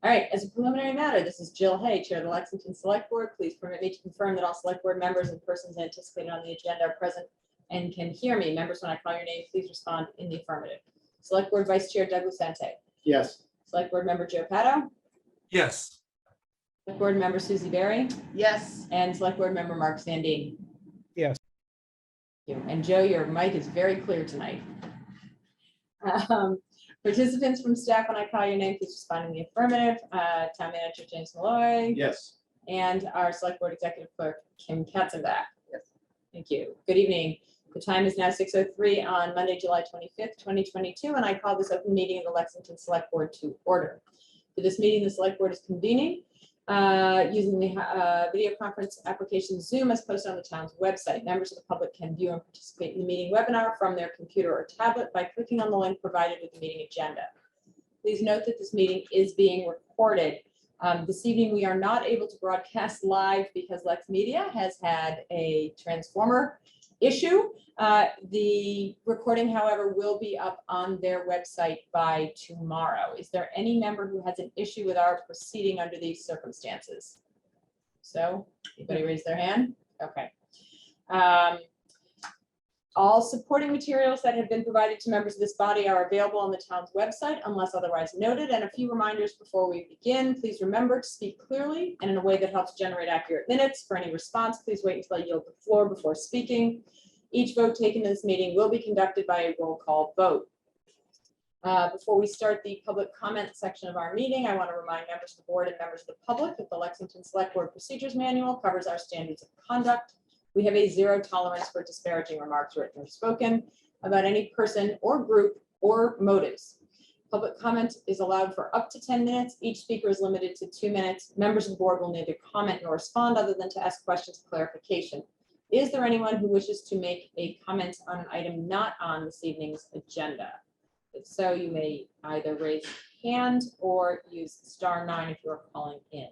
All right, as a preliminary matter, this is Jill Hay, Chair of the Lexington Select Board. Please permit me to confirm that all Select Board members and persons anticipated on the agenda are present and can hear me. Members, when I call your name, please respond in the affirmative. Select Board Vice Chair Doug Lucente. Yes. Select Board Member Joe Pato. Yes. Select Board Member Susie Berry. Yes. And Select Board Member Mark Sandine. Yes. Thank you. And Joe, your mic is very clear tonight. Participants from staff, when I call your name, please respond in the affirmative. Town Manager James Malloy. Yes. And our Select Board Executive Clerk, Kim Katzenbach. Yes. Thank you. Good evening. The time is now 6:03 on Monday, July 25th, 2022, and I call this open meeting of the Lexington Select Board to order. For this meeting, the Select Board is convening using the video conference application Zoom as posted on the town's website. Members of the public can view and participate in the meeting webinar from their computer or tablet by clicking on the link provided with the meeting agenda. Please note that this meeting is being recorded. This evening, we are not able to broadcast live because LexMedia has had a transformer issue. The recording, however, will be up on their website by tomorrow. Is there any member who has an issue with our proceeding under these circumstances? So, anybody raise their hand? Okay. All supporting materials that have been provided to members of this body are available on the town's website unless otherwise noted. And a few reminders before we begin. Please remember to speak clearly and in a way that helps generate accurate minutes. For any response, please wait until I yield the floor before speaking. Each vote taken in this meeting will be conducted by a roll call vote. Before we start the public comment section of our meeting, I want to remind members of the board and members of the public that the Lexington Select Board Procedures Manual covers our standards of conduct. We have a zero tolerance for disparaging remarks, written or spoken, about any person or group or motives. Public comment is allowed for up to 10 minutes. Each speaker is limited to 2 minutes. Members of the board will neither comment nor respond other than to ask questions of clarification. Is there anyone who wishes to make a comment on an item not on this evening's agenda? If so, you may either raise hand or use *9 if you're calling in.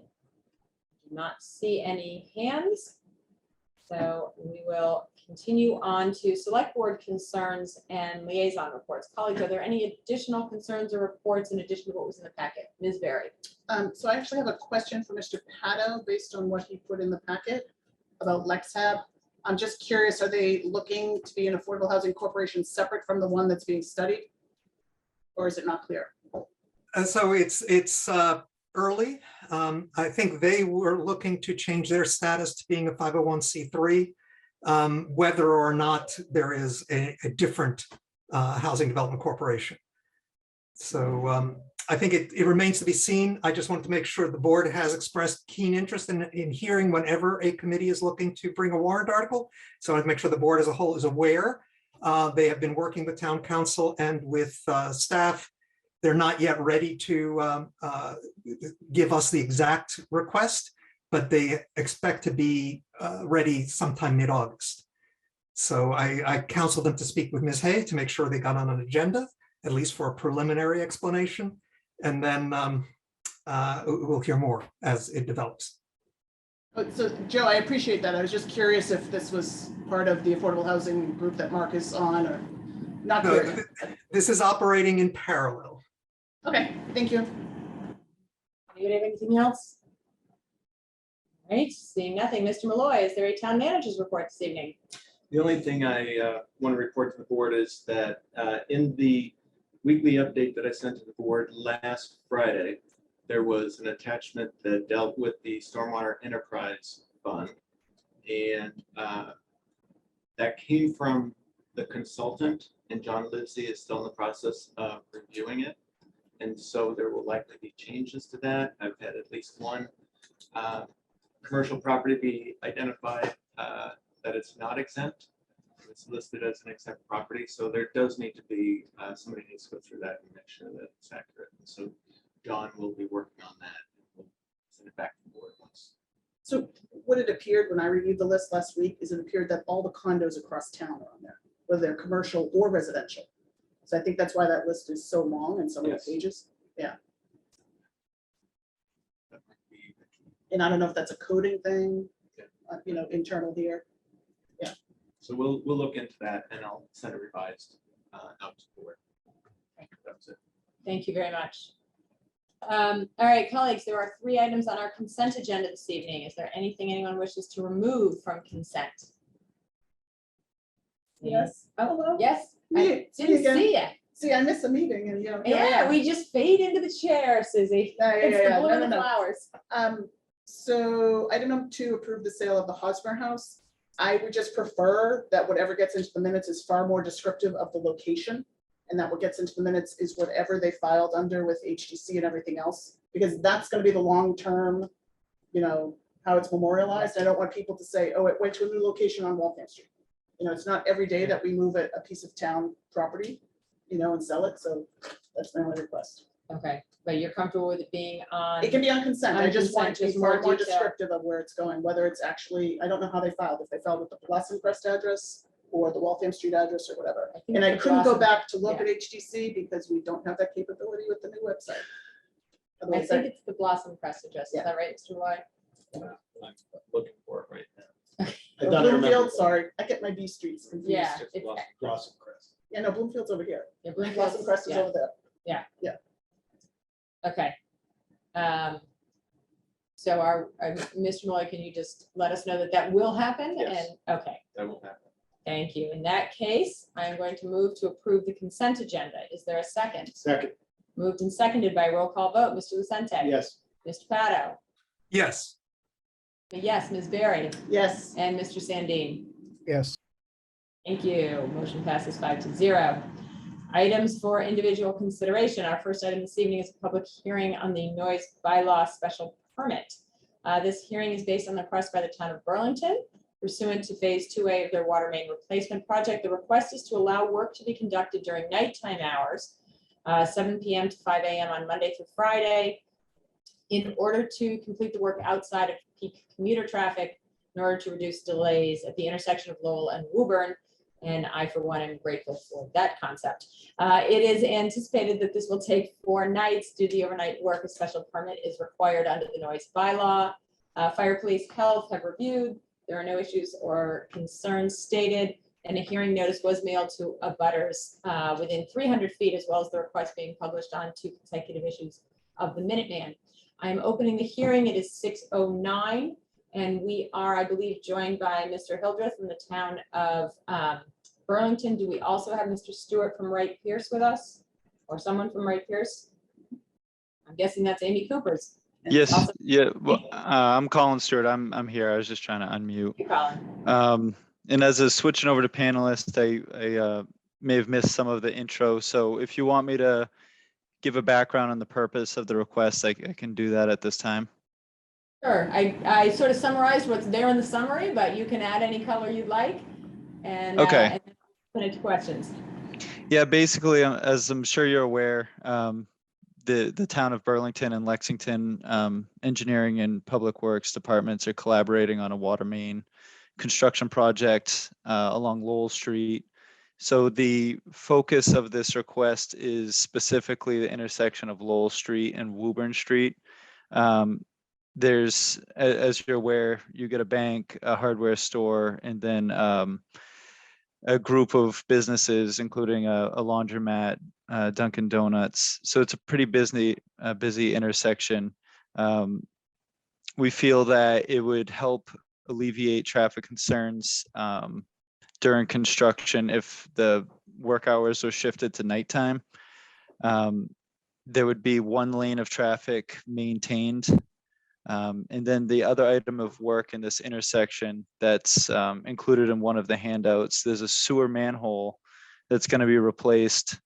Do not see any hands. So we will continue on to select board concerns and liaison reports. Colleagues, are there any additional concerns or reports in addition to what was in the packet? Ms. Berry. So I actually have a question for Mr. Pato based on what he put in the packet about LexHab. I'm just curious, are they looking to be an affordable housing corporation separate from the one that's being studied? Or is it not clear? So it's early. I think they were looking to change their status to being a 501c3, whether or not there is a different housing development corporation. So I think it remains to be seen. I just wanted to make sure the board has expressed keen interest in hearing whenever a committee is looking to bring a warrant article. So I want to make sure the board as a whole is aware. They have been working with town council and with staff. They're not yet ready to give us the exact request, but they expect to be ready sometime mid-August. So I counseled them to speak with Ms. Hay to make sure they got on an agenda, at least for a preliminary explanation. And then we'll hear more as it develops. So Joe, I appreciate that. I was just curious if this was part of the affordable housing group that Mark is on or not. No, this is operating in parallel. Okay, thank you. Anybody have anything else? All right, seeing nothing. Mr. Malloy, is there a town manager's report this evening? The only thing I want to report to the board is that in the weekly update that I sent to the board last Friday, there was an attachment that dealt with the Stormwater Enterprise Fund. And that came from the consultant, and John Livesey is still in the process of reviewing it. And so there will likely be changes to that. I've had at least one commercial property be identified that it's not exempt. It's listed as an exempt property. So there does need to be, somebody needs to go through that and make sure that it's accurate. And so John will be working on that. We'll send it back to the board once. So what it appeared when I reviewed the list last week is it appeared that all the condos across town are on there, whether they're commercial or residential. So I think that's why that list is so long and so many pages. Yeah. That might be, And I don't know if that's a coding thing, you know, internal here. Yeah. so we'll look into that and I'll send a revised out to the board. That's it. Thank you very much. All right, colleagues, there are 3 items on our consent agenda this evening. Is there anything anyone wishes to remove from consent? Yes. Oh, Hello. yes. I Me didn't again. see you. See, I missed a meeting and you know. here I Yeah, am. we just fade into the chair, Susie. Yeah, yeah, It's the yeah, blue no, and no, the no. flowers. So item number 2, approve the sale of the Hosmer House. I would just prefer that whatever gets into the minutes is far more descriptive of the location. And that what gets into the minutes is whatever they filed under with HTC and everything else, because that's gonna be the long-term, you know, how it's memorialized. I don't want people to say, oh, it went to a new location on Waltham Street. You know, it's not every day that we move a piece of town property, you know, and sell it. So that's my only request. Okay, but you're comfortable with it being on? It can be on consent. On I just want it to consent, be just more far more detail. descriptive of where it's going, whether it's actually, I don't know how they filed, if they filed with the Blossom Crest address or the Waltham Street address or whatever. I think And I it's couldn't go Blossom. back to look Yeah. at HTC because we don't have that capability with the new website. I Otherwise, think it's the Blossom Crest address. Is Yeah. that right, Mr. Roy? I'm looking for it right now. Oh, I thought I remembered Bloomfield, that. sorry, I get my B streets confused. Yeah. It's it's- Blossom Crest. Yeah, no, Bloomfield's over here. Yeah, Blossom Crest is yeah. over there. Okay. So Mr. Malloy, can you just let us know that that will happen? Yes. And, okay, That will happen. thank you. In that case, I'm going to move to approve the consent agenda. Is there a second? Second. Moved and seconded by roll call vote. Mr. Lucente. Yes. Mr. Pato. Yes. Yes, Ms. Berry. Yes, And Mr. Sandin. Yes. Thank you. Motion passes 5-0. Items for individual consideration. Our first item this evening is a public hearing on the noise bylaw special permit. This hearing is based on the request by the town of Burlington pursuant to phase 2A of their water main replacement project. The request is to allow work to be conducted during nighttime hours, 7 p.m. to 5 a.m. on Monday through Friday, in order to complete the work outside of peak commuter traffic, in order to reduce delays at the intersection of Lowell and Woburn. And I, for one, am grateful for that concept. It is anticipated that this will take 4 nights. Due to the overnight work, a special permit is required under the noise bylaw. Fire, police, health have reviewed. There are no issues or concerns stated. And a hearing notice was mailed to abutters within 300 feet, as well as the request being published on 2 consecutive issues of the Minuteman. I am opening the hearing. It is 6:09. And we are, I believe, joined by Mr. Hildreth from the town of Burlington. Do we also have Mr. Stewart from Wright Pierce with us? Or someone from Wright Pierce? I'm guessing that's Amy Cooper's. And Yes, also- yeah, well, I'm Colin Stewart. I'm here. I was just trying to unmute. Hey, Colin. And as a switching over to panelists, I may have missed some of the intro. So if you want me to give a background on the purpose of the request, I can do that at this time. Sure, I sort of summarized what's there in the summary, but you can add any color you'd like. And Okay. and then put into questions. Yeah, basically, as I'm sure you're aware, the town of Burlington and Lexington engineering and public works departments are collaborating on a water main construction project along Lowell Street. So the focus of this request is specifically the intersection of Lowell Street and Woburn Street. There's, as you're aware, you get a bank, a hardware store, and then a group of businesses, including a laundromat, Dunkin' Donuts. So it's a pretty busy intersection. We feel that it would help alleviate traffic concerns during construction if the work hours were shifted to nighttime. There would be 1 lane of traffic maintained. And then the other item of work in this intersection that's included in one of the handouts, there's a sewer manhole that's going to be replaced.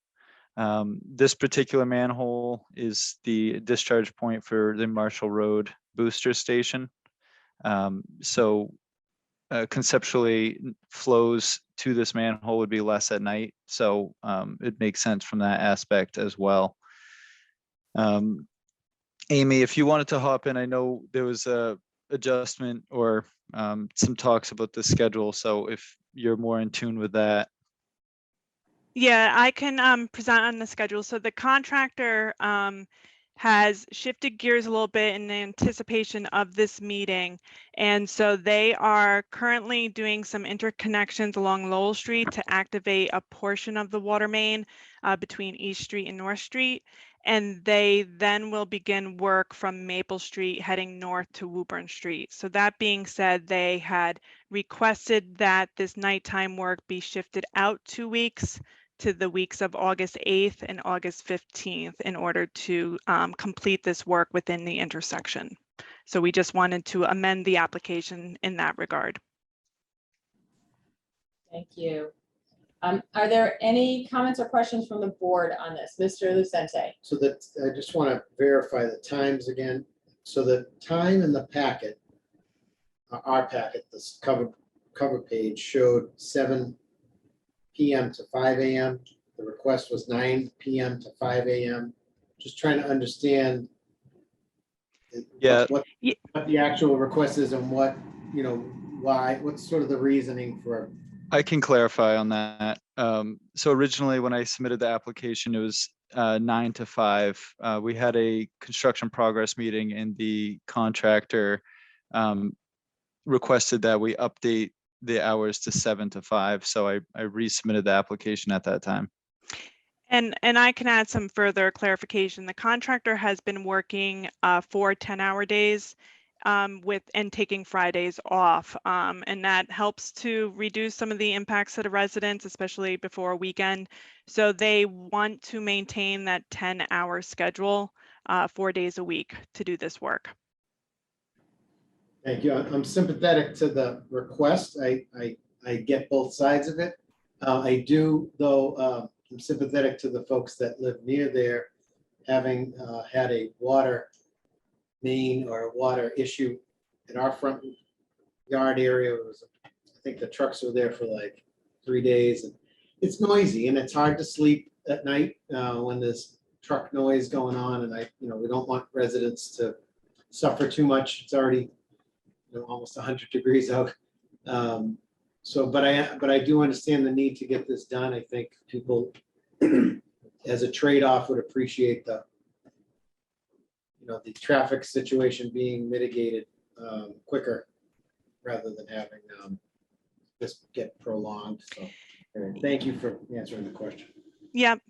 This particular manhole is the discharge point for the Marshall Road booster station. So conceptually, flows to this manhole would be less at night. So it makes sense from that aspect as well. Amy, if you wanted to hop in, I know there was a adjustment or some talks about the schedule. So if you're more in tune with that. Yeah, I can present on the schedule. So the contractor has shifted gears a little bit in anticipation of this meeting. And so they are currently doing some interconnections along Lowell Street to activate a portion of the water main between East Street and North Street. and they then will begin work from Maple Street heading north to Woburn Street. So that being said, they had requested that this nighttime work be shifted out 2 weeks to the weeks of August 8th and August 15th in order to complete this work within the intersection. So we just wanted to amend the application in that regard. Thank you. Are there any comments or questions from the board on this? Mr. Lucente? So that, I just want to verify the times again. So the time in the packet, our packet, this cover page showed 7 PM to 5 AM. The request was 9 PM to 5 AM. Just trying to understand Yeah. what the actual request is and what, why, what's sort of the reasoning for. I can clarify on that. So originally, when I submitted the application, it was 9 to 5. We had a construction progress meeting, and the contractor requested that we update the hours to 7 to 5. So I resubmitted the application at that time. And I can add some further clarification. The contractor has been working 4 10-hour days and taking Fridays off. And that helps to reduce some of the impacts to the residents, especially before a weekend. So they want to maintain that 10-hour schedule 4 days a week to do this work. Thank you. I'm sympathetic to the request. I get both sides of it. I do, though, I'm sympathetic to the folks that live near there, having had a water main or a water issue in our front yard area. It was, I think the trucks were there for like 3 days, and it's noisy and it's hard to sleep at night when there's truck noise going on, and we don't want residents to suffer too much. It's already almost 100 degrees out. But I do understand the need to get this done. I think people as a trade-off would appreciate the traffic situation being mitigated quicker rather than having this get prolonged. So thank you for answering the question. Yep.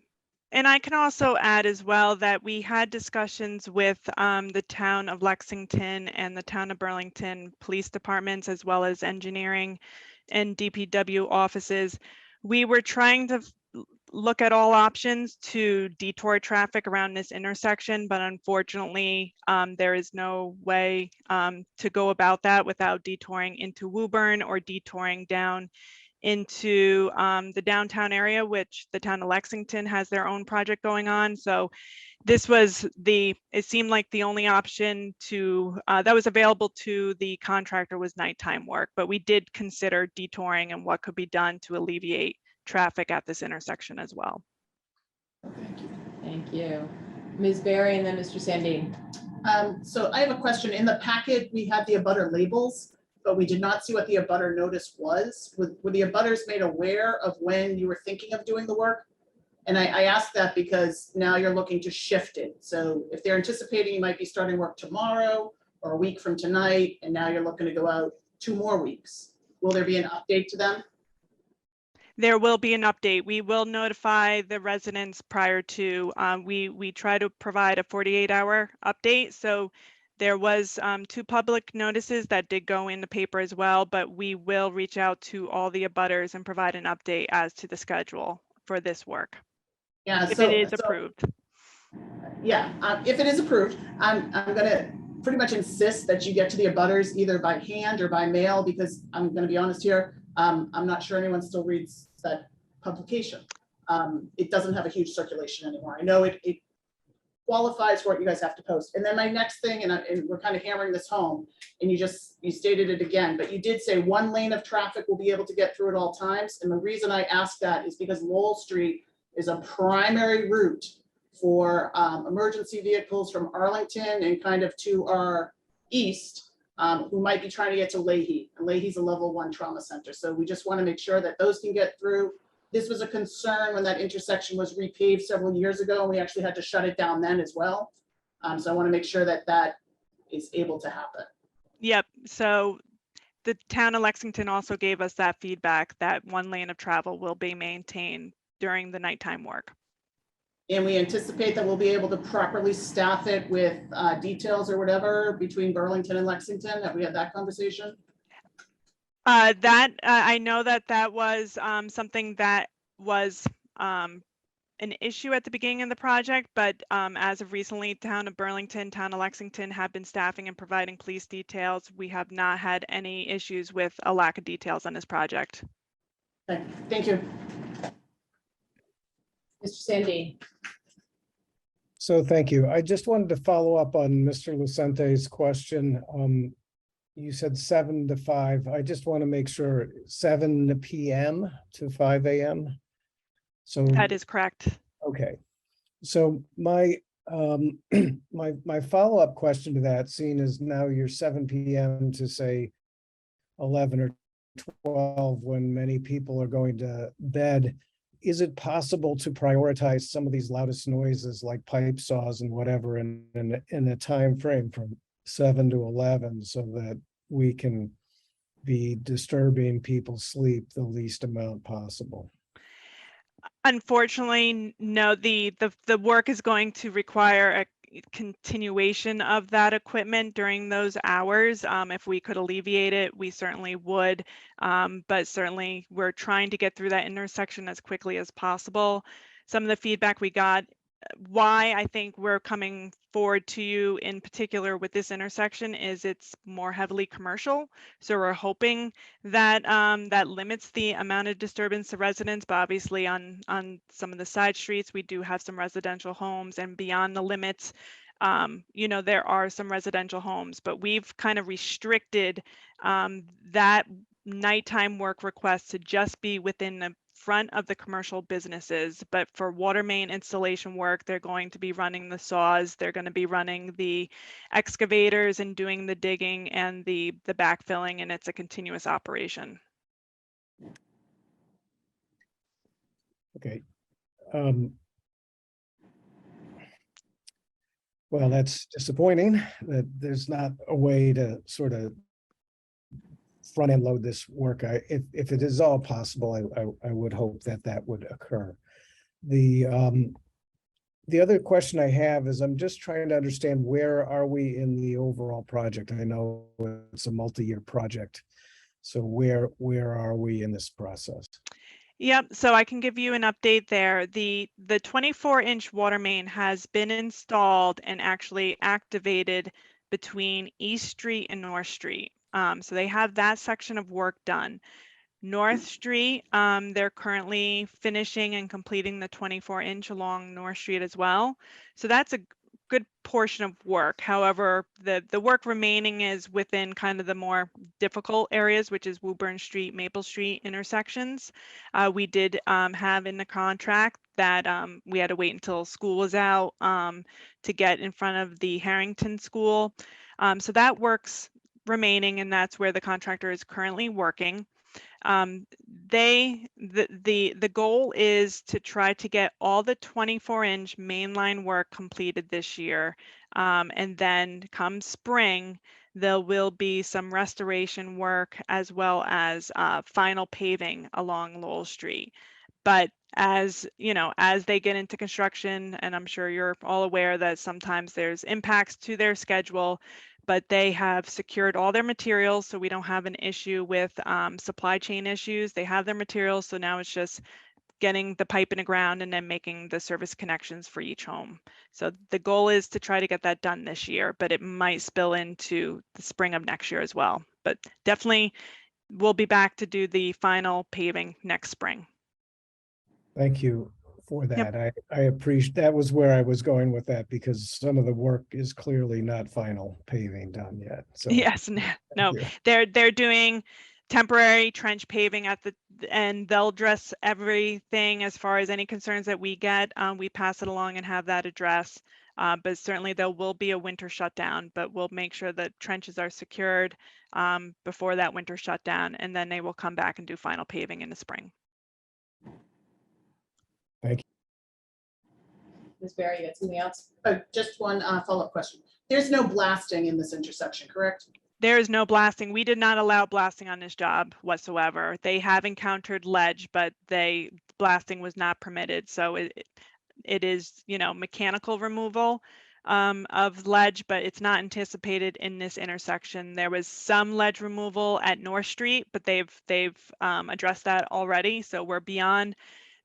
And I can also add as well that we had discussions with the town of Lexington and the town of Burlington police departments, as well as engineering and DPW offices. We were trying to look at all options to detour traffic around this intersection, but unfortunately, there is no way to go about that without detouring into Woburn or detouring down into the downtown area, which the town of Lexington has their own project going on. So this was it seemed like the only option that was available to the contractor was nighttime work, but we did consider detouring and what could be done to alleviate traffic at this intersection as well. Thank you. Thank you. Ms. Berry and then Mr. Sandin. So I have a question. In the packet, we had the abutter labels, but we did not see what the abutter notice was. Were the abutters made aware of when you were thinking of doing the work? And I asked that because now you're looking to shift it. So if they're anticipating you might be starting work tomorrow or a week from tonight, and now you're looking to go out 2 more weeks, will there be an update to them? There will be an update. We will notify the residents prior to, we try to provide a 48-hour update. So there was 2 public notices that did go in the paper as well, but we will reach out to all the abutters and provide an update as to the schedule for this work. Yeah, If it is approved. Yeah, if it is approved, I'm gonna pretty much insist that you get to the abutters either by hand or by mail, because I'm gonna be honest here, I'm not sure anyone still reads that publication. It doesn't have a huge circulation anymore. I know it qualifies for what you guys have to post. And then my next thing, and we're kind of hammering this home, and you stated it again, but you did say 1 lane of traffic will be able to get through at all times. And the reason I asked that is because Lowell Street is a primary route for emergency vehicles from Arlington and kind of to our east, who might be trying to get to Leahy. And Leahy's a level 1 trauma center. So we just want to make sure that those can get through. This was a concern when that intersection was repaved several years ago, and we actually had to shut it down then as well. So I want to make sure that that is able to happen. Yep. So the town of Lexington also gave us that feedback that 1 lane of travel will be maintained during the nighttime work. And we anticipate that we'll be able to properly staff it with details or whatever between Burlington and Lexington. Have we had that conversation? I know that was something that was an issue at the beginning of the project, but as of recently, town of Burlington, town of Lexington have been staffing and providing police details. We have not had any issues with a lack of details on this project. Okay, thank you. Mr. Sandin. So thank you. I just wanted to follow up on Mr. Lucente's question. You said 7 to 5. I just want to make sure 7 p.m. to 5 a.m. So That is correct. okay. So my my follow-up question to that, seeing as now you're 7 p.m. to say 11 or 12 when many people are going to bed, is it possible to prioritize some of these loudest noises like pipe saws and whatever in a time frame from 7 to 11 so that we can be disturbing people's sleep the least amount possible? Unfortunately, no, the work is going to require a continuation of that equipment during those hours. If we could alleviate it, we certainly would. But certainly we're trying to get through that intersection as quickly as possible. Some of the feedback we got, why I think we're coming forward to you in particular with this intersection is it's more heavily commercial. So we're hoping that that limits the amount of disturbance to residents, but obviously on some of the side streets, we do have some residential homes, and beyond the limits, you know, there are some residential homes, but we've kind of restricted that nighttime work request to just be within the front of the commercial businesses. But for water main installation work, they're going to be running the saws, they're going to be running the excavators and doing the digging and the backfilling, and it's a continuous operation. Okay. Well, that's disappointing that there's not a way to sort of front end load this work. If it is all possible, I would hope that that would occur. The other question I have is I'm just trying to understand where are we in the overall project? I know it's a multi-year project. So where are we in this process? Yep, so I can give you an update there. The 24-inch water main has been installed and actually activated between East Street and North Street. So they have that section of work done. North Street, they're currently finishing and completing the 24-inch along North Street as well. So that's a good portion of work. However, the work remaining is within kind of the more difficult areas, which is Woburn Street, Maple Street intersections. We did have in the contract that we had to wait until school was out to get in front of the Harrington School. So that work's remaining, and that's where the contractor is currently working. The goal is to try to get all the 24-inch mainline work completed this year, and then come spring there will be some restoration work as well as final paving along Lowell Street. But as you know, as they get into construction, and I'm sure you're all aware that sometimes there's impacts to their schedule, but they have secured all their materials, so we don't have an issue with supply chain issues. They have their materials, so now it's just getting the pipe in the ground and then making the service connections for each home. So the goal is to try to get that done this year, but it might spill into the spring of next year as well. But definitely we'll be back to do the final paving next spring. Thank you for Yep. that. I appreciate, that was where I was going with that, because some of the work is clearly not final paving done yet. So Yes, no, you. they're doing temporary trench paving at the, and they'll address everything as far as any concerns that we get. We pass it along and have that addressed. But certainly there will be a winter shutdown, but we'll make sure that trenches are secured before that winter shutdown, and then they will come back and do final paving in the spring. Ms. Barry, you got something else? Just one follow-up question. There's no blasting in this intersection, correct? There is no blasting. We did not allow blasting on this job whatsoever. They have encountered ledge, but blasting was not permitted. So it is, mechanical removal of ledge, but it's not anticipated in this intersection. There was some ledge removal at North Street, but they've addressed that already. So we're beyond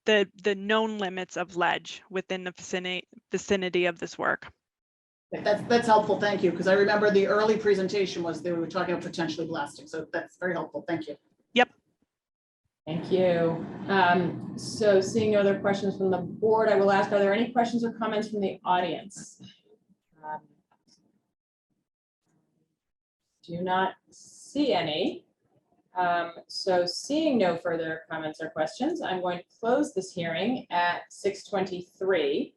the known limits of ledge within the vicinity of this work. That's helpful. Thank you. Because I remember the early presentation was they were talking about potentially blasting. So that's very helpful. Thank you. Yep. Thank you. So seeing no other questions from the board, I will ask, are there any questions or comments from the audience? Do not see any. So seeing no further comments or questions, I'm going to close this hearing at 6:23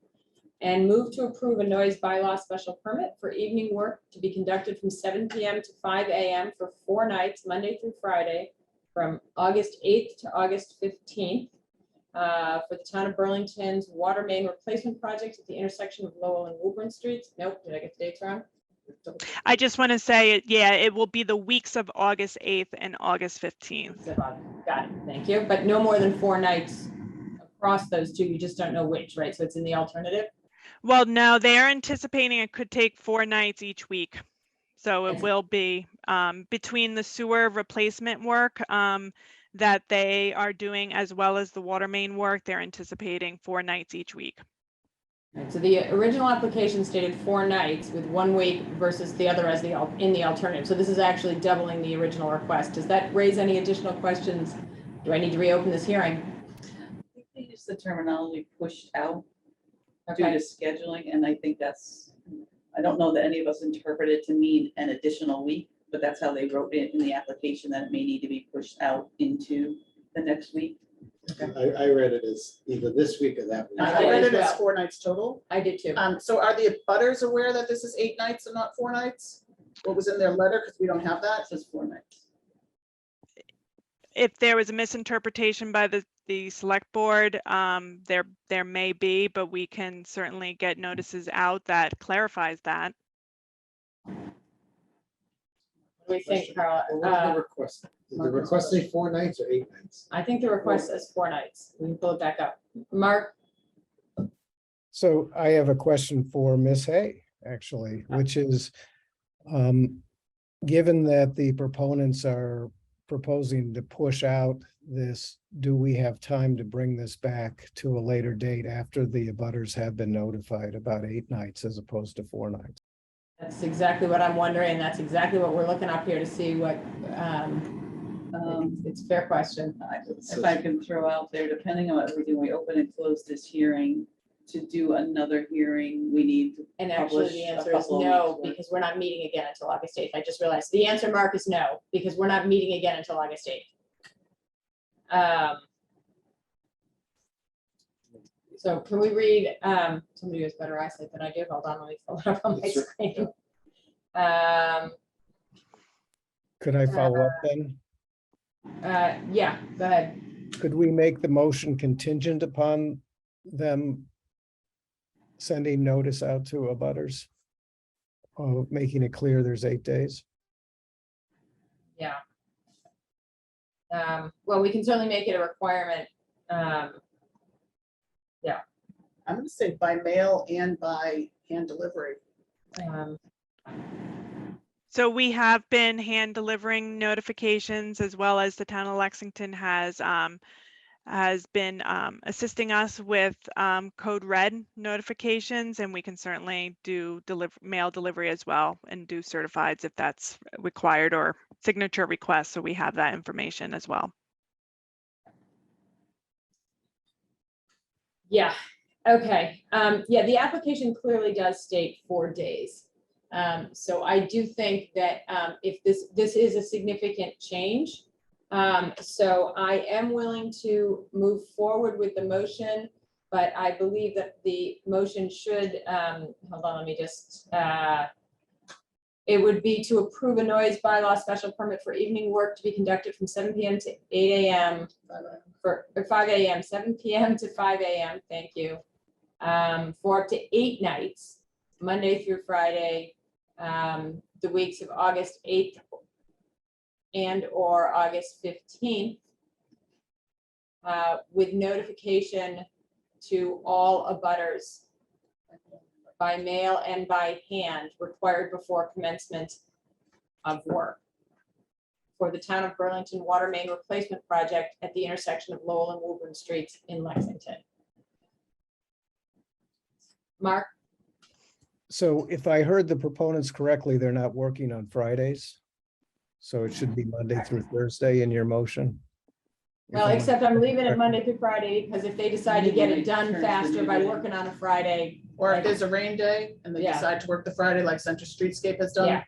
and move to approve a noise bylaw special permit for evening work to be conducted from 7 p.m. to 5 a.m. for 4 nights, Monday through Friday, from August 8th to August 15th for the town of Burlington's water main replacement project at the intersection of Lowell and Woburn Streets. Nope, did I get the dates wrong? I just want to say, it will be the weeks of August 8th and August 15th. Got it, thank you. But no more than 4 nights across those two, you just don't know which, right? So it's in the alternative? Well, no, they are anticipating it could take 4 nights each week. So it will be between the sewer replacement work that they are doing, as well as the water main work, they're anticipating 4 nights each week. Right, so the original application stated 4 nights with 1 week versus the other as in the alternative. So this is actually doubling the original request. Does that raise any additional questions? Do I need to reopen this hearing? I think they use the terminology pushed out Okay. due to scheduling, and I think I don't know that any of us interpret it to mean an additional week, but that's how they wrote it in the application, that it may need to be pushed out into the next week. I read it as either this week or that week. I read it as 4 nights total. I did too. So are the abutters aware that this is 8 nights and not 4 nights? What was in their letter? Because we don't have that. It says 4 nights. If there was a misinterpretation by the select board, there may be, but we can certainly get notices out that clarifies that. What do we think, Carla? Well, what's the request? Did the request say 4 nights or 8 nights? I think the request says 4 nights. We can pull it back up. Mark? So I have a question for Ms. Hay, actually, which is, given that the proponents are proposing to push out this, do we have time to bring this back to a later date after the abutters have been notified about 8 nights as opposed to 4 nights? That's exactly what I'm wondering. That's exactly what we're looking up here to see what, it's a fair question. If I can throw out there, depending on what we do, we open and close this hearing. To do another hearing, we need to And actually publish the a answer is couple of no, weeks worth. because we're not meeting again until August 8th. I just realized the answer, Mark, is no, because we're not meeting again until August 8th. So can we read, somebody who has better eyesight than I do, hold on, let me pull it up on my Sure. screen. Could I follow up then? Yeah, go ahead. Could we make the motion contingent upon them sending notice out to abutters? Making it clear there's 8 days? Yeah. Well, we can certainly make it a requirement. I'm going to say by mail and by hand delivery. So we have been hand delivering notifications, as well as the town of Lexington has been assisting us with code red notifications, and we can certainly do mail delivery as well and do certifieds if that's required, or signature requests. So we have that information as well. Yeah, okay. Yeah, the application clearly does state 4 days. So I do think that if this is a significant change, so I am willing to move forward with the motion, but I believe that the motion should, hold on, let me just, it would be to approve a noise bylaw special permit for evening work to be conducted from 7 p.m. to 8 a.m. Or 5 a.m., 7 p.m. to 5 a.m., thank you, for up to 8 nights, Monday through Friday, the weeks of August 8th and or August 15th, with notification to all abutters by mail and by hand required before commencement of work for the town of Burlington water main replacement project at the intersection of Lowell and Woburn Streets in Lexington. Mark? So if I heard the proponents correctly, they're not working on Fridays. So it should be Monday through Thursday in your motion. Well, except I'm leaving it Monday through Friday, because if they decide to get it done faster by working on a Friday. Or if there's a rain day and they Yeah. decide to work the Friday like Center Streetscape has done. Yeah.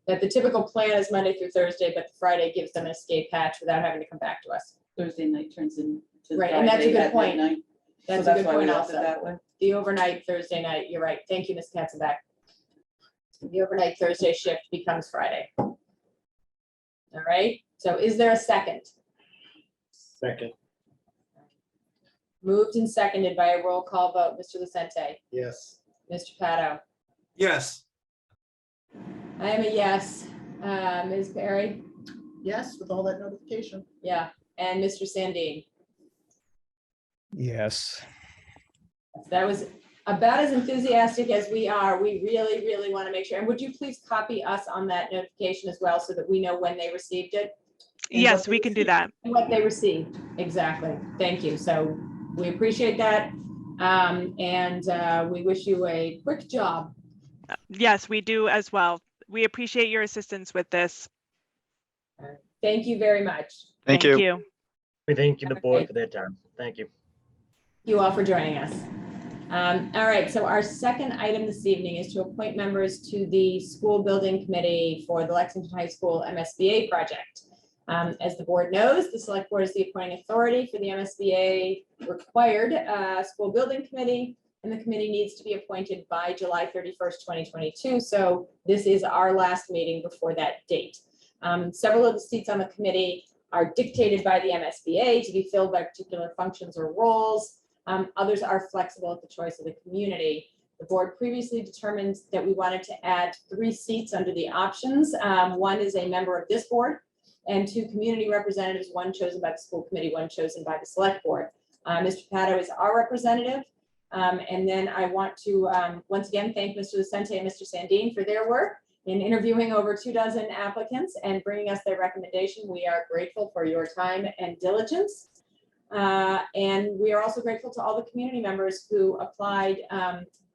That the typical plan is Monday through Thursday, but the Friday gives them an escape hatch without having to come back to us. Thursday night turns into. Right, and that's a Friday good at point. midnight. So That's a good why we point left it also. that way. The overnight Thursday night, you're right. Thank you, Ms. Katzenbach. The overnight Thursday shift becomes Friday. All right, so is there a second? Second, Moved and seconded by a roll call vote. Mr. Lucente, yes. Mr. Pato. Yes. I am a yes. Ms. Perry? Yes, with all that notification. Yeah, and Mr. Sandin. Yes. That was about as enthusiastic as we are. We really, really want to make sure. And would you please copy us on that notification as well so that we know when they received it? And Yes, what they we can do received- that. and what they received. Exactly. Thank you. So we appreciate that. And we wish you a quick job. Yes, we do as well. We appreciate your assistance with this. Thank you very much. Thank you. We thank the Okay. board for their time. Thank you. You all for joining us. All right, so our second item this evening is to appoint members to the school building committee for the Lexington High School MSBA project. As the board knows, the select board is the appointing authority for the MSBA required school building committee, and the committee needs to be appointed by July 31st, 2022. So this is our last meeting before that date. Several of the seats on the committee are dictated by the MSBA to be filled by particular functions or roles. Others are flexible at the choice of the community. The board previously determined that we wanted to add 3 seats under the options. One is a member of this board and 2 community representatives, one chosen by the school committee, one chosen by the select board. Mr. Pato is our representative. And then I want to once again thank Mr. Lucente and Mr. Sandin for their work in interviewing over 24 applicants and bringing us their recommendation. We are grateful for your time and diligence. And we are also grateful to all the community members who applied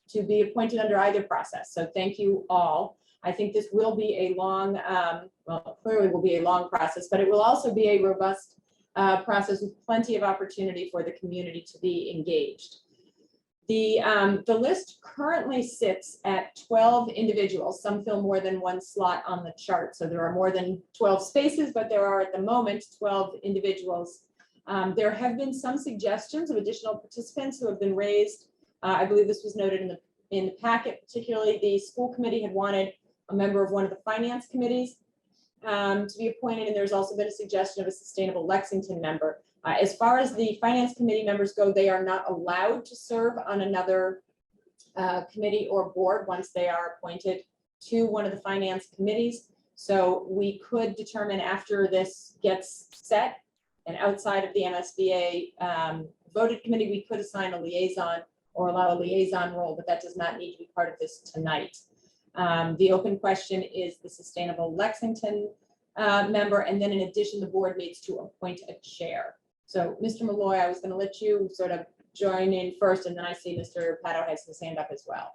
to be appointed under either process. So thank you all. I think this will be a long, well, clearly will be a long process, but it will also be a robust process with plenty of opportunity for the community to be engaged. The list currently sits at 12 individuals. Some fill more than one slot on the chart. So there are more than 12 spaces, but there are at the moment 12 individuals. There have been some suggestions of additional participants who have been raised. I believe this was noted in the packet, particularly the school committee had wanted a member of one of the finance committees to be appointed, and there's also been a suggestion of a Sustainable Lexington member. As far as the finance committee members go, they are not allowed to serve on another committee or board once they are appointed to one of the finance committees. So we could determine after this gets set and outside of the MSBA voted committee, we could assign a liaison or allow a liaison role, but that does not need to be part of this tonight. The open question is the Sustainable Lexington member, and then in addition, the board needs to appoint a chair. So Mr. Malloy, I was going to let you sort of join in first, and then I see Mr. Pato has his hand up as well.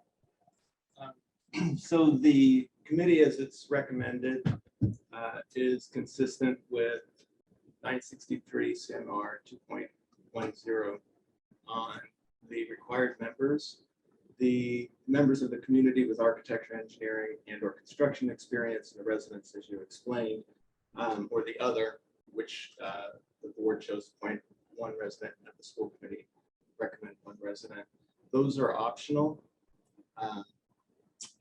So the committee, as it's recommended, is consistent with 963 CMR 2.10 on the required members. The members of the community with architecture, engineering, and/or construction experience, and the residents, as you explained, or the other, which the board chose to appoint 1 resident, and the school committee recommend 1 resident. Those are optional.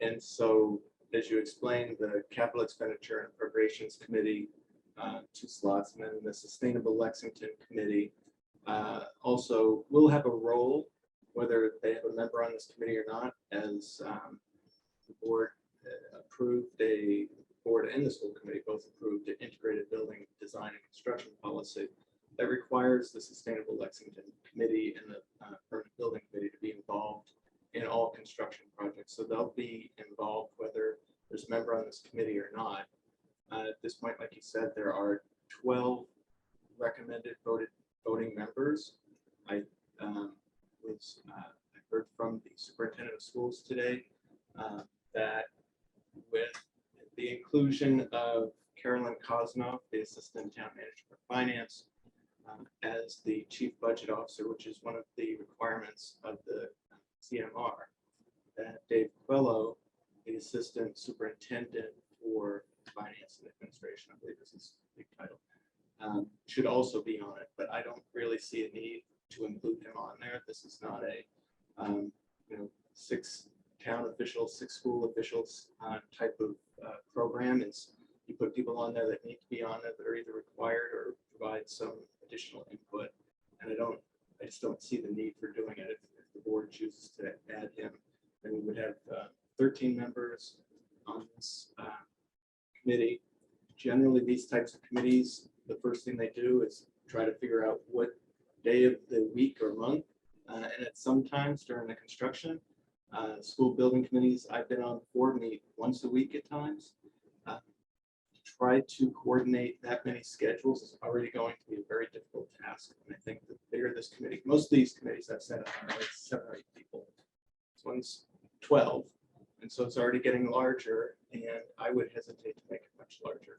And so, as you explained, the capital expenditure and appropriations committee, 2 slots, and then the Sustainable Lexington committee also will have a role, whether they have a member on this committee or not, as the board approved board and the school committee both approved an integrated building design and construction policy. that requires the Sustainable Lexington Committee and the Permanent Building Committee to be involved in all construction projects. So they'll be involved whether there's a member on this committee or not. At this point, like you said, there are 12 recommended voting members. I heard from the superintendent of schools today that with the inclusion of Carolyn Kosnoff, the assistant town manager for finance, as the chief budget officer, which is one of the requirements of the CMR, that Dave Quello, the assistant superintendent for finance and administration, I believe is his big title, should also be on it, but I don't really see a need to include him on there. This is not a 6 town officials, 6 school officials type of program. It's you put people on there that need to be on it, that are either required or provide some additional input. And I just don't see the need for doing it. If the board chooses to add him, then we would have 13 members on this committee. Generally, these types of committees, the first thing they do is try to figure out what day of the week or month, and at sometimes during the construction, school building committees I've been on before meet once a week at times. Try to coordinate that many schedules is already going to be a very difficult task. And I think the bigger this committee, most of these committees I've set up are like 7 or 8 people. This one's 12. And so it's already getting larger, and I would hesitate to make it much larger.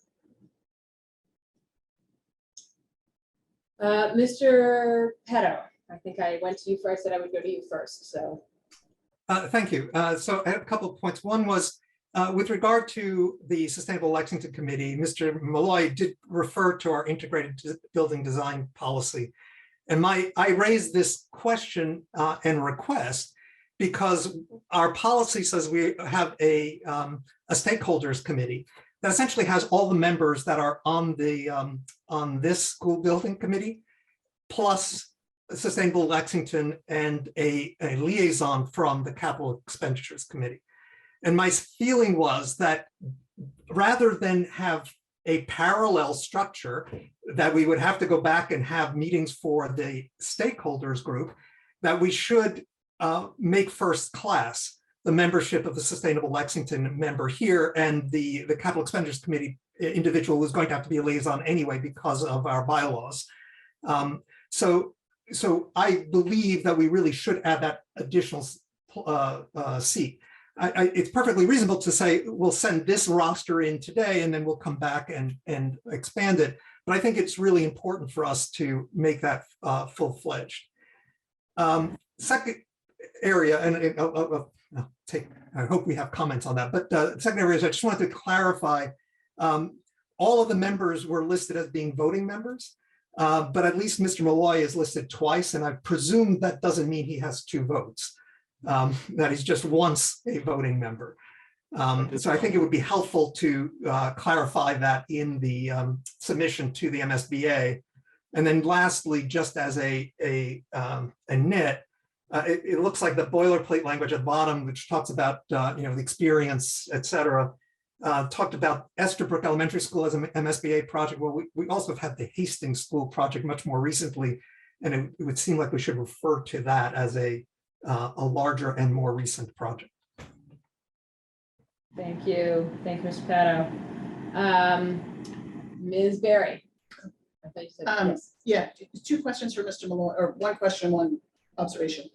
Mr. Petto, I think I went to you first. I said I would go to you first. So Thank you. So I have a couple of points. One was with regard to the Sustainable Lexington Committee, Mr. Malloy did refer to our integrated building design policy. And I raised this question and request because our policy says we have a stakeholders committee that essentially has all the members that are on the on this school building committee, plus Sustainable Lexington and a liaison from the Capital Expenditures Committee. And my feeling was that rather than have a parallel structure that we would have to go back and have meetings for the stakeholders group, that we should make first class the membership of the Sustainable Lexington member here, and the Capital Expenditures Committee individual was going to have to be a liaison anyway because of our bylaws. So I believe that we really should add that additional seat. It's perfectly reasonable to say we'll send this roster in today and then we'll come back and expand it. But I think it's really important for us to make that full-fledged. Second area, and I hope we have comments on that, but second area is I just wanted to clarify, all of the members were listed as being voting members, but at least Mr. Malloy is listed twice, and I presume that doesn't mean he has 2 votes. That he's just once a voting member. So I think it would be helpful to clarify that in the submission to the MSBA. And then lastly, just as a nit, it looks like the boilerplate language at the bottom, which talks about the experience, et cetera, talked about Esterbrook Elementary School as an MSBA project. Well, we also have had the Hastings School project much more recently, and it would seem like we should refer to that as a larger and more recent project. thank you, Mr. Petto. Ms. Berry. I thought you said yes. Yeah, 2 questions for Mr. Malloy, or 1 question, 1 observation.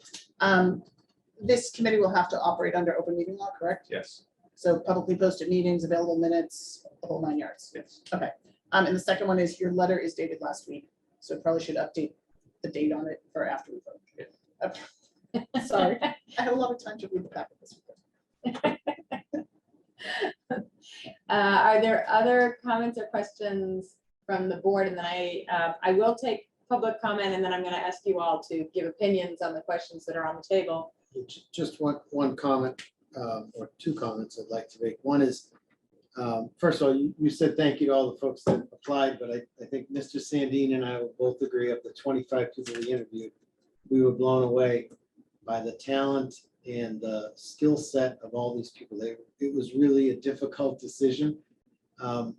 This committee will have to operate under open meeting law, correct? Yes. So publicly posted meetings, available minutes, the whole 9 yards. Yes. Okay. And the second one is your letter is dated last week, so probably should update the date on it for after we vote. Yeah. Okay. Sorry, I had a lot of time to read the packet this week. Are there other comments or questions from the board? And then I will take public comment, and then I'm going to ask you all to give opinions on the questions that are on the table. Just one comment, or 2 comments I'd like to make. One is, first of all, you said thank you to all the folks that applied, but I think Mr. Sandine and I will both agree of the 25 people we interviewed, we were blown away by the talent and the skill set of all these people. It was really a difficult decision. I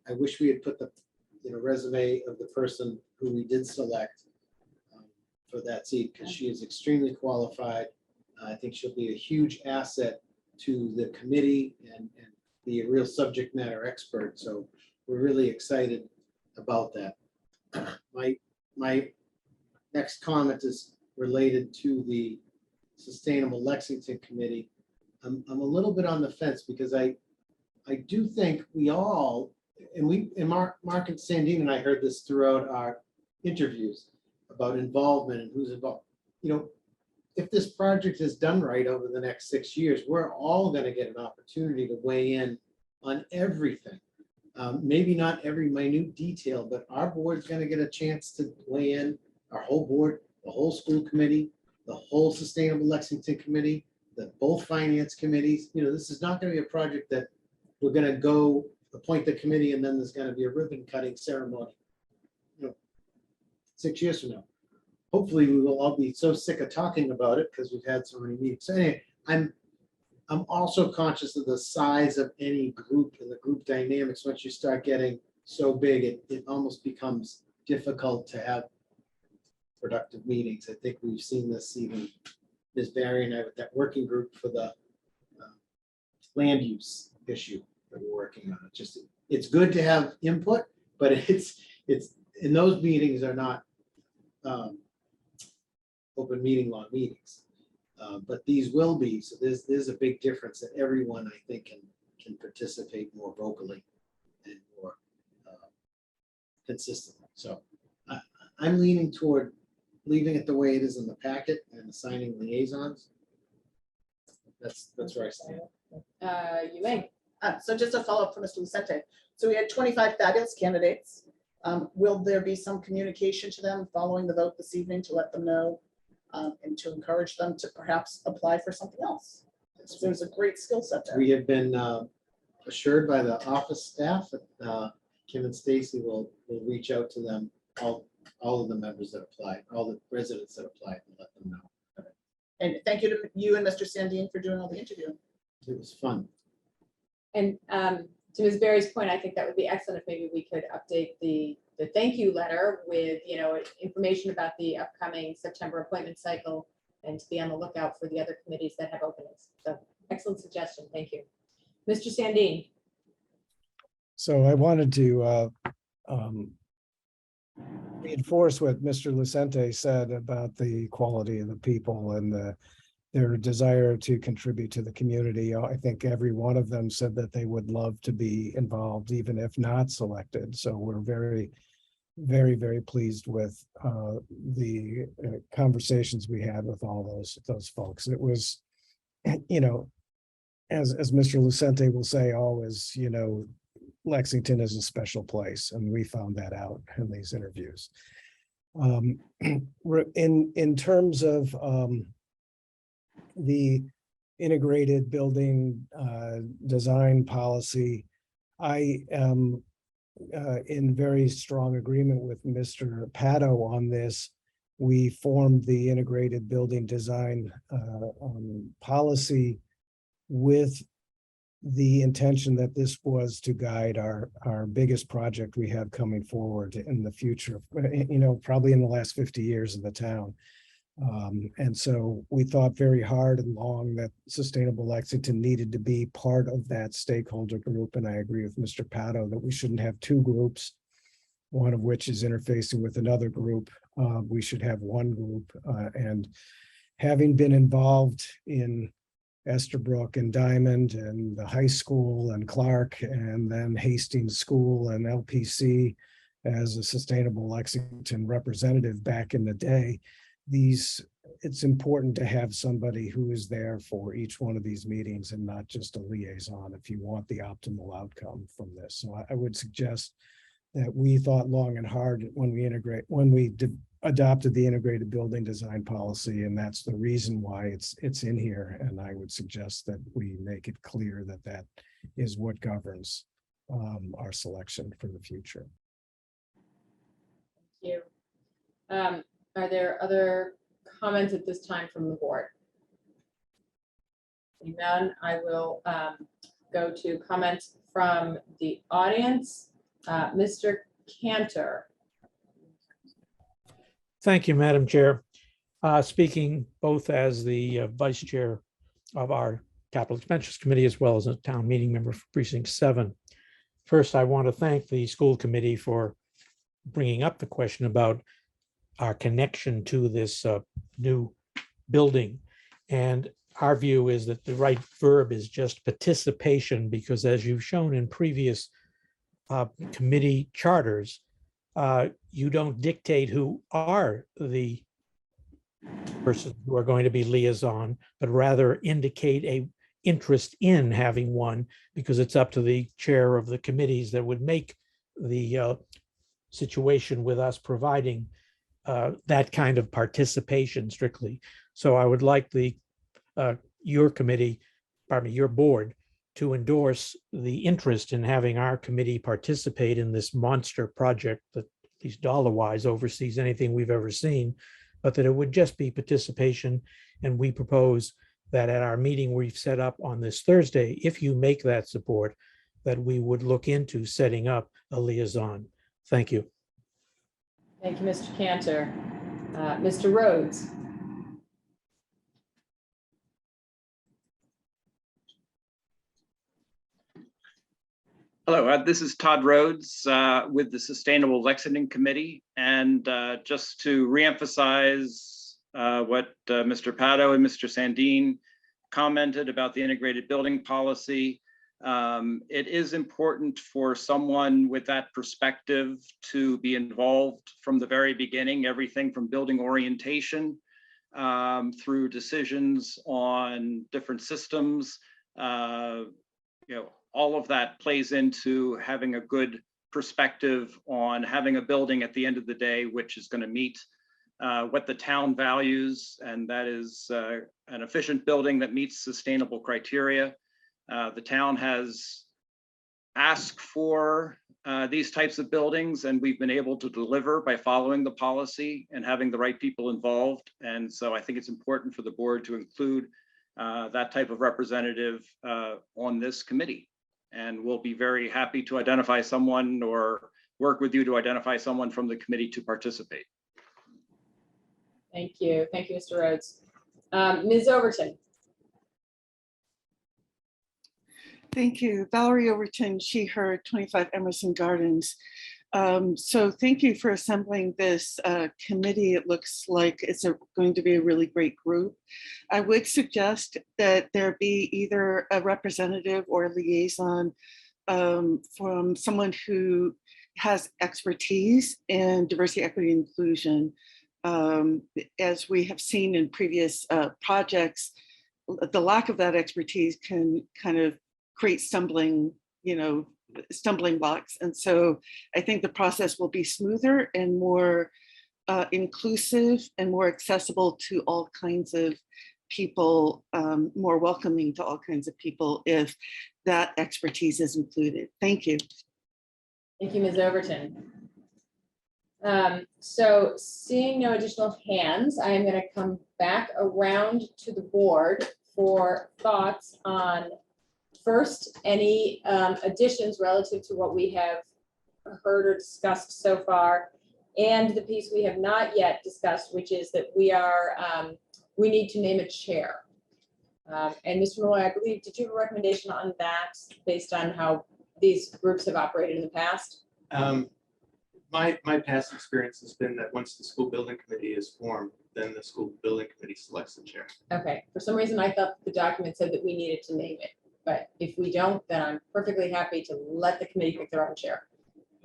wish we had put the resume of the person who we did select for that seat, because she is extremely qualified. I think she'll be a huge asset to the committee and be a real subject matter expert. So we're really excited about that. My next comment is related to the Sustainable Lexington Committee. I'm a little bit on the fence because I do think we all, and Mark and Sandine and I heard this throughout our interviews about involvement and who's involved. If this project is done right over the next 6 years, we're all going to get an opportunity to weigh in on everything. Maybe not every minute detail, but our board's going to get a chance to weigh in, our whole board, the whole school committee, the whole Sustainable Lexington Committee, both finance committees. This is not going to be a project that we're going to go appoint the committee and then there's going to be a ribbon cutting ceremony 6 years from now. Hopefully we will all be so sick of talking about it because we've had so many meetings. So anyway, I'm also conscious of the size of any group and the group dynamics. Once you start getting so big, it almost becomes difficult to have productive meetings. I think we've seen this even Ms. Barry and I with that working group for the land use issue that we're working on. It's good to have input, but it's in those meetings are not open meeting law meetings. But these will be, so there's a big difference that everyone, I think, can participate more vocally and more consistently. So I'm leaning toward leaving it the way it is in the packet and assigning liaisons. That's where I stand. You may. So just a follow-up for Mr. Lucente. So we had 25 fabulous candidates. Will there be some communication to them following the vote this evening to let them know and to encourage them to perhaps apply for something else? So there's a great skill set there. We have been assured by the office staff that Kim and Stacy will reach out to them, all of the members that applied, all the residents that applied, and let them know. And thank you to you and Mr. Sandine for doing all the interviewing. It was fun. And to Ms. Barry's point, I think that would be excellent if maybe we could update the thank you letter with, information about the upcoming September appointment cycle and to be on the lookout for the other committees that have openings. So excellent suggestion. Thank you. Mr. Sandine. So I wanted to reinforce what Mr. Lucente said about the quality of the people and their desire to contribute to the community. I think every one of them said that they would love to be involved, even if not selected. So we're very, very, very pleased with the conversations we had with all those folks. It was, as Mr. Lucente will say always, Lexington is a special place, and we found that out in these interviews. In terms of the integrated building design policy, I am in very strong agreement with Mr. Pato on this. We formed the integrated building design policy with the intention that this was to guide our biggest project we have coming forward in the future, probably in the last 50 years of the town. And so we thought very hard and long that Sustainable Lexington needed to be part of that stakeholder group. And I agree with Mr. Pato that we shouldn't have two groups, one of which is interfacing with another group. We should have one group. And having been involved in Estabrook and Diamond and the high school and Clark and then Hastings School and LPC as a Sustainable Lexington representative back in the day, it's important to have somebody who is there for each one of these meetings and not just a liaison if you want the optimal outcome from this. So I would suggest that we thought long and hard when we adopted the integrated building design policy, and that's the reason why it's in here. And I would suggest that we make it clear that that is what governs our selection for the future. Thank you. Are there other comments at this time from the board? Seeing none, I will go to comments from the audience. Mr. Cantor. Thank you, Madam Chair. Speaking both as the Vice Chair of our Capital Expenditures Committee as well as a town meeting member for Precinct 7. First, I want to thank the school committee for bringing up the question about our connection to this new building. And our view is that the right verb is just participation, because as you've shown in previous committee charters, you don't dictate who are the persons who are going to be liaison, but rather indicate a interest in having one, because it's up to the chair of the committees that would make the situation with us providing that kind of participation strictly. So I would like your committee, pardon me, your board, to endorse the interest in having our committee participate in this monster project that, at least dollar-wise, oversees anything we've ever seen, but that it would just be participation. And we propose that at our meeting we've set up on this Thursday, if you make that support, that we would look into setting up a liaison. Thank you. Thank you, Mr. Cantor. Mr. Rhodes. Hello, this is Todd Rhodes with the Sustainable Lexington Committee. And just to reemphasize what Mr. Pato and Mr. Sandin commented about the integrated building policy, it is important for someone with that perspective to be involved from the very beginning, everything from building orientation through decisions on different systems. All of that plays into having a good perspective on having a building at the end of the day, which is going to meet what the town values, and that is an efficient building that meets sustainable criteria. The town has asked for these types of buildings, and we've been able to deliver by following the policy and having the right people involved. And so I think it's important for the board to include that type of representative on this committee. And we'll be very happy to identify someone or work with you to identify someone from the committee to participate. Thank you. Thank you, Mr. Rhodes. Ms. Overton. Thank you. Valerie Overton, she, her, 25 Emerson Gardens. So thank you for assembling this committee. It looks like it's going to be a really great group. I would suggest that there be either a representative or a liaison from someone who has expertise in diversity, equity, and inclusion. As we have seen in previous projects, the lack of that expertise can kind of create stumbling blocks. And so I think the process will be smoother and more inclusive and more accessible to all kinds of people, more welcoming to all kinds of people if that expertise is included. Thank you. Thank you, Ms. Overton. So seeing no additional hands, I am going to come back around to the board for thoughts on first, any additions relative to what we have heard or discussed so far, and the piece we have not yet discussed, which is that we need to name a chair. And Mr. Malloy, I believe, did you have a recommendation on that based on how these groups have operated in the past? My past experience has been that once the school building committee is formed, then the school building committee selects the chair. Okay, for some reason I thought the document said that we needed to name it. But if we don't, then I'm perfectly happy to let the committee pick their own chair.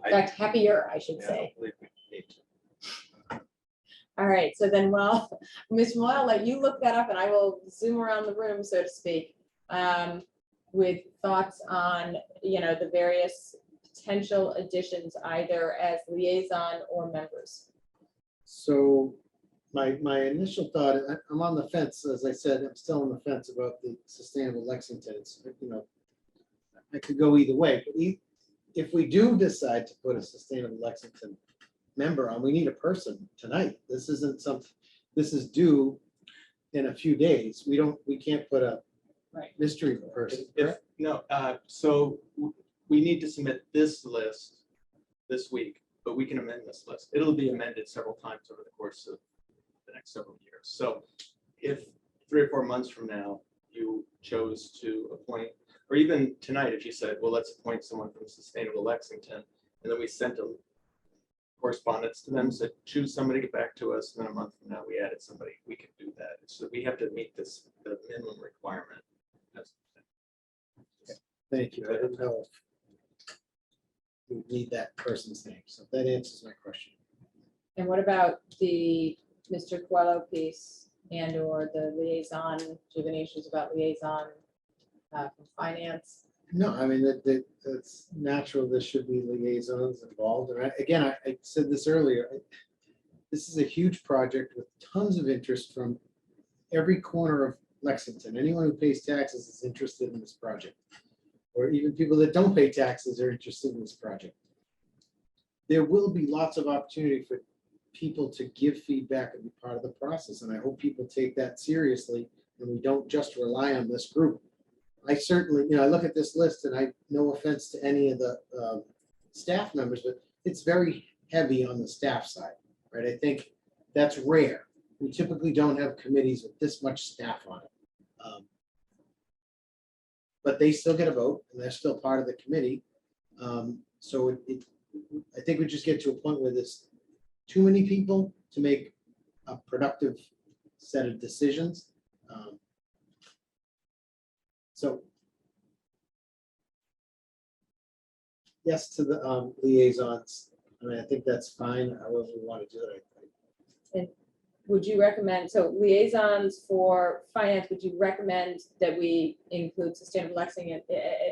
In fact, happier, I should say. All right, so then, well, Ms. Moyle, I'll let you look that up and I will zoom around the room, so to speak, with thoughts on, the various potential additions, either as liaison or members. So my initial thought, I'm on the fence, as I said, I'm still on the fence about the Sustainable Lexington. It's, I could go either way, but if we do decide to put a Sustainable Lexington member on, we need a person tonight. This isn't something, this is due in a few days. We can't put a mystery person. So we need to submit this list this week. but we can amend this list. It'll be amended several times over the course of the next several years. So if 3 or 4 months from now, you chose to appoint, or even tonight, if you said, well, let's appoint someone from Sustainable Lexington, and then we sent a correspondence to them, said, choose somebody, get back to us, and then a month from now, we added somebody, we could do that. So we have to meet the minimum requirement. Thank you. I didn't know if we need that person's name, so that answers my question. And what about the Mr. Coelho piece and or the liaison, do you have any issues about liaison from finance? No, I mean, that's natural. There should be liaisons involved. And I said this earlier. This is a huge project with tons of interest from every corner of Lexington. Anyone who pays taxes is interested in this project. Or even people that don't pay taxes are interested in this project. There will be lots of opportunity for people to give feedback and be part of the process. And I hope people take that seriously and we don't just rely on this group. I certainly, I look at this list and no offense to any of the staff members, but it's very heavy on the staff side, right? I think that's rare. We typically don't have committees with this much staff on it. But they still get a vote and they're still part of the committee. So I think we just get to a point where there's too many people to make a productive set of decisions. So yes to the liaisons. I mean, I think that's fine. However we want to do it. And would you recommend, so liaisons for finance, would you recommend that we include Sustainable Lexington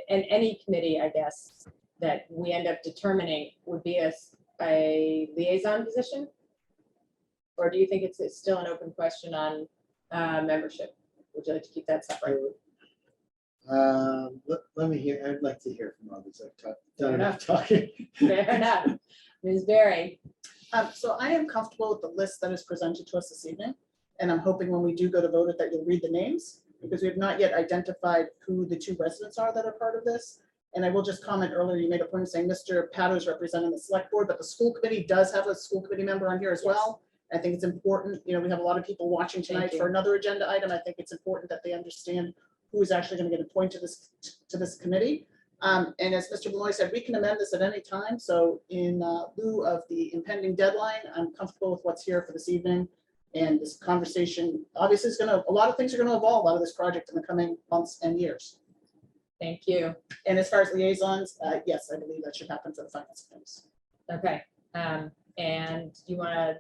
and any committee, I guess, that we end up determining would be a liaison position? Or do you think it's still an open question on membership? Would you like to keep that separate? Let me hear. I'd like to hear from others. I've done enough talking. Fair enough. Ms. Berry. So I am comfortable with the list that is presented to us this evening. And I'm hoping when we do go to vote it that you'll read the names, because we have not yet identified who the 2 residents are that are part of this. And I will just comment earlier, you made a point of saying Mr. Pato is representing the select board, but the school committee does have a school committee member on here as well. I think it's important, we have a lot of people watching tonight for another agenda item. I think it's important that they understand who is actually going to get appointed to this committee. And as Mr. Malloy said, we can amend this at any time. So in lieu of the impending deadline, I'm comfortable with what's here for this evening. And this conversation, obviously, a lot of things are going to evolve out of this project in the coming months and years. Thank you. And as far as liaisons, yes, I believe that should happen for the finance committees. Okay. And you want to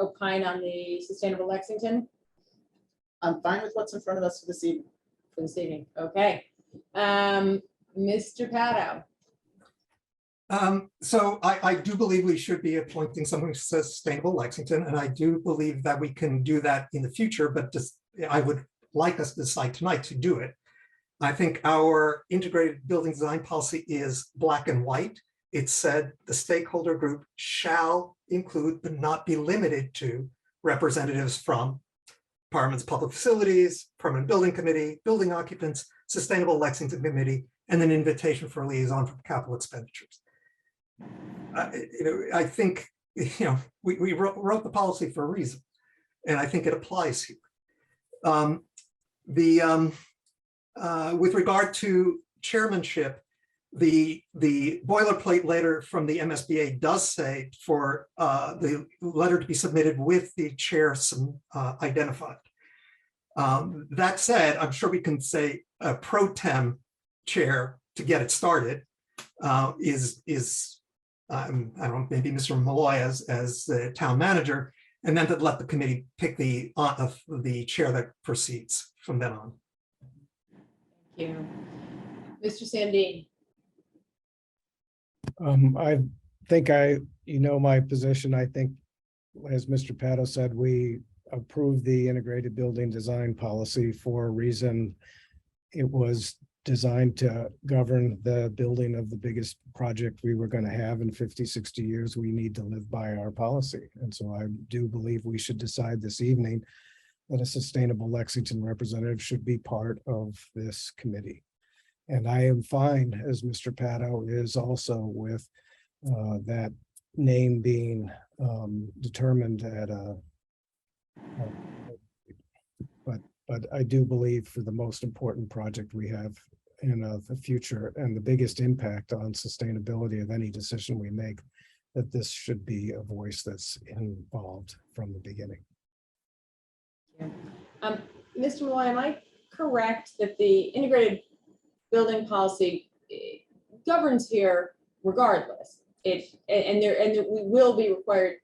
opine on the Sustainable Lexington I'm fine with what's in front of us for this evening. Okay. Mr. Pato. So I do believe we should be appointing someone who says Sustainable Lexington, and I do believe that we can do that in the future, but just I would like us to decide tonight to do it. I think our integrated building design policy is black and white. It said the stakeholder group shall include, but not be limited to, representatives from Departments of Public Facilities, Permanent Building Committee, Building Occupants, Sustainable Lexington Committee, and an invitation for a liaison for capital expenditures. I think we wrote the policy for a reason, and I think it applies here. With regard to chairmanship, the boilerplate letter from the MSBA does say for the letter to be submitted with the chair identified. That said, I'm sure we can say a pro tem chair to get it started I don't know, maybe Mr. Malloy as the town manager, and then to let the committee pick the chair that proceeds from then on. Thank you. Mr. Sandin. I think my position. I think, as Mr. Pato said, we approved the integrated building design policy for a reason. It was designed to govern the building of the biggest project we were going to have in 50, 60 years. We need to live by our policy. And so I do believe we should decide this evening that a Sustainable Lexington representative should be part of this committee. And I am fine, as Mr. Pato is also, with that name being determined at but I do believe for the most important project we have in the future and the biggest impact on sustainability of any decision we make, that this should be a voice that's involved from the beginning. Mr. Malloy, am I correct that the integrated building policy governs here regardless? We will be required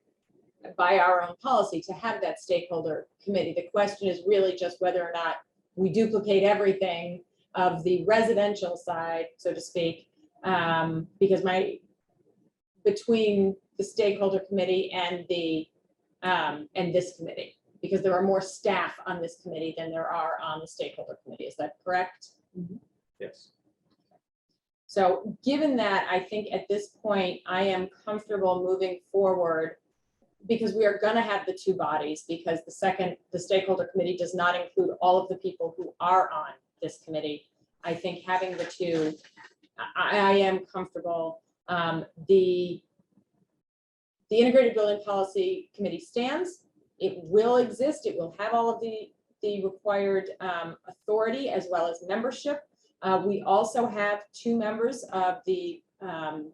by our own policy to have that stakeholder committee. The question is really just whether or not we duplicate everything of the residential side, so to speak, because between the stakeholder committee and this committee, because there are more staff on this committee than there are on the stakeholder committee. Is that correct? Yes. So given that, I think at this point, I am comfortable moving forward because we are going to have the two bodies, because the stakeholder committee does not include all of the people who are on this committee. I think having the two, I am comfortable. The integrated building policy committee stands. It will exist. It will have all of the required authority as well as membership. We also have two members of the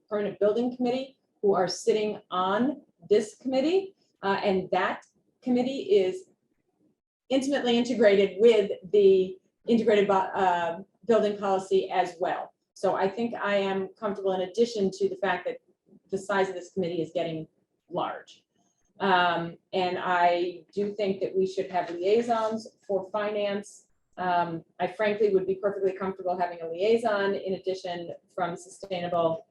permanent building committee who are sitting on this committee, and that committee is intimately integrated with the integrated building policy as well. So I think I am comfortable, in addition to the fact that the size of this committee is getting large. And I do think that we should have liaisons for finance. I frankly would be perfectly comfortable having a liaison in addition from sustainable,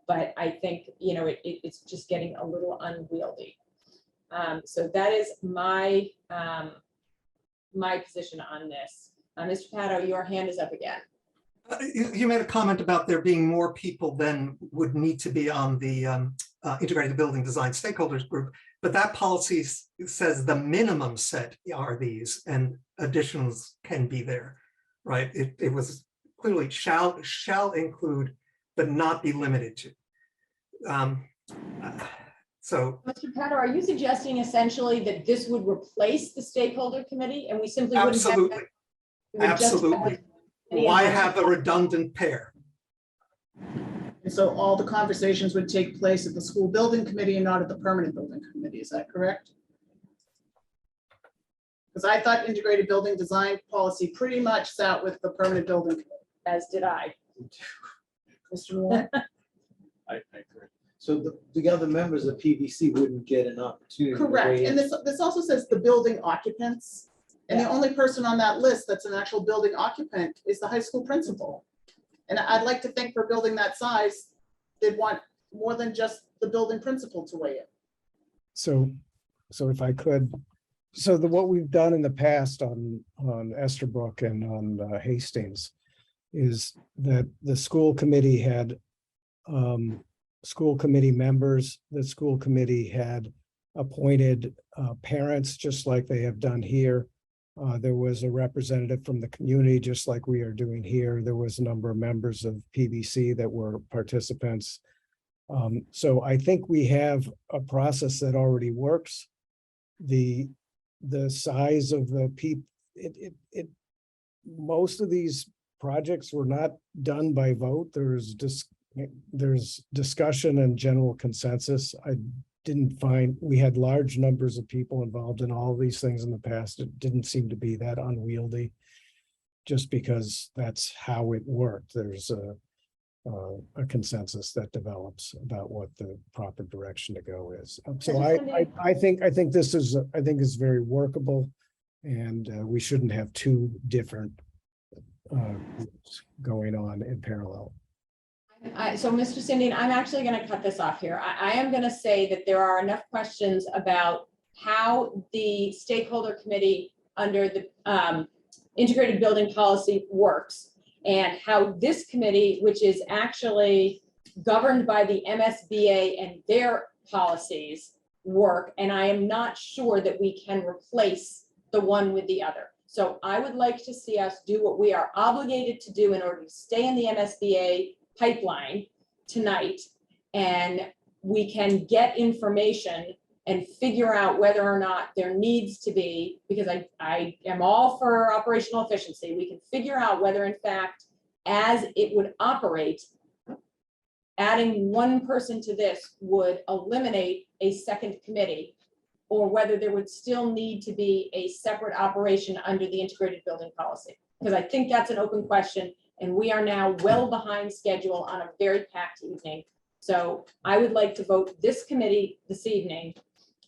but I think, you know, it's just getting a little unwieldy. So that is my my position on this. Mr. Pato, your hand is up again. You made a comment about there being more people than would need to be on the integrated building design stakeholders group, but that policy says the minimum set are these and additionals can be there, right? It was clearly shall include, but not be limited to. So, Mr. Pato, are you suggesting essentially that this would replace the stakeholder committee and we simply wouldn't have absolutely, that, we would just have absolutely. the Why advisory- have a redundant pair? And so all the conversations would take place at the school building committee and not at the permanent building committee, is that correct? Because I thought integrated building design policy pretty much sat with the permanent building committee. As did I. Mr. Moore? I agree. So the other members of PBC wouldn't get an opportunity. to Correct, weigh in. and this also says the building occupants. And the only person on that list that's an actual building occupant is the high school principal. And I'd like to think for a building that size, they'd want more than just the building principal to weigh in. So if I could, what we've done in the past on Estherbrook and on Hastings is that the school committee had school committee members. The school committee had appointed parents, just like they have done here. There was a representative from the community, just like we are doing here. There was a number of members of PBC that were participants. So I think we have a process that already works. The size of the people, most of these projects were not done by vote. There's discussion and general consensus. I didn't find, we had large numbers of people involved in all these things in the past. It didn't seem to be that unwieldy, just because that's how it worked. There's a consensus that develops about what the proper direction to go is. So I think this is, I think is very workable, and we shouldn't have two different groups going on in parallel. So Mr. Sinding, I'm actually going to cut this off here. I am going to say that there are enough questions about how the stakeholder committee under the integrated building policy works, and how this committee, which is actually governed by the MSBA and their policies, work. And I am not sure that we can replace the one with the other. So I would like to see us do what we are obligated to do in order to stay in the MSBA pipeline tonight, and we can get information and figure out whether or not there needs to be, because I am all for operational efficiency, we can figure out whether in fact, as it would operate, adding one person to this would eliminate a second committee, or whether there would still need to be a separate operation under the integrated building policy. Because I think that's an open question, and we are now well behind schedule on a very packed evening. So I would like to vote this committee this evening,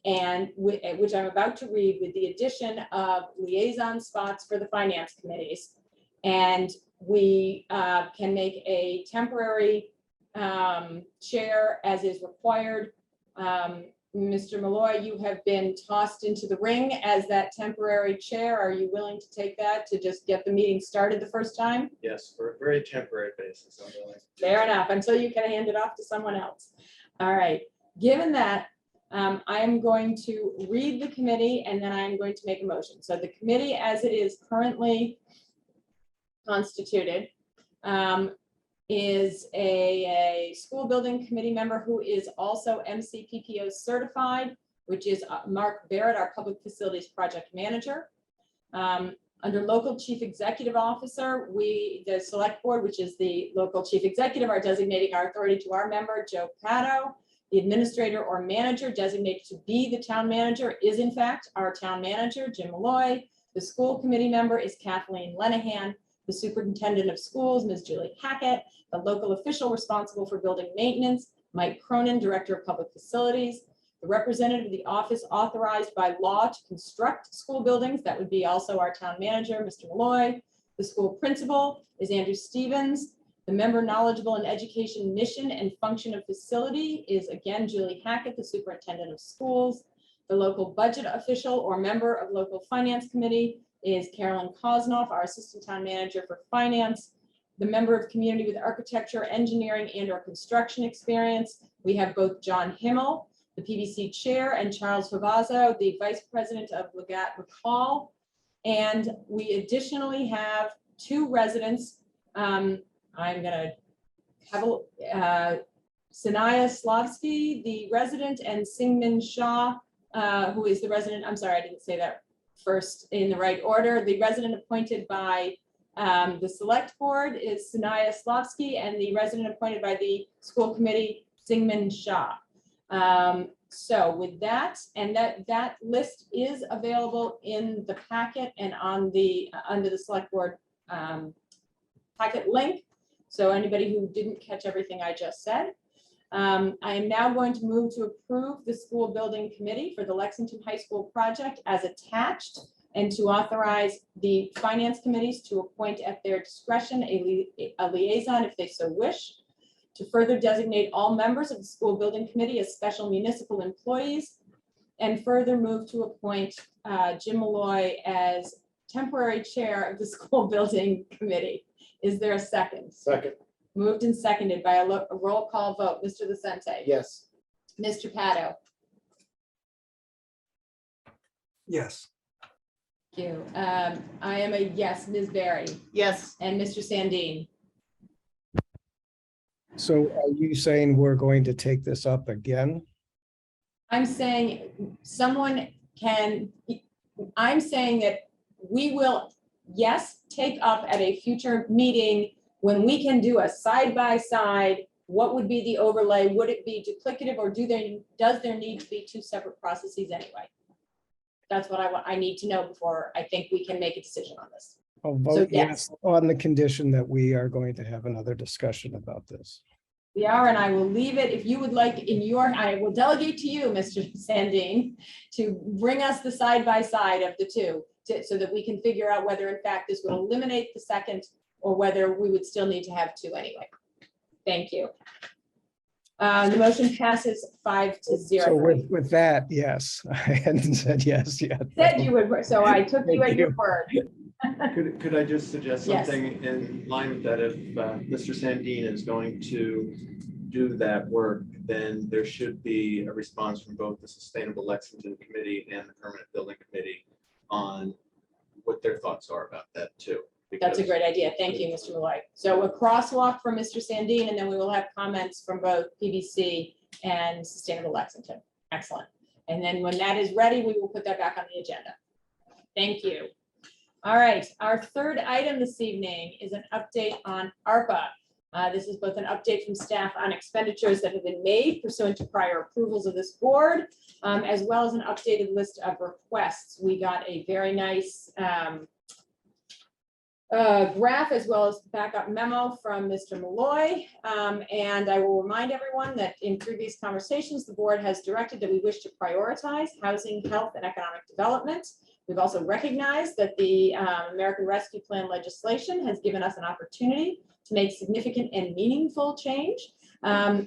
and which I'm about to read, with the addition of liaison spots for the finance committees. And we can make a temporary chair as is required. Mr. Malloy, you have been tossed into the ring as that temporary chair. Are you willing to take that to just get the meeting started the first time? Yes, for a very temporary basis. I'm willing to do Fair that. enough, until you can hand it off to someone else. All right, given that, I am going to read the committee and then I'm going to make a motion. So the committee as it is currently constituted is a school building committee member who is also MCPPO certified, which is Mark Barrett, our public facilities project manager. Under local chief executive officer, the select board, which is the local chief executive, are designating our authority to our member, Joe Pato. The administrator or manager designated to be the town manager is in fact our town manager, Jim Malloy. The school committee member is Kathleen Lenahan. The superintendent of schools, Ms. Julie Hackett. The local official responsible for building maintenance, Mike Cronin, director of public facilities. The representative of the office authorized by law to construct school buildings, that would be also our town manager, Mr. Malloy. The school principal is Andrew Stevens. The member knowledgeable in education mission and function of facility is again Julie Hackett, the superintendent of schools. The local budget official or member of local finance committee is Carolyn Kosnoff, our assistant town manager for finance. The member of community with architecture, engineering, and or construction experience, we have both John Himmel, the PBC chair, and Charles Favazzo, the vice president of Legat McCall. And we additionally have two residents. I'm gonna have Sanaya Slavsky, the resident, and Singman Shah, who is the resident. I'm sorry, I didn't say that first in the right order. The resident appointed by the select board is Sanaya Slavsky, and the resident appointed by the school committee, Singman Shah. So with that, and that list is available in the packet and on the under the select board packet link. So anybody who didn't catch everything I just said. I am now going to move to approve the school building committee for the Lexington High School project as attached, and to authorize the finance committees to appoint at their discretion a liaison if they so wish, to further designate all members of the school building committee as special municipal employees, and further move to appoint Jim Malloy as temporary chair of the school building committee. Is there a second? Second, Moved and seconded by a roll call vote. Mr. Vicente. yes. Mr. Pato. Yes. Thank you. I am a yes. Ms. Berry Yes, and Mr. Sandin. So are you saying we're going to take this up again? I'm saying someone can, I'm saying that we will, yes, take up at a future meeting when we can do a side-by-side, what would be the overlay? Would it be duplicative, or does there need to be two separate processes anyway? That's what I need to know before I think we can make a decision on this. I'll vote yes on the condition that we are going to have another discussion about this. We are, and I will leave it, if you would like, I will delegate to you, Mr. Sandin, to bring us the side-by-side of the two, so that we can figure out whether in fact this would eliminate the second, or whether we would still need to have two anyway. Thank you. The motion passes 5-0. So with that, yes, I hadn't said yes yet. Said you would, so I took you at your word. Could I just suggest Yes. something in line with that? If Mr. Sandin is going to do that work, then there should be a response from both the Sustainable Lexington Committee and the Permanent Building Committee on what their thoughts are about that too. That's a because- great idea. Thank you, Mr. Malloy. So a crosswalk from Mr. Sandin, and then we will have comments from both PBC and Sustainable Lexington. Excellent. And then when that is ready, we will put that back on the agenda. Thank you. All right, our third item this evening is an update on ARPA. This is both an update from staff on expenditures that have been made pursuant to prior approvals of this board, as well as an updated list of requests. We got a very nice graph as well as backup memo from Mr. Malloy. And I will remind everyone that in previous conversations, the board has directed that we wish to prioritize housing, health, and economic development. We've also recognized that the American Rescue Plan legislation has given us an opportunity to make significant and meaningful change,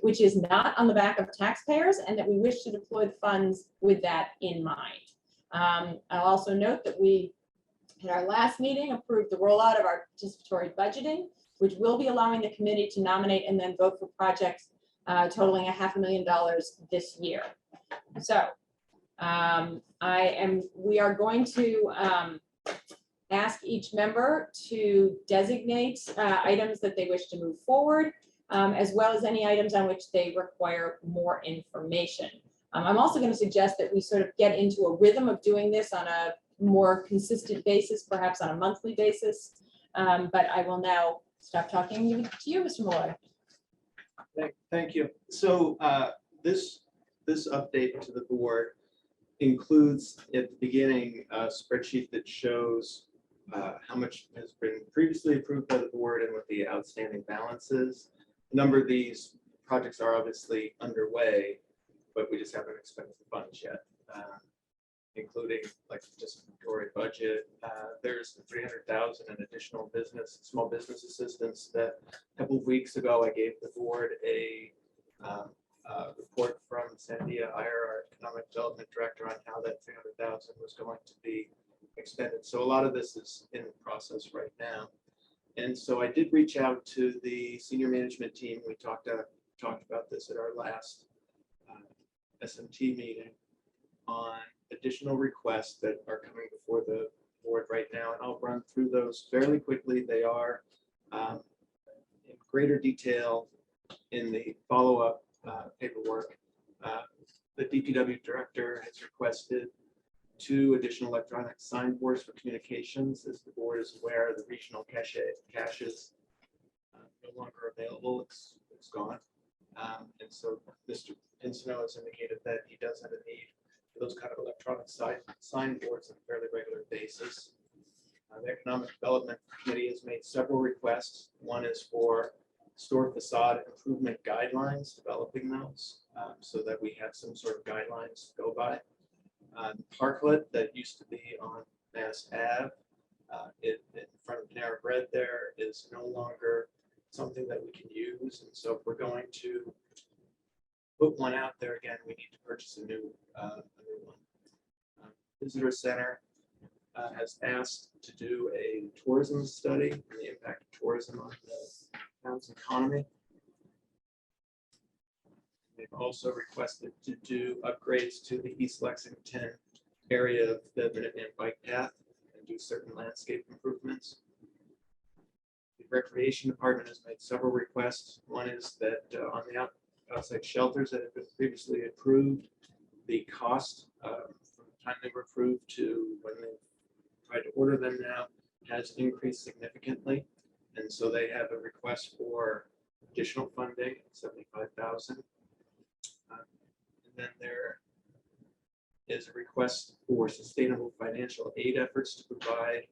which is not on the back of taxpayers, and that we wish to deploy the funds with that in mind. I'll also note that we, in our last meeting, approved the rollout of our participatory budgeting, which will be allowing the committee to nominate and then vote for projects totaling $500,000 this year. So we are going to ask each member to designate items that they wish to move forward, as well as any items on which they require more information. I'm also going to suggest that we sort of get into a rhythm of doing this on a more consistent basis, perhaps on a monthly basis. But I will now stop talking to you, Mr. Malloy. Thank you. So this update to the board includes at the beginning a spreadsheet that shows how much has been previously approved by the board and what the outstanding balance is. A number of these projects are obviously underway, but we just haven't expended the funds yet, including like participatory budget. There's the 300,000 in additional small business assistance that a couple of weeks ago I gave the board a report from Sandia Iyer, our economic development director, on how that 300,000 was going to be expended. So a lot of this is in process right now. And so I did reach out to the senior management team. We talked about this at our last SMT meeting on additional requests that are coming before the board right now. And I'll run through those fairly quickly. They are in greater detail in the follow-up paperwork. The DPW director has requested 2 additional electronic signboards for communications. As the board is aware, the regional cache is no longer available. It's gone. And so Mr. Pinsino has indicated that he does have a need for those kind of electronic signboards on a fairly regular basis. The Economic Development Committee has made several requests. One is for store facade improvement guidelines, developing those so that we have some sort of guidelines to go by. Parklet that used to be on Mass Ave, in front of Panera Bread there, is no longer something that we can use. And so if we're going to put one out there again, we need to purchase a new one. Visitor Center has asked to do a tourism study and the impact of tourism on the town's economy. They've also requested to do upgrades to the East Lexington area of the Minuteman Bike Path and do certain landscape improvements. The Recreation Department has made several requests. One is that on the outside shelters that have been previously approved, the cost from the time they were approved to when they tried to order them now has increased significantly. And so they have a request for additional funding, $75,000. And then there is a request for sustainable financial aid efforts to provide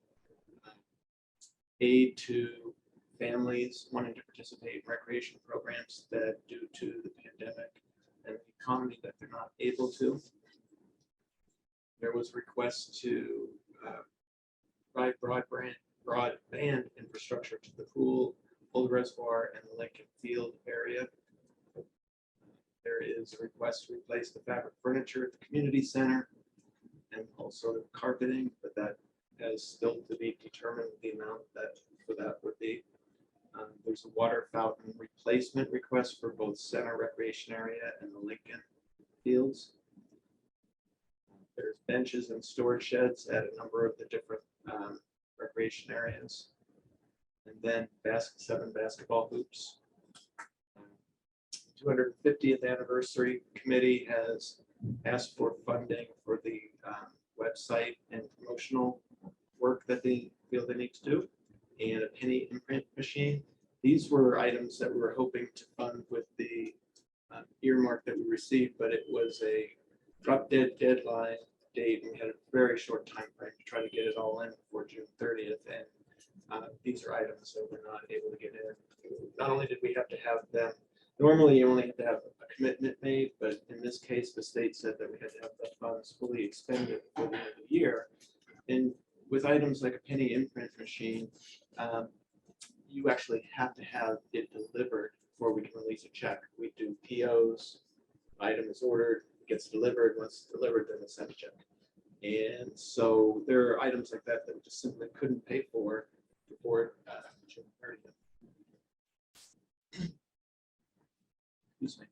aid to families wanting to participate in recreation programs that due to the pandemic and the economy that they're not able to. There was a request to provide broadband infrastructure to the pool, Old Reservoir, and the Lincoln Field area. There is a request to replace the fabric furniture at the community center and also the carpeting, but that has still to be determined the amount that for that would be. There's a water fountain replacement request for both center recreation area and the Lincoln Fields. There's benches and storage sheds at a number of the different recreation areas. And then 7 basketball hoops. 250th anniversary committee has asked for funding for the website and promotional work that they feel they need to do, and a penny imprint machine. These were items that we were hoping to fund with the earmark that we received, but it was a drop dead deadline date, and we had a very short time frame to try to get it all in before June 30th. And these are items that we're not able to get in. Not only did we have to have them, normally you only have to have a commitment made, but in this case, the state said that we had to have the funds fully expended for the end of the year. And with items like a penny imprint machine, you actually have to have it delivered before we can release a check. We do POs, item is ordered, gets delivered. Once it's delivered, then it's sent a check. And so there are items like that that we just simply couldn't pay for before June 30th. Excuse me.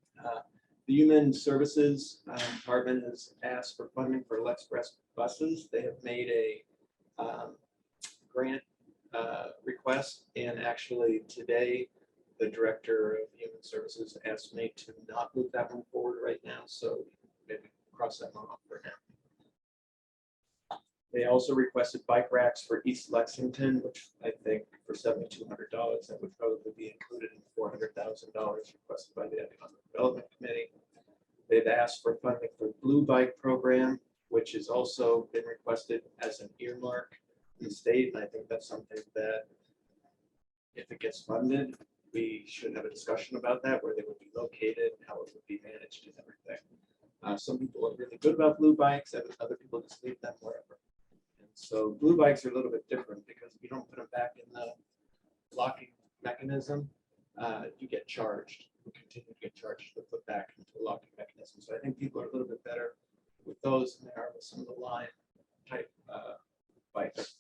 The Human Services Department has asked for funding for LexPress buses. They have made a grant request, and actually today the Director of Human Services asked me to not move that one forward right now, so maybe cross that one off for now. They also requested bike racks for East Lexington, which I think for $7,200 that would probably be included in the $400,000 requested by the Economic Development Committee. They've asked for funding for Blue Bike program, which has also been requested as an earmark in the state. And I think that's something that if it gets funded, we should have a discussion about that, where they would be located, how it would be managed and everything. Some people are really good about blue bikes, and other people just leave them wherever. And so blue bikes are a little bit different because if you don't put them back in the locking mechanism, you get charged. You continue to get charged to put back into the locking mechanism. So I think people are a little bit better with those than they are with some of the line type bikes.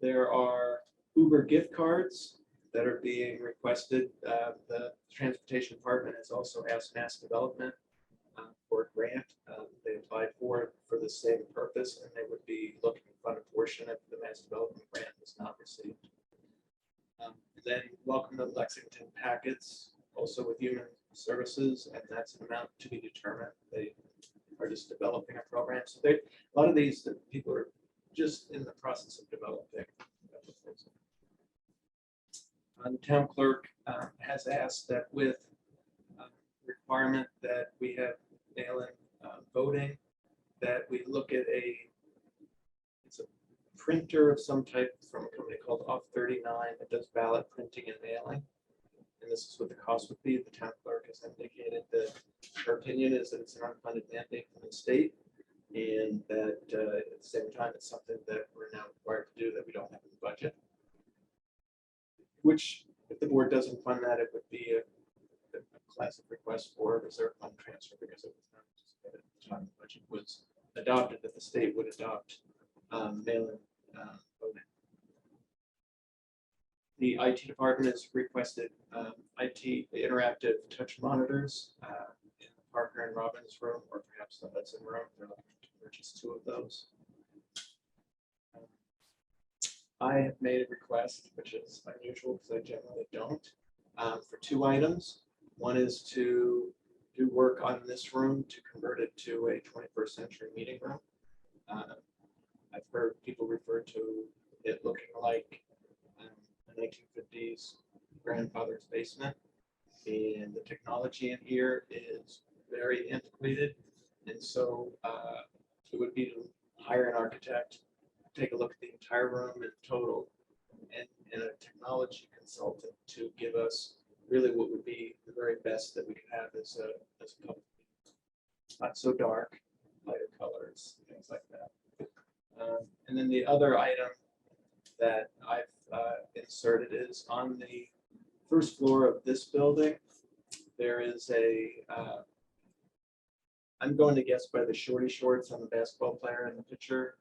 There are Uber gift cards that are being requested. The Transportation Department has also asked Mass Development for a grant. They applied for the same purpose, and they would be looking to fund a portion if the Mass Development grant was not received. Then welcome to Lexington packets, also with Human Services, and that's an amount to be determined. They are just developing a program. So a lot of these people are just in the process of developing. The town clerk has asked that with requirement that we have mail-in voting, that we look at it's a printer of some type from a company called Off 39 that does ballot printing and mailing. And this is what the cost would be. The town clerk has indicated that her opinion is that it's an unfunded mandate from the state, and that at the same time, it's something that we're now required to do that we don't have in the budget. Which, if the board doesn't fund that, it would be a classic request for a reserve fund transfer, because it was not anticipated at the time the budget was adopted that the state would adopt mail-in voting. The IT department has requested IT interactive touch monitors in Parker and Robbins' room, or perhaps the Hudson room. They're looking to purchase 2 of those. I have made a request, which is unusual because I generally don't, for 2 items. One is to do work on this room to convert it to a 21st century meeting room. I've heard people refer to it looking like a 1950s grandfather's basement, and the technology in here is very antiquated, and so it would be to hire an architect, take a look at the entire room in total, and a technology consultant to give us really what would be the very best that we could have as a public. Not so dark, lighter colors, things like that. And then the other item that I've inserted is on the first floor of this building. There is I'm going to guess by the shorty shorts on the basketball player in the picture,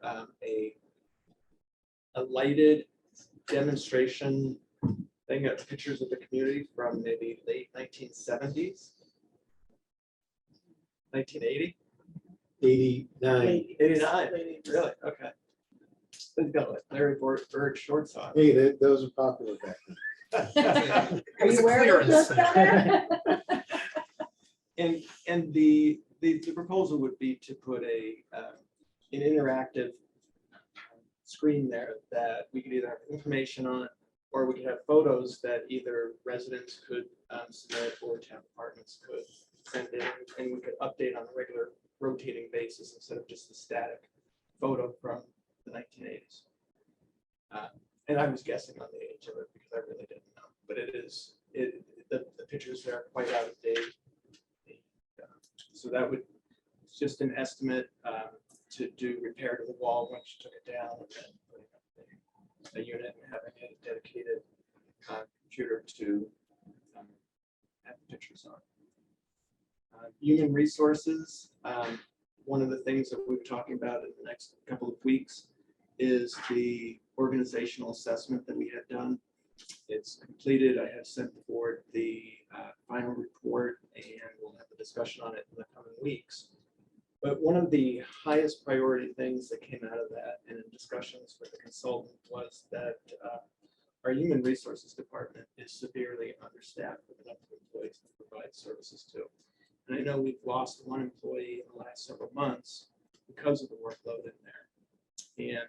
a lighted demonstration thing of pictures of the community from maybe late 1970s, 1980. 89. 89, really? Okay. They've got like Larry Bird shorts on. Hey, those are popular back then. Are you wearing those down there? And the proposal would be to put an interactive screen there that we could either have information on, or we could have photos that either residents could submit or town departments could send in, and we could update on a regular rotating basis instead of just the static photo from the 1980s. And I was guessing on the age of it because I really didn't know, but the pictures there are quite out of date. So that would, it's just an estimate to do repair to the wall once you took it down, and then putting up a unit and having a dedicated computer to have the pictures on. Human resources, one of the things that we're talking about in the next couple of weeks is the organizational assessment that we had done. It's completed. I have sent the board the final report, and we'll have a discussion on it in the coming weeks. But one of the highest priority things that came out of that, and in discussions with the consultant, was that our human resources department is severely understaffed with enough employees to provide services to. And I know we've lost one employee in the last several months because of the workload in there. And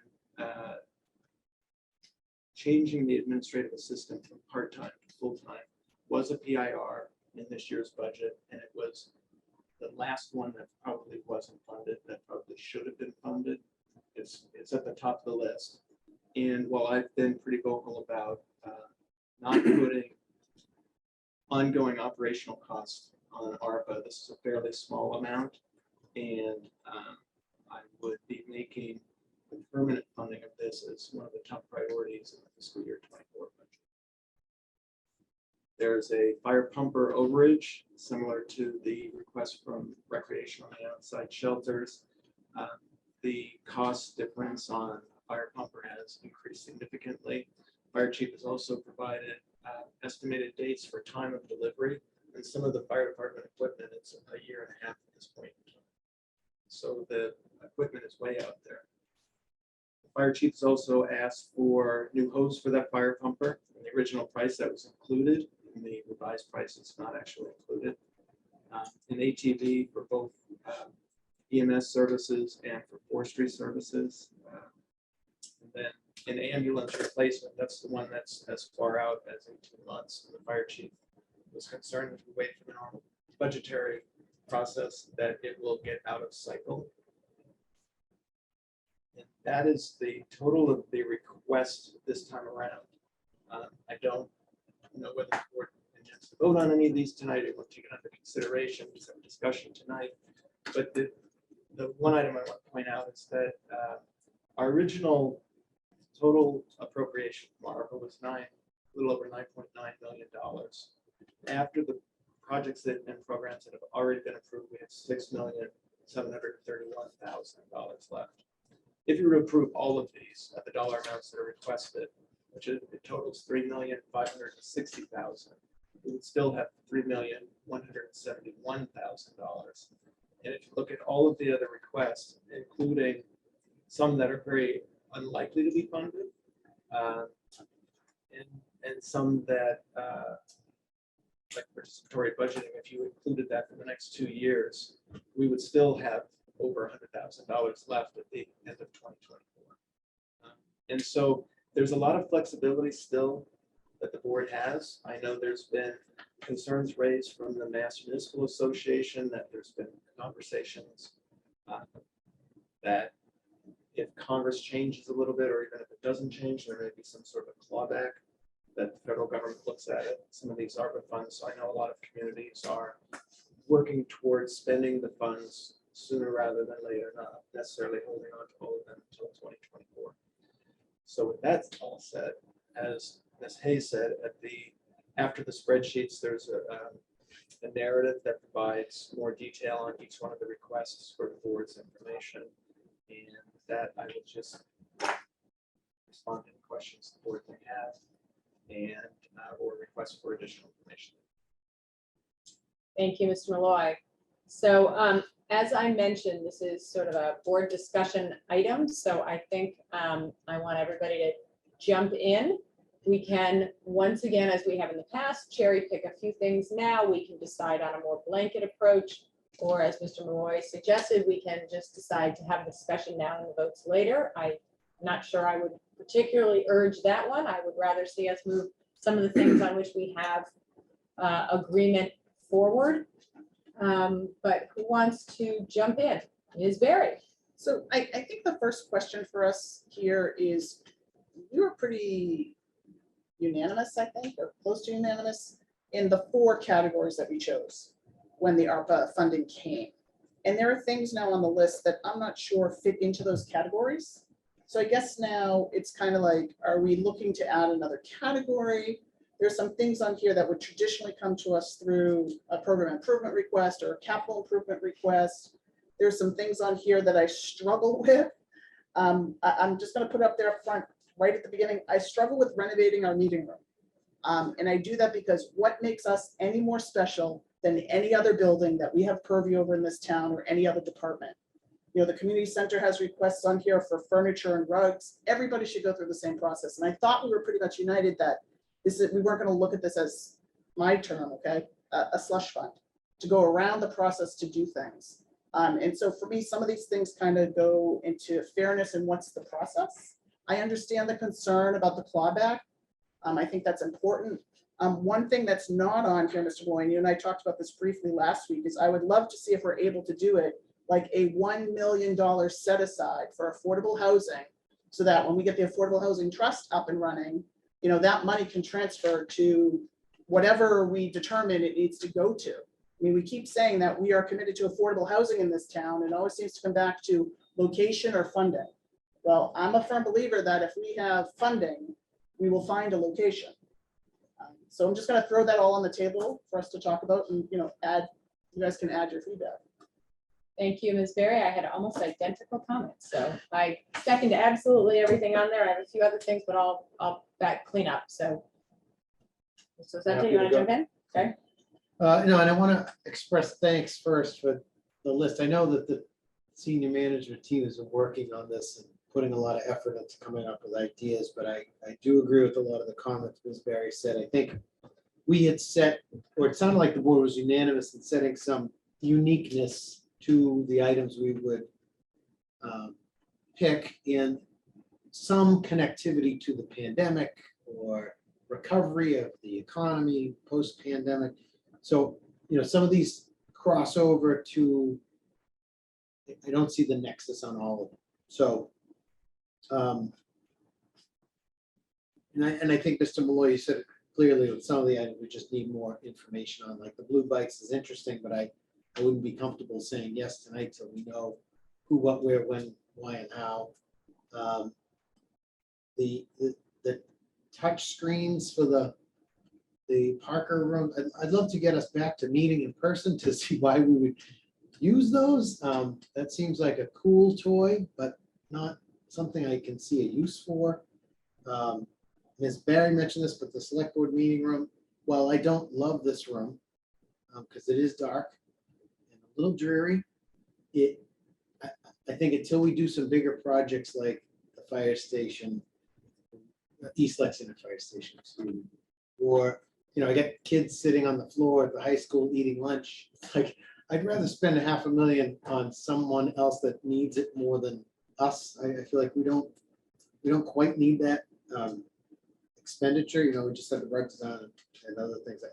changing the administrative assistant from part-time to full-time was a PIR in this year's budget, and it was the last one that probably wasn't funded, that probably should have been funded. It's at the top of the list. And while I've been pretty vocal about not putting ongoing operational costs on ARPA, this is a fairly small amount, and I would be making the permanent funding of this as one of the top priorities in the fiscal year 24 budget. There's a fire pumper overage, similar to the request from recreational and outside shelters. The cost difference on fire pumper has increased significantly. Fire chief has also provided estimated dates for time of delivery, and some of the fire department equipment, it's a year and a half at this point in time. So the equipment is way out there. The fire chief has also asked for new hose for that fire pumper. In the original price that was included, in the revised price it's not actually included. An ATV for both EMS services and for forestry services. And then an ambulance replacement, that's the one that's as far out as 18 months. The fire chief was concerned if we wait for the normal budgetary process that it will get out of cycle. And that is the total of the request this time around. I don't know whether the board intends to vote on any of these tonight. It will take it under consideration. We have a discussion tonight. But the one item I want to point out is that our original total appropriation from ARPA was a little over $9.9 million. After the projects and programs that have already been approved, we have $6,731,000 left. If you were to approve all of these at the dollar amounts that are requested, which it totals $3,560,000, we would still have $3,171,000. And if you look at all of the other requests, including some that are very unlikely to be funded, and some that like participatory budgeting, if you included that for the next 2 years, we would still have over $100,000 left at the end of 2024. And so there's a lot of flexibility still that the board has. I know there's been concerns raised from the Mass Municipal Association that there's been conversations that if Congress changes a little bit, or even if it doesn't change, there may be some sort of clawback that the federal government looks at it. Some of these ARPA funds, so I know a lot of communities are working towards spending the funds sooner rather than later, not necessarily holding on to all of them until 2024. So with that all said, as Ms. Hayes said, after the spreadsheets, there's a narrative that provides more detail on each one of the requests for the board's information. And with that, I will just respond to any questions the board may have, and or requests for additional information. Thank you, Mr. Malloy. So as I mentioned, this is sort of a board discussion item, so I think I want everybody to jump in. We can, once again, as we have in the past, cherry pick a few things now. We can decide on a more blanket approach, or as Mr. Malloy suggested, we can just decide to have a discussion now and the votes later. I'm not sure I would particularly urge that one. I would rather see us move some of the things on which we have agreement forward. But who wants to jump in? Ms. Berry. So I think the first question for us here is, we were pretty unanimous, I think, or close to unanimous in the 4 categories that we chose when the ARPA funding came. And there are things now on the list that I'm not sure fit into those categories. So I guess now it's kind of like, are we looking to add another category? There's some things on here that would traditionally come to us through a program improvement request or a capital improvement request. There's some things on here that I struggle with. I'm just going to put up there up front, right at the beginning. I struggle with renovating our meeting room. And I do that because what makes us any more special than any other building that we have purview over in this town or any other department? You know, the community center has requests on here for furniture and rugs. Everybody should go through the same process. And I thought we were pretty much united that we weren't going to look at this as my term, okay, a slush fund to go around the process to do things. And so for me, some of these things kind of go into fairness and what's the process. I understand the concern about the clawback. I think that's important. One thing that's not on here, Mr. Boyne, you and I talked about this briefly last week, is I would love to see if we're able to do it like a $1 million set aside for affordable housing, so that when we get the Affordable Housing Trust up and running, you know, that money can transfer to whatever we determine it needs to go to. I mean, we keep saying that we are committed to affordable housing in this town, and it always seems to come back to location or funding. Well, I'm a firm believer that if we have funding, we will find a location. So I'm just going to throw that all on the table for us to talk about, and you guys can add your feedback. Thank you, Ms. Berry. I had almost identical comments, so I second absolutely everything on there. I have a few other things, but I'll back clean up. So, Santa, you want to jump in? Okay. No, and I want to express thanks first for the list. I know that the senior management team is working on this and putting a lot of effort into coming up with ideas, but I do agree with a lot of the comments Ms. Berry said. I think we had set, or it sounded like the board was unanimous in setting some uniqueness to the items we would pick, in some connectivity to the pandemic or recovery of the economy post-pandemic. So, you know, some of these cross over to, I don't see the nexus on all of them. So, and I think Mr. Malloy, you said it clearly with some of the items we just need more information on, like the blue bikes is interesting, but I wouldn't be comfortable saying yes tonight till we know who, what, where, when, why, and how. The touch screens for the Parker room, I'd love to get us back to meeting in person to see why we would use those. That seems like a cool toy, but not something I can see a use for. Ms. Barry mentioned this, but the select board meeting room, while I don't love this room, because it is dark and a little dreary, I think until we do some bigger projects like the fire station, East Lexington Fire Station, or, you know, I get kids sitting on the floor at the high school eating lunch. It's like, I'd rather spend $500,000 on someone else that needs it more than us. I feel like we don't quite need that expenditure. You know, we just have the rug design and other things.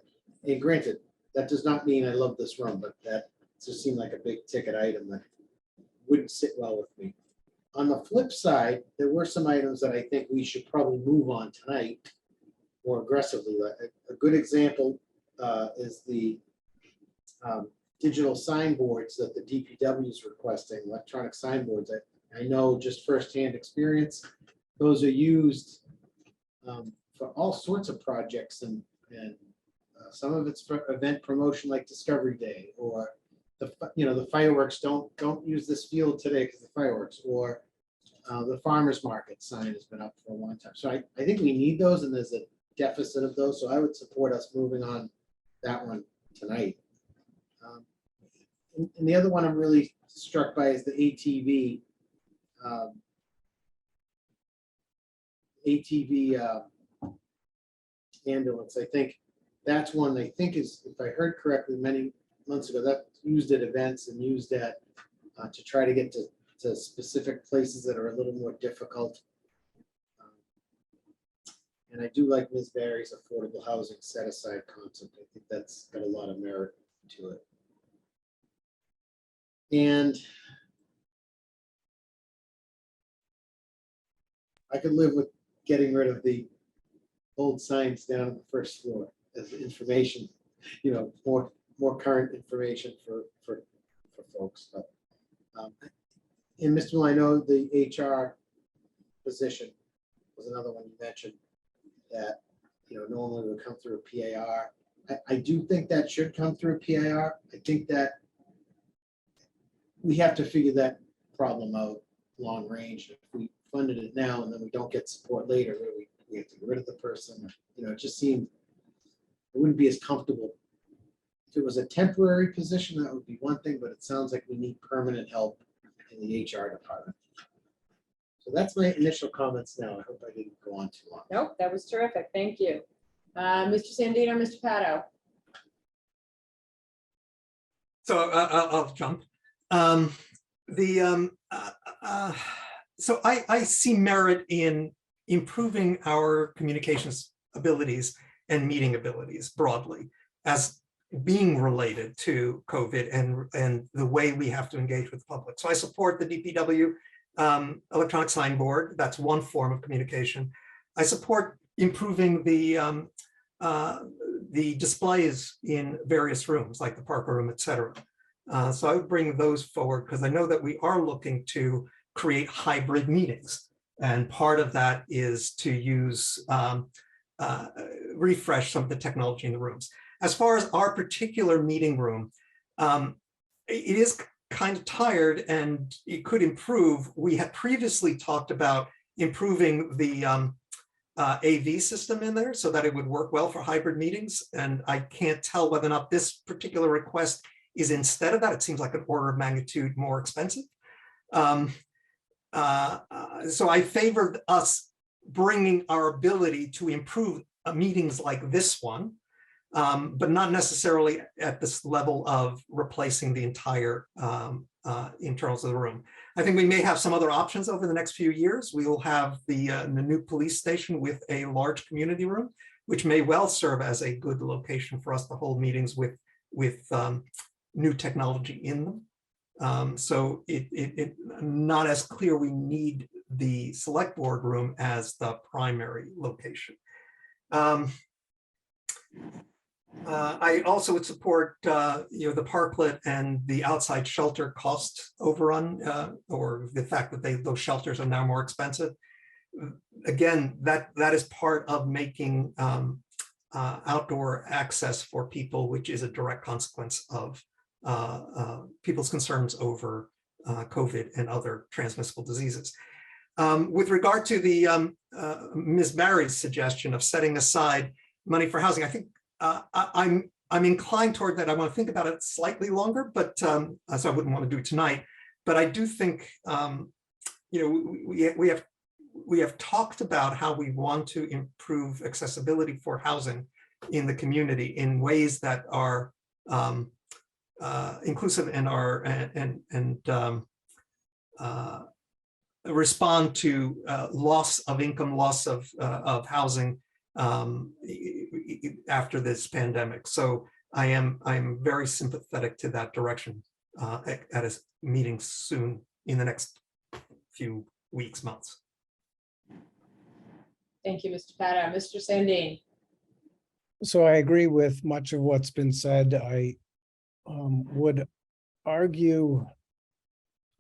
And granted, that does not mean I love this room, but that just seemed like a big ticket item that wouldn't sit well with me. On the flip side, there were some items that I think we should probably move on tonight more aggressively. A good example is the digital signboards that the DPW is requesting, electronic signboards. I know just firsthand experience, those are used for all sorts of projects, and some of it's for event promotion like Discovery Day, or the fireworks, don't use this field today because the fireworks, or the farmers market sign has been up for a long time. So I think we need those, and there's a deficit of those. So I would support us moving on that one tonight. And the other one I'm really struck by is the ATV. ATV ambulance. I think that's one I think is, if I heard correctly, many months ago, that used at events and used at to try to get to specific places that are a little more difficult. And I do like Ms. Barry's affordable housing set aside concept. I think that's got a lot of merit to it. And I could live with getting rid of the old signs down on the first floor as information, you know, more current information for folks. But and Mr. Mill, I know the HR position was another one you mentioned that, you know, normally would come through a PAR. I do think that should come through a PAR. I think that we have to figure that problem out long range. If we funded it now and then we don't get support later, we have to get rid of the person. You know, it just seemed, it wouldn't be as comfortable. If it was a temporary position, that would be one thing, but it sounds like we need permanent help in the HR department. So that's my initial comments now. I hope I didn't go on too long. Nope, that was terrific. Thank you. Mr. Sandino, Mr. Pato. So I'll jump. So I see merit in improving our communications abilities and meeting abilities broadly as being related to COVID and the way we have to engage with the public. So I support the DPW electronic sign board. That's one form of communication. I support improving the displays in various rooms, like the Parker room, et cetera. So I would bring those forward because I know that we are looking to create hybrid meetings. And part of that is to use, refresh some of the technology in the rooms. As far as our particular meeting room, it is kind of tired and it could improve. We had previously talked about improving the AV system in there so that it would work well for hybrid meetings. And I can't tell whether or not this particular request is instead of that. It seems like an order of magnitude more expensive. So I favored us bringing our ability to improve meetings like this one, but not necessarily at this level of replacing the entire internals of the room. I think we may have some other options over the next few years. We will have the new police station with a large community room, which may well serve as a good location for us to hold meetings with new technology in them. So it not as clear we need the select board room as the primary location. I also would support the parklet and the outside shelter cost overrun, or the fact that those shelters are now more expensive. Again, that is part of making outdoor access for people, which is a direct consequence of people's concerns over COVID and other transmissible diseases. With regard to the Ms. Barry's suggestion of setting aside money for housing, I think I'm inclined toward that. I want to think about it slightly longer, but so I wouldn't want to do it tonight. But I do think we have talked about how we want to improve accessibility for housing in the community in ways that are inclusive and respond to loss of income, loss of housing after this pandemic. So I'm very sympathetic to that direction at a meeting soon in the next few weeks, months. Thank you, Mr. Pato. Mr. Sandin. So I agree with much of what's been said. I would argue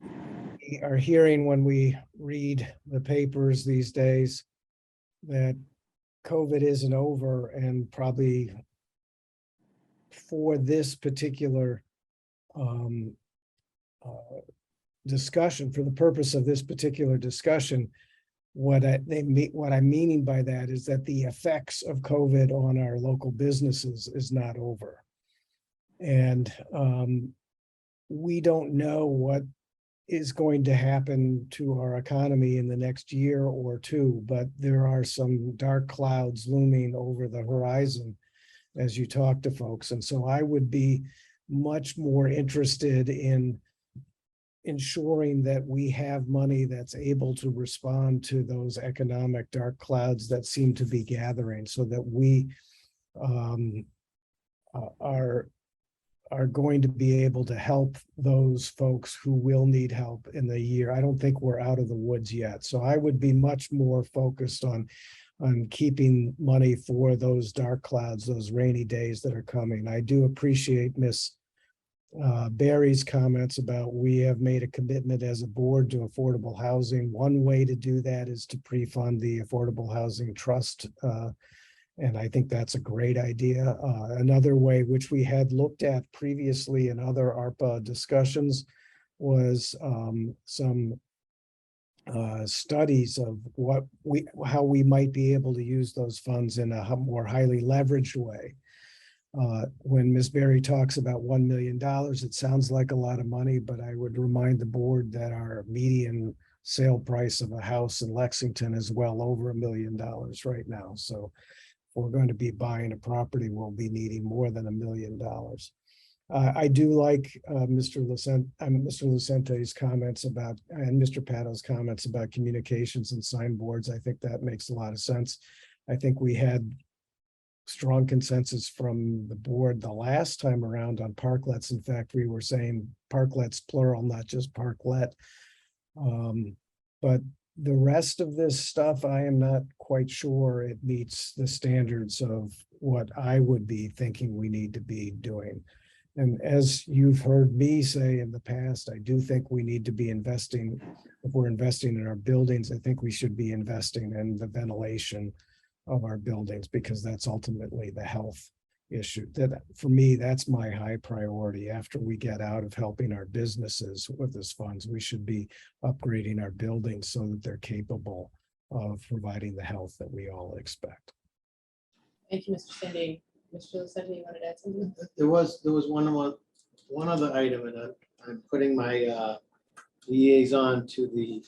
we are hearing when we read the papers these days that COVID isn't over, and probably for this particular discussion, for the purpose of this particular discussion, what I'm meaning by that is that the effects of COVID on our local businesses is not over. And we don't know what is going to happen to our economy in the next year or two, but there are some dark clouds looming over the horizon as you talk to folks. And so I would be much more interested in ensuring that we have money that's able to respond to those economic dark clouds that seem to be gathering, so that we are going to be able to help those folks who will need help in the year. I don't think we're out of the woods yet. So I would be much more focused on keeping money for those dark clouds, those rainy days that are coming. I do appreciate Miss Barry's comments about we have made a commitment as a board to affordable housing. One way to do that is to pre-fund the Affordable Housing Trust. And I think that's a great idea. Another way, which we had looked at previously in other ARPA discussions, was some studies of how we might be able to use those funds in a more highly leveraged way. When Ms. Berry talks about $1 million, it sounds like a lot of money, but I would remind the board that our median sale price of a house in Lexington is well over $1 million right now. So if we're going to be buying a property, we'll be needing more than $1 million. I do like Mr. Lucente's comments about, and Mr. Pato's comments about communications and signboards. I think that makes a lot of sense. I think we had strong consensus from the board the last time around on parklets. In fact, we were saying parklets plural, not just parklet. But the rest of this stuff, I am not quite sure it meets the standards of what I would be thinking we need to be doing. And as you've heard me say in the past, I do think we need to be investing. If we're investing in our buildings, I think we should be investing in the ventilation of our buildings, because that's ultimately the health issue. That, for me, that's my high priority. After we get out of helping our businesses with this funds, we should be upgrading our buildings so that they're capable of providing the health that we all expect. Thank you, Mr. Cindy. Mr. Lucente, you wanted to add something? There was one other item, and I'm putting my liaison to the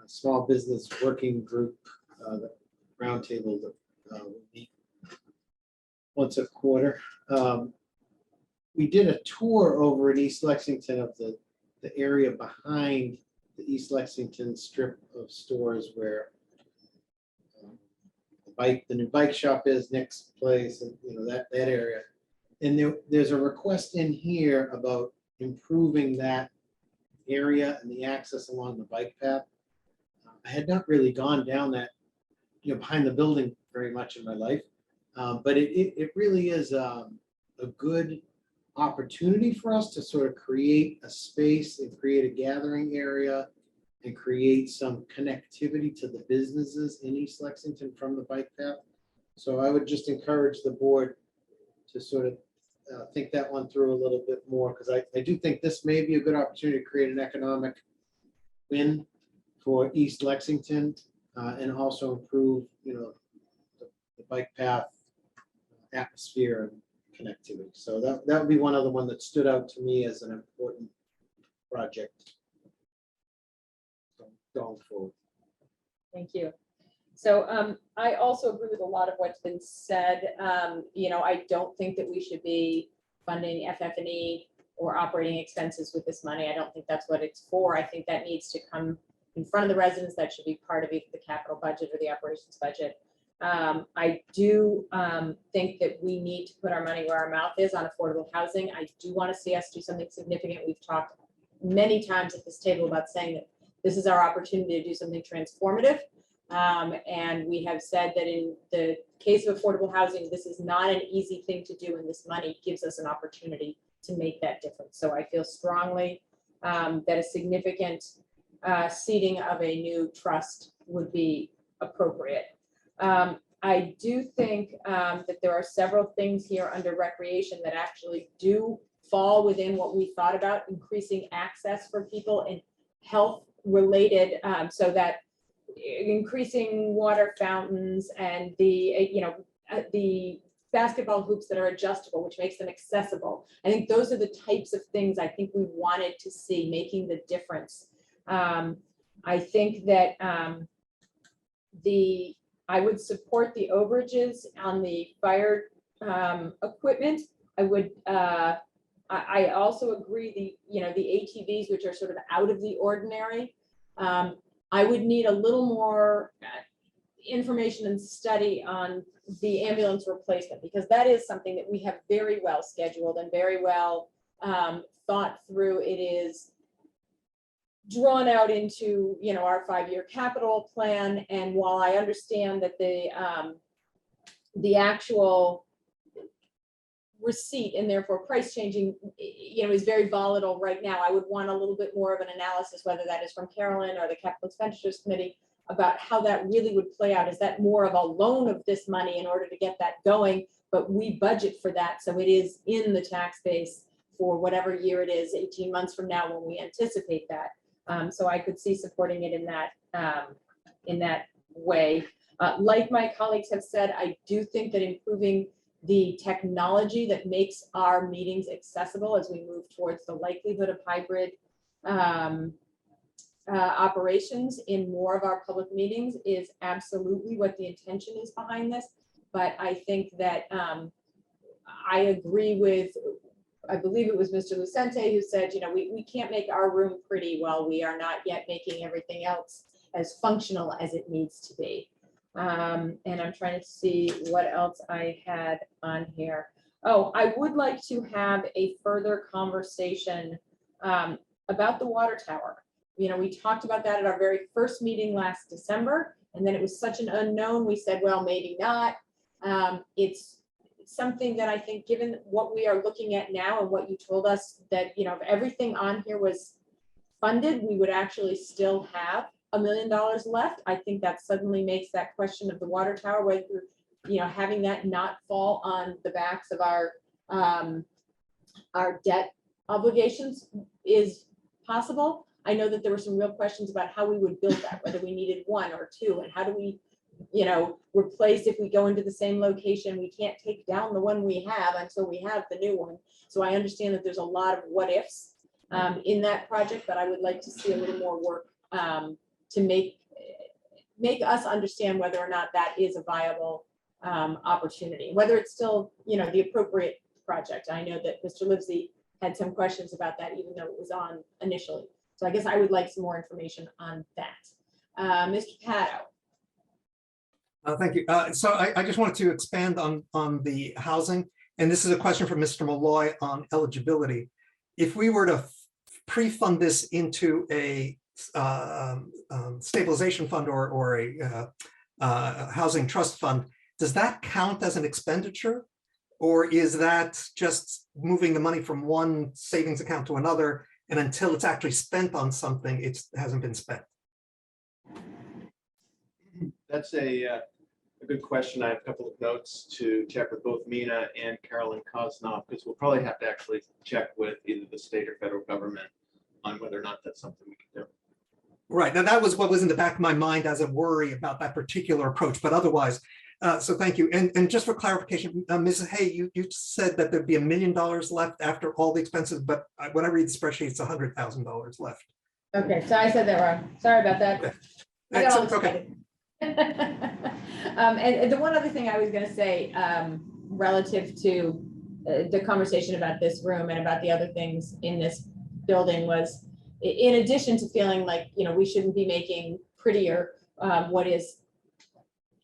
small business working group, the roundtable that we meet once a quarter. We did a tour over in East Lexington of the area behind the East Lexington strip of stores where the new bike shop is, Nick's place, and that area. And there's a request in here about improving that area and the access along the bike path. I had not really gone down that, behind the building very much in my life, but it really is a good opportunity for us to sort of create a space and create a gathering area and create some connectivity to the businesses in East Lexington from the bike path. So I would just encourage the board to sort of think that one through a little bit more, because I do think this may be a good opportunity to create an economic win for East Lexington and also improve, the bike path atmosphere and connectivity. So that would be one other one that stood out to me as an important project going forward. Thank you. So I also agree with a lot of what's been said. I don't think that we should be funding FF&E or operating expenses with this money. I don't think that's what it's for. I think that needs to come in front of the residents. That should be part of either the capital budget or the operations budget. I do think that we need to put our money where our mouth is on affordable housing. I do want to see us do something significant. We've talked many times at this table about saying that this is our opportunity to do something transformative. And we have said that in the case of affordable housing, this is not an easy thing to do, and this money gives us an opportunity to make that difference. So I feel strongly that a significant seeding of a new trust would be appropriate. I do think that there are several things here under recreation that actually do fall within what we thought about increasing access for people in health related, so that increasing water fountains and the basketball hoops that are adjustable, which makes them accessible. I think those are the types of things I think we wanted to see making the difference. I think that I would support the overages on the fire equipment. I would. I also agree the ATVs, which are sort of out of the ordinary. I would need a little more information and study on the ambulance replacement, because that is something that we have very well scheduled and very well thought through. It is drawn out into our 5-year capital plan. And while I understand that the actual receipt and therefore price changing is very volatile right now, I would want a little bit more of an analysis, whether that is from Carolyn or the Capital Expenditures Committee, about how that really would play out. Is that more of a loan of this money in order to get that going, but we budget for that, so it is in the tax base for whatever year it is, 18 months from now when we anticipate that. So I could see supporting it in that way. Like my colleagues have said, I do think that improving the technology that makes our meetings accessible as we move towards the likelihood of hybrid operations in more of our public meetings is absolutely what the intention is behind this. But I think that I agree with, I believe it was Mr. Lucente who said, we can't make our room pretty while we are not yet making everything else as functional as it needs to be. And I'm trying to see what else I had on here. Oh, I would like to have a further conversation about the water tower. We talked about that at our very first meeting last December, and then it was such an unknown. We said, well, maybe not. It's something that I think, given what we are looking at now and what you told us, that if everything on here was funded, we would actually still have $1 million left. I think that suddenly makes that question of the water tower, whether having that not fall on the backs of our debt obligations is possible. I know that there were some real questions about how we would build that, whether we needed 1 or 2, and how do we replace if we go into the same location. We can't take down the one we have until we have the new one. So I understand that there's a lot of what ifs in that project, but I would like to see a little more work to make us understand whether or not that is a viable opportunity, whether it's still the appropriate project. I know that Mr. Livesey had some questions about that, even though it was on initially. So I guess I would like some more information on that. Mr. Pato. Thank you. So I just wanted to expand on the housing, and this is a question from Mr. Malloy on eligibility. If we were to pre-fund this into a stabilization fund or a housing trust fund, does that count as an expenditure, or is that just moving the money from one savings account to another, and until it's actually spent on something, it hasn't been spent? That's a good question. I have a couple of notes to check with both Mina and Carolyn Kosnoff, because we'll probably have to actually check with either the state or federal government on whether or not that's something we can do. Right. Now, that was what was in the back of my mind as a worry about that particular approach, but otherwise, so thank you. And just for clarification, Mrs. Hay, you said that there'd be $1 million left after all the expenses, but when I read the spreadsheet, it's $100,000 left. Okay, so I said that wrong. Sorry about that. Okay. I got all Okay. excited. And the one other thing I was going to say relative to the conversation about this room and about the other things in this building was, in addition to feeling like we shouldn't be making prettier what is,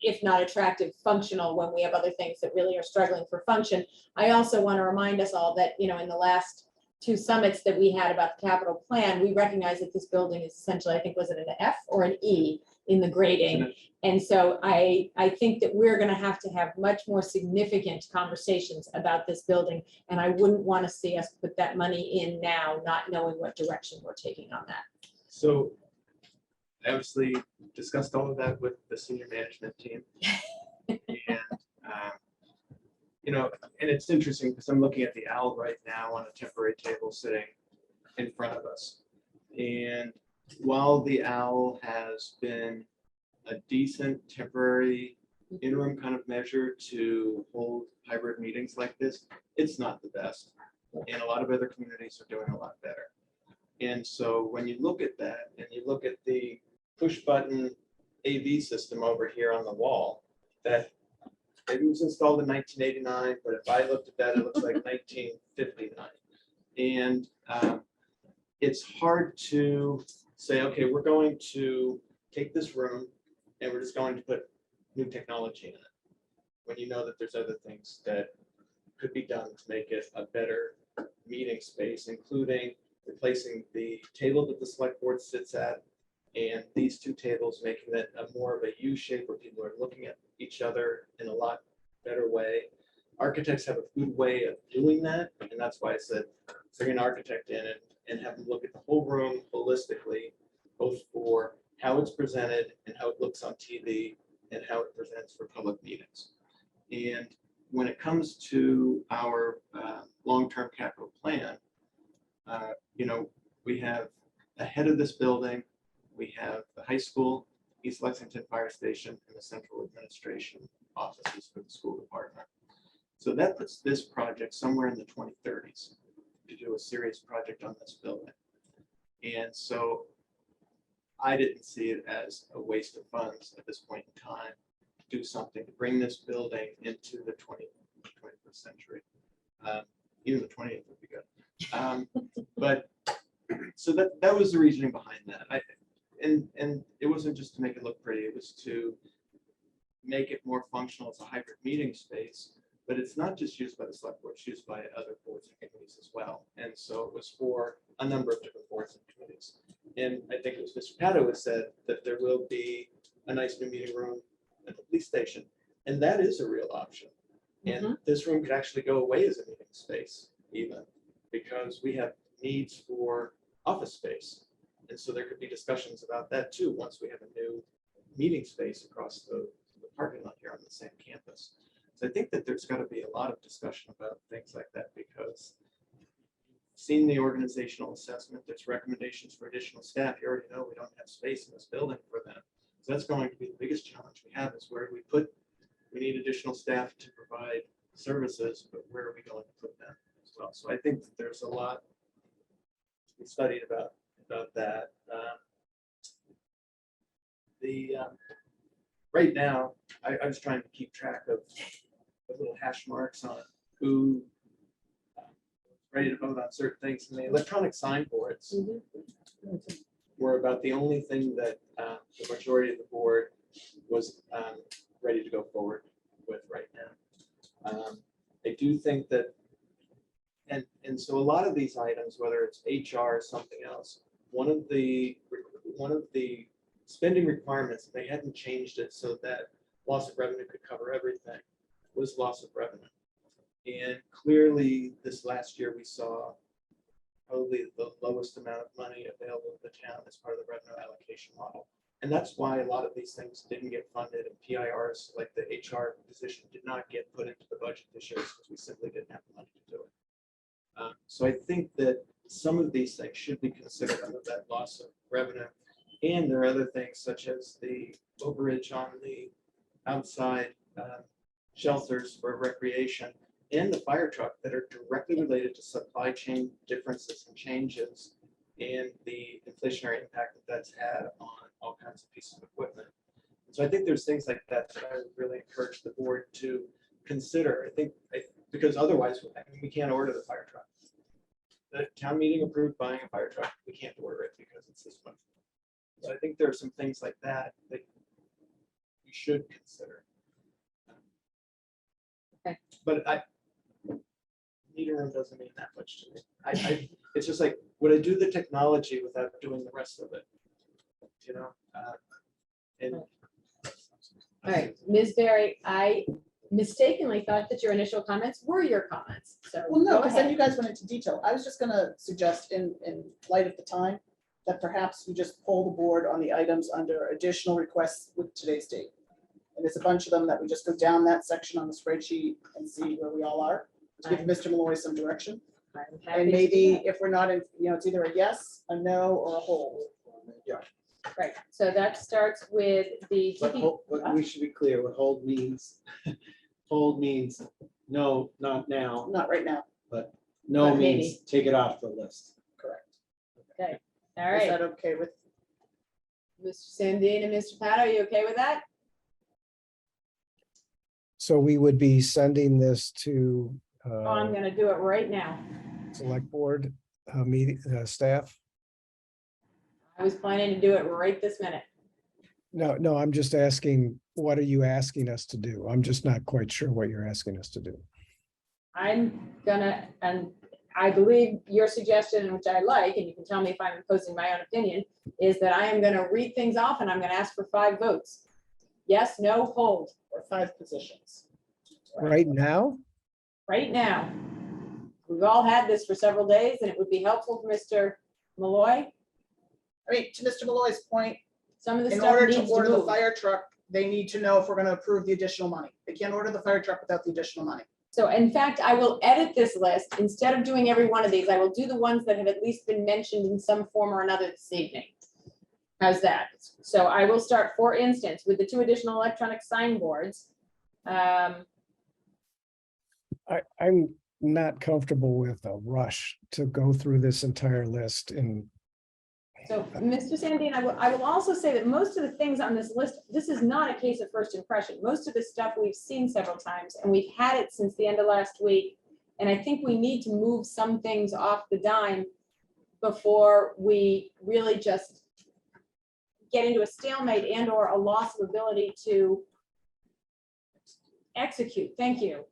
if not attractive, functional, when we have other things that really are struggling for function. I also want to remind us all that in the last 2 summits that we had about the capital plan, we recognize that this building is essentially, I think, was it an F or an E in the grading? And so I think that we're going to have much more significant conversations about this building, and I wouldn't want to see us put that money in now, not knowing what direction we're taking on that. So I obviously discussed all of that with the senior management team. And, and it's interesting because I'm looking at the owl right now on a temporary table sitting in front of us. And while the owl has been a decent temporary interim kind of measure to hold hybrid meetings like this. It's not the best. And a lot of other communities are doing a lot better. And so when you look at that and you look at the push button AV system over here on the wall, that maybe was installed in 1989, but if I looked at that, it looks like 1959. And it's hard to say, okay, we're going to take this room and we're just going to put new technology in it, when you know that there's other things that could be done to make it a better meeting space, including replacing the table that the select board sits at and these two tables, making it a more of a U shape where people are looking at each other in a lot better way. Architects have a good way of doing that, and that's why I said bring an architect in and have them look at the whole room holistically, both for how it's presented and how it looks on TV and how it presents for public meetings. And when it comes to our long-term capital plan, you know, we have ahead of this building, we have the high school, East Lexington Fire Station, and the central administration offices for the school department. So that puts this project somewhere in the 2030s to do a serious project on this building. And so I didn't see it as a waste of funds at this point in time to do something to bring this building into the 21st century. Even the 20th would be good. But so that was the reasoning behind that. And it wasn't just to make it look pretty, it was to make it more functional as a hybrid meeting space. But it's not just used by the select board, it's used by other boards and committees as well. And so it was for a number of different boards and committees. And I think it was Mr. Pato who said that there will be a nice new meeting room at the police station. And that is a real option. And this room could actually go away as a meeting space even, because we have needs for office space. And so there could be discussions about that too, once we have a new meeting space across the parking lot here on the same campus. So I think that there's got to be a lot of discussion about things like that, because seeing the organizational assessment, there's recommendations for additional staff. You already know we don't have space in this building for them. So that's going to be the biggest challenge we have, is where we need additional staff to provide services, but where are we going to put them as well? So I think that there's a lot to be studied about that. Right now, I was trying to keep track of the little hash marks on who ready to vote on certain things, and the electronic sign boards were about the only thing that the majority of the board was ready to go forward with right now. I do think that, and so a lot of these items, whether it's HR or something else, one of the spending requirements, they hadn't changed it so that loss of revenue could cover everything, was loss of revenue. And clearly this last year we saw probably the lowest amount of money available to the town as part of the revenue allocation model. And that's why a lot of these things didn't get funded, and PIRs like the HR position did not get put into the budget this year because we simply didn't have the money to do it. So I think that some of these things should be considered under that loss of revenue. And there are other things such as the overage on the outside shelters for recreation and the fire truck that are directly related to supply chain differences and changes and the inflationary impact that that's had on all kinds of pieces of equipment. So I think there's things like that that I would really encourage the board to consider. I think because otherwise we can't order the fire truck. The town meeting approved buying a fire truck. We can't order it because it's this much. So I think there are some things like that that we should consider. Okay. But meeting room doesn't mean that much to me. It's just like, would I do the technology without doing the rest of it? You know? And All right, Ms. Berry, I mistakenly thought that your initial comments were your comments. So Well, no, go because then ahead. you guys went into detail. I was just gonna suggest in light of the time, that perhaps you just poll the board on the items under additional requests with today's date. And there's a bunch of them that we just go down that section on the spreadsheet and see where we all are, to give Mr. Malloy some direction. I'm happy And to do maybe that. if we're not in, it's either a yes, a no, or a hold. Yeah. Right, so that starts with the But but we should be clear what hold means. Hold means no, not now, Not right now. but no But maybe. means take it off the list. Correct. Okay, all Is right. that okay with? Mr. Sandine and Mr. Pat, are you okay with that? So we would be sending this to Oh, I'm gonna do it right now. select board, meeting, staff. I was planning to do it right this minute. No, I'm just asking, what are you asking us to do? I'm just not quite sure what you're asking us to do. I'm gonna, and I believe your suggestion, which I like, and you can tell me if I'm imposing my own opinion, is that I am gonna read things off and I'm gonna ask for 5 votes. Yes, no, hold, Or 5 positions. Right now? right now. We've all had this for several days and it would be helpful for Mr. Malloy. I mean, to Mr. Malloy's point, Some of the in stuff order needs to to order the move. fire truck, they need to know if we're gonna approve the additional money. They can't order the fire truck without the additional money. So in fact, I will edit this list. Instead of doing every one of these, I will do the ones that have at least been mentioned in some form or another this evening. How's that? So I will start, for instance, with the 2 additional electronic signboards. I'm not comfortable with a rush to go through this entire list and So, Mr. Sandine, I will also say that most of the things on this list, this is not a case of first impression. Most of the stuff we've seen several times, and we've had it since the end of last week. And I think we need to move some things off the dime before we really just get into a stalemate and or a loss of ability to execute. Thank you.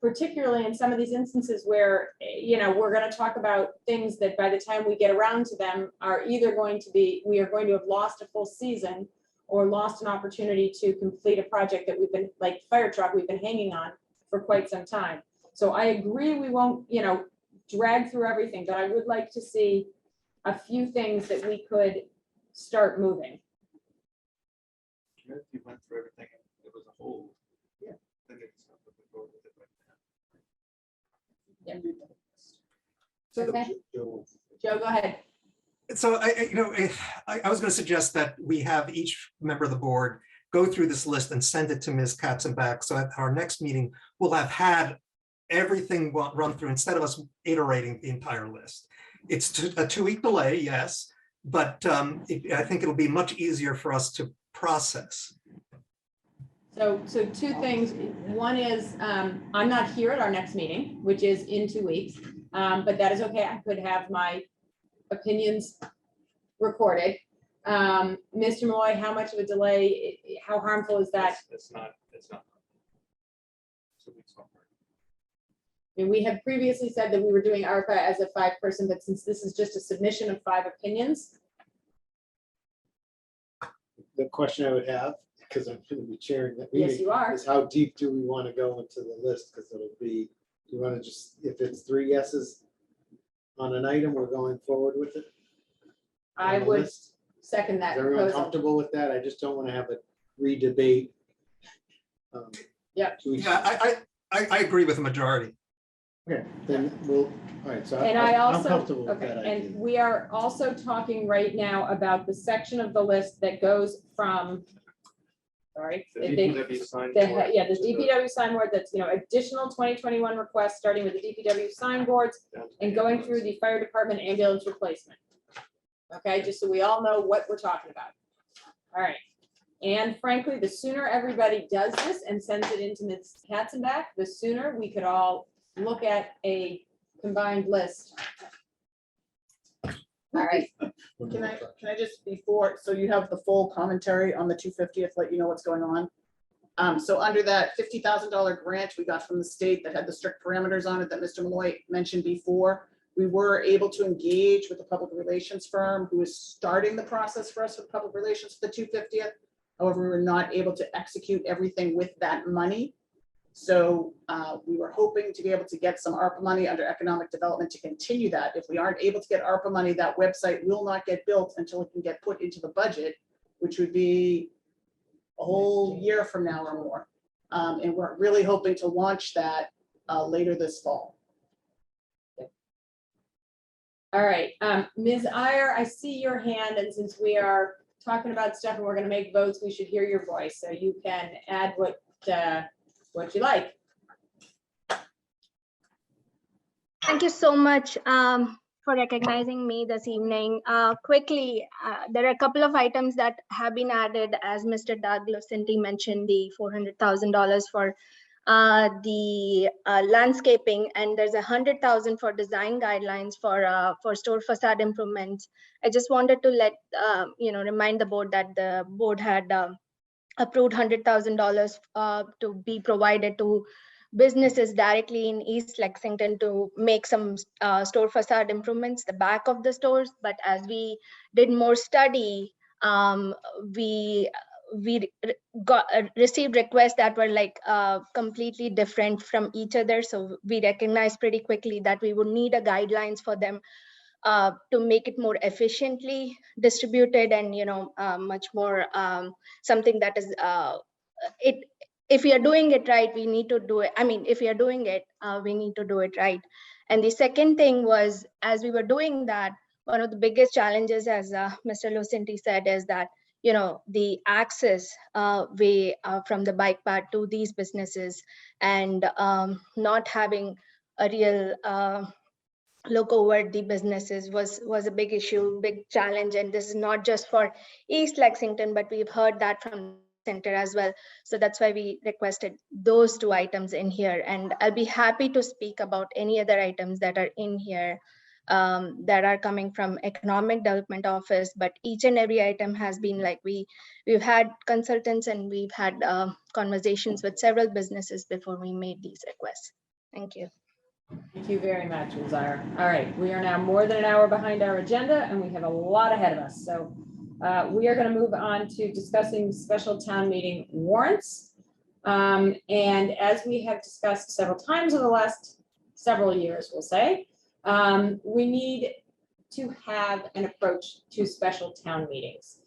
Particularly in some of these instances where, you know, we're going to talk about things that by the time we get around to them are either going to be, we are going to have lost a full season or lost an opportunity to complete a project that we've been, like fire truck, we've been hanging on for quite some time. So I agree we won't, you know, drag through everything, but I would like to see a few things that we could start moving. If you went through everything, it was a hold. Yeah. Then it's not looking forward with it right now. Okay. Joe, go ahead. So I was going to suggest that we have each member of the board go through this list and send it to Ms. Katzenbach. So at our next meeting, we'll have had everything run through instead of us iterating the entire list. It's a 2-week delay, yes, but I think it'll be much easier for us to process. So 2 things. One is, I'm not here at our next meeting, which is in 2 weeks, but that is okay. I could have my opinions recorded. Mr. Malloy, how much of a delay, how harmful is that? It's not. 2 weeks off. I mean, we have previously said that we were doing ARPA as a 5-person, but since this is just a submission of 5 opinions, The question I would have, because I'm going to be chairing that yes, meeting, you are. is how deep do we want to go into the list? Because it'll be, do you want to just, if it's 3 yeses on an item, we're going forward with it? I on the would list? second Is that everyone proposal. comfortable with that? I just don't want to have a re-debate. Yep. 2 weeks. Yeah, I agree with the majority. Okay, then we'll, all right, so And I I'm also, comfortable with okay, that and idea. we are also talking right now about the section of the list that goes from, sorry, The they- DPW sign the, board yeah, the to the- DPW signboard that's, you know, additional 2021 requests, starting with the DPW signboards down to and going through the fire department ambulance replacement. Okay, just so we all know what we're talking about. All right. And frankly, the sooner everybody does this and sends it into Ms. Katzenbach, the sooner we could all look at a combined list. All right, Can I just, before, so you have the full commentary on the 250th, let you know what's going on. So under that $50,000 grant we got from the state that had the strict parameters on it that Mr. Malloy mentioned before, we were able to engage with the public relations firm who is starting the process for us with public relations for the 250th. However, we were not able to execute everything with that money. So we were hoping to be able to get some ARPA money under economic development to continue that. If we aren't able to get ARPA money, that website will not get built until it can get put into the budget, which would be a whole year from now or more. And we're really hoping to launch that later this fall. All right, Ms. Iyer, I see your hand, and since we are talking about stuff and we're gonna make votes, we should hear your voice, so you can add what you like. Thank you so much for recognizing me this evening. Quickly, there are a couple of items that have been added, as Mr. Doug Lucenti mentioned, the $400,000 for the landscaping, and there's $100,000 for design guidelines for store facade improvements. I just wanted to remind the board that the board had approved $100,000 to be provided to businesses directly in East Lexington to make some store facade improvements, the back of the stores. But as we did more study, we received requests that were like completely different from each other. So we recognized pretty quickly that we would need a guidelines for them to make it more efficiently distributed and much more something that is if we are doing it right, we need to do it. I mean, if we are doing it, we need to do it right. And the second thing was, as we were doing that, one of the biggest challenges, as Mr. Lucenti said, is that the access way from the bike path to these businesses, and not having a real local-worthy businesses was a big issue, big challenge. And this is not just for East Lexington, but we've heard that from center as well. So that's why we requested those two items in here. And I'll be happy to speak about any other items that are in here that are coming from Economic Development Office. But each and every item has been like, we've had consultants and we've had conversations with several businesses before we made these requests. Thank you. Thank you very much, Ms. Iyer. All right, we are now more than an hour behind our agenda and we have a lot ahead of us. So we are going to move on to discussing special town meeting warrants. And as we have discussed several times over the last several years, we'll say, we need to have an approach to special town meetings.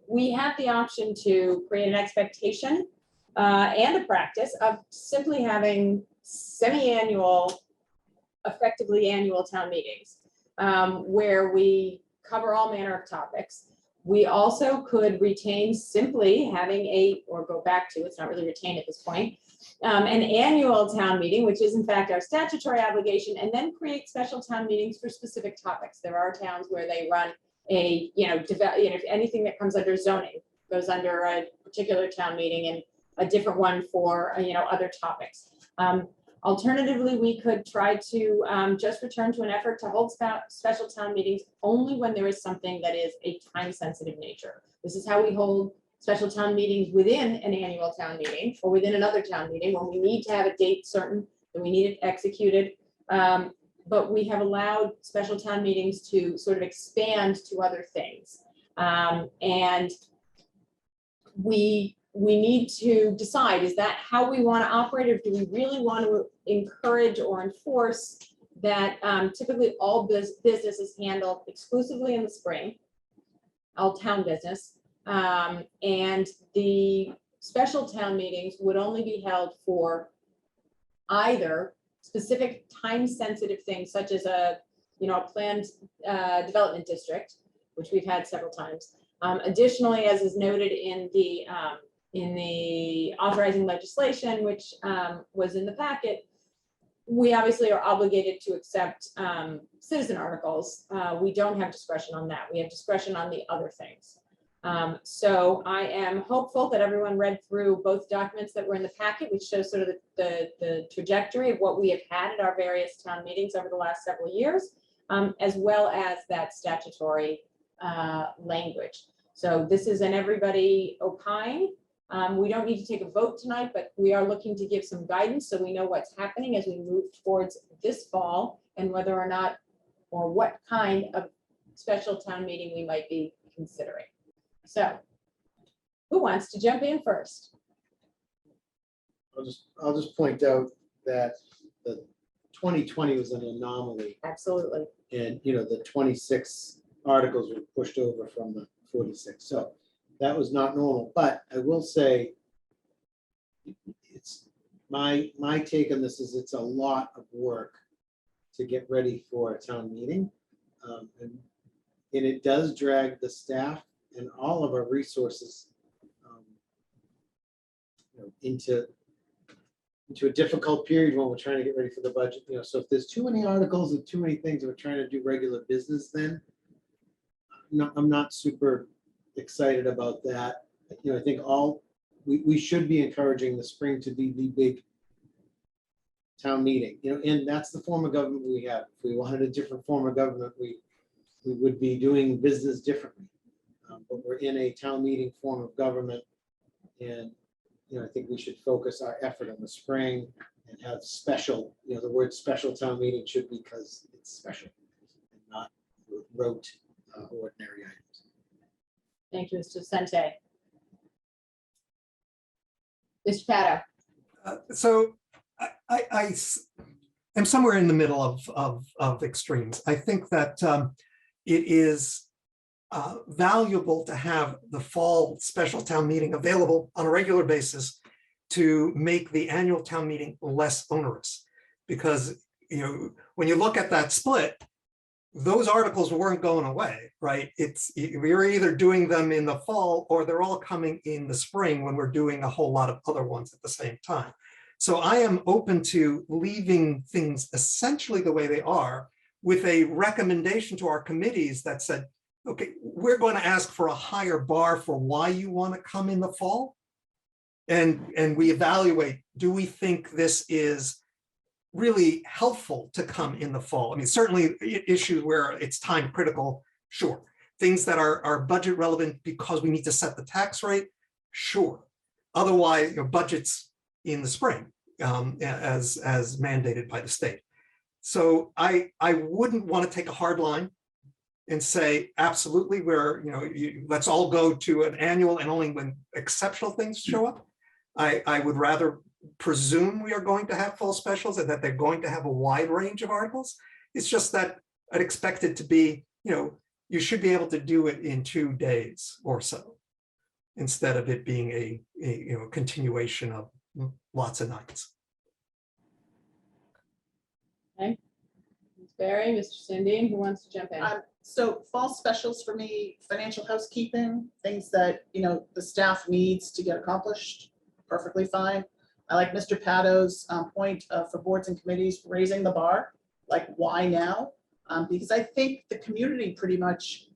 We have the option to create an expectation and a practice of simply having semi-annual, effectively annual town meetings, where we cover all manner of topics. We also could retain simply having or go back to, it's not really retained at this point, an annual town meeting, which is in fact our statutory obligation, and then create special town meetings for specific topics. There are towns where they run anything that comes under zoning goes under a particular town meeting, and a different one for other topics. Alternatively, we could try to just return to an effort to hold special town meetings only when there is something that is a time-sensitive nature. This is how we hold special town meetings within an annual town meeting or within another town meeting when we need to have a date certain, that we need it executed. But we have allowed special town meetings to sort of expand to other things. And we need to decide, is that how we want to operate, or do we really want to encourage or enforce that typically all business is handled exclusively in the spring, all town business, and the special town meetings would only be held for either specific time-sensitive things, such as a planned development district, which we've had several times. Additionally, as is noted in the authorizing legislation, which was in the packet, we obviously are obligated to accept citizen articles. We don't have discretion on that. We have discretion on the other things. So I am hopeful that everyone read through both documents that were in the packet, which shows sort of the trajectory of what we have had at our various town meetings over the last several years, as well as that statutory language. So this is an everybody opine. We don't need to take a vote tonight, but we are looking to give some guidance so we know what's happening as we move towards this fall and whether or not, or what kind of special town meeting we might be considering. So who wants to jump in first? I'll just point out that the 2020 was an anomaly. Absolutely. And the 26 articles were pushed over from the 46. So that was not normal. But I will say, it's my take on this is it's a lot of work to get ready for a town meeting. And it does drag the staff and all of our resources into a difficult period when we're trying to get ready for the budget. So if there's too many articles and too many things, we're trying to do regular business, then I'm not super excited about that. I think we should be encouraging the spring to be the big town meeting, and that's the form of government we have. If we wanted a different form of government, we would be doing business differently. But we're in a town meeting form of government, and I think we should focus our effort on the spring and have special, the word special town meeting should be because it's special and not rote ordinary items. Thank you, Mr. Sente. Mr. Pato. So I am somewhere in the middle of extremes. I think that it is valuable to have the fall special town meeting available on a regular basis to make the annual town meeting less onerous. Because when you look at that split, those articles weren't going away, right? We're either doing them in the fall or they're all coming in the spring when we're doing a whole lot of other ones at the same time. So I am open to leaving things essentially the way they are with a recommendation to our committees that said, okay, we're going to ask for a higher bar for why you want to come in the fall. And we evaluate, do we think this is really helpful to come in the fall? I mean, certainly issues where it's time critical, sure. Things that are budget relevant because we need to set the tax rate, sure. Otherwise, budgets in the spring as mandated by the state. So I wouldn't want to take a hard line and say, absolutely, let's all go to an annual and only when exceptional things show up. I would rather presume we are going to have fall specials and that they're going to have a wide range of articles. It's just that I'd expect it to be, you should be able to do it in 2 days or so, instead of it being a continuation of lots of nights. Okay. Ms. Barry, Mr. Sandin, who wants to jump in? So fall specials for me, financial housekeeping, things that, the staff needs to get accomplished, perfectly fine. I like Mr. Pato's point for boards and committees, raising the bar, like why now? Because I think the community pretty much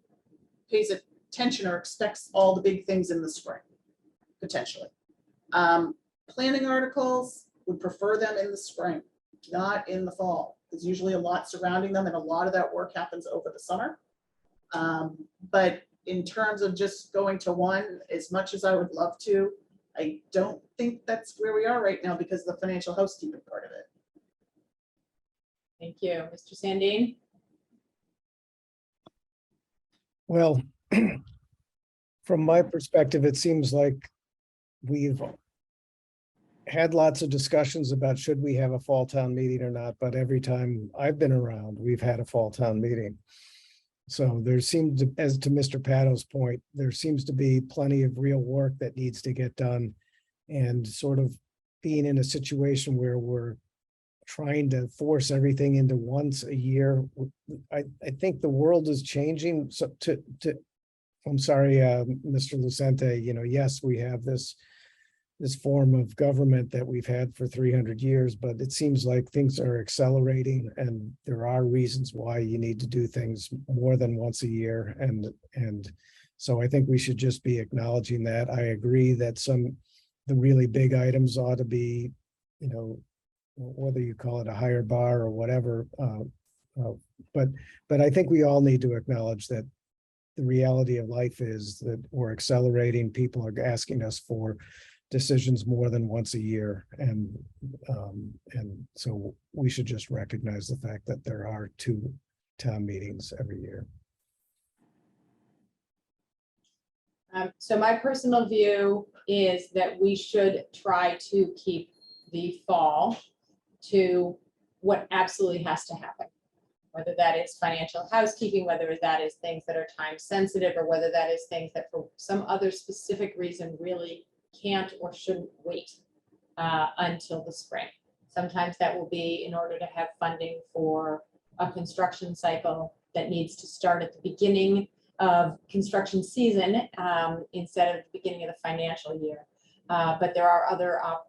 pays attention or expects all the big things in the spring, potentially. Planning articles, would prefer them in the spring, not in the fall. There's usually a lot surrounding them and a lot of that work happens over the summer. But in terms of just going to one, as much as I would love to, I don't think that's where we are right now because of the financial housekeeping part of it. Thank you. Mr. Sandin? Well, from my perspective, it seems like we've had lots of discussions about should we have a fall town meeting or not, but every time I've been around, we've had a fall town meeting. So there seems to, as to Mr. Pato's point, there seems to be plenty of real work that needs to get done, and sort of being in a situation where we're trying to force everything into once a year. I think the world is changing. So I'm sorry, Mr. Lucente, yes, we have this form of government that we've had for 300 years, but it seems like things are accelerating and there are reasons why you need to do things more than once a year. And so I think we should just be acknowledging that. I agree that the really big items ought to be, whether you call it a higher bar or whatever. But I think we all need to acknowledge that the reality of life is that we're accelerating. People are asking us for decisions more than once a year, and so we should just recognize the fact that there are 2 town meetings every year. So my personal view is that we should try to keep the fall to what absolutely has to happen, whether that is financial housekeeping, whether that is things that are time sensitive, or whether that is things that for some other specific reason really can't or shouldn't wait until the spring. Sometimes that will be in order to have funding for a construction cycle that needs to start at the beginning of construction season instead of the beginning of the financial year. But there are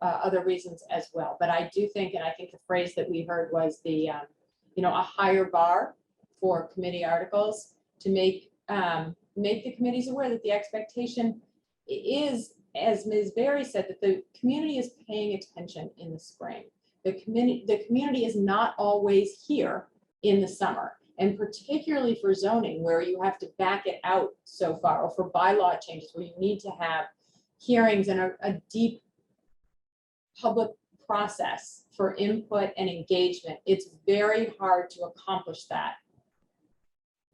other reasons as well. But I do think, and I think the phrase that we heard was the, a higher bar for committee articles to make the committees aware that the expectation is, as Ms. Berry said, that the community is paying attention in the spring. The community is not always here in the summer, and particularly for zoning where you have to back it out so far, or for bylaw changes where you need to have hearings and a deep public process for input and engagement. It's very hard to accomplish that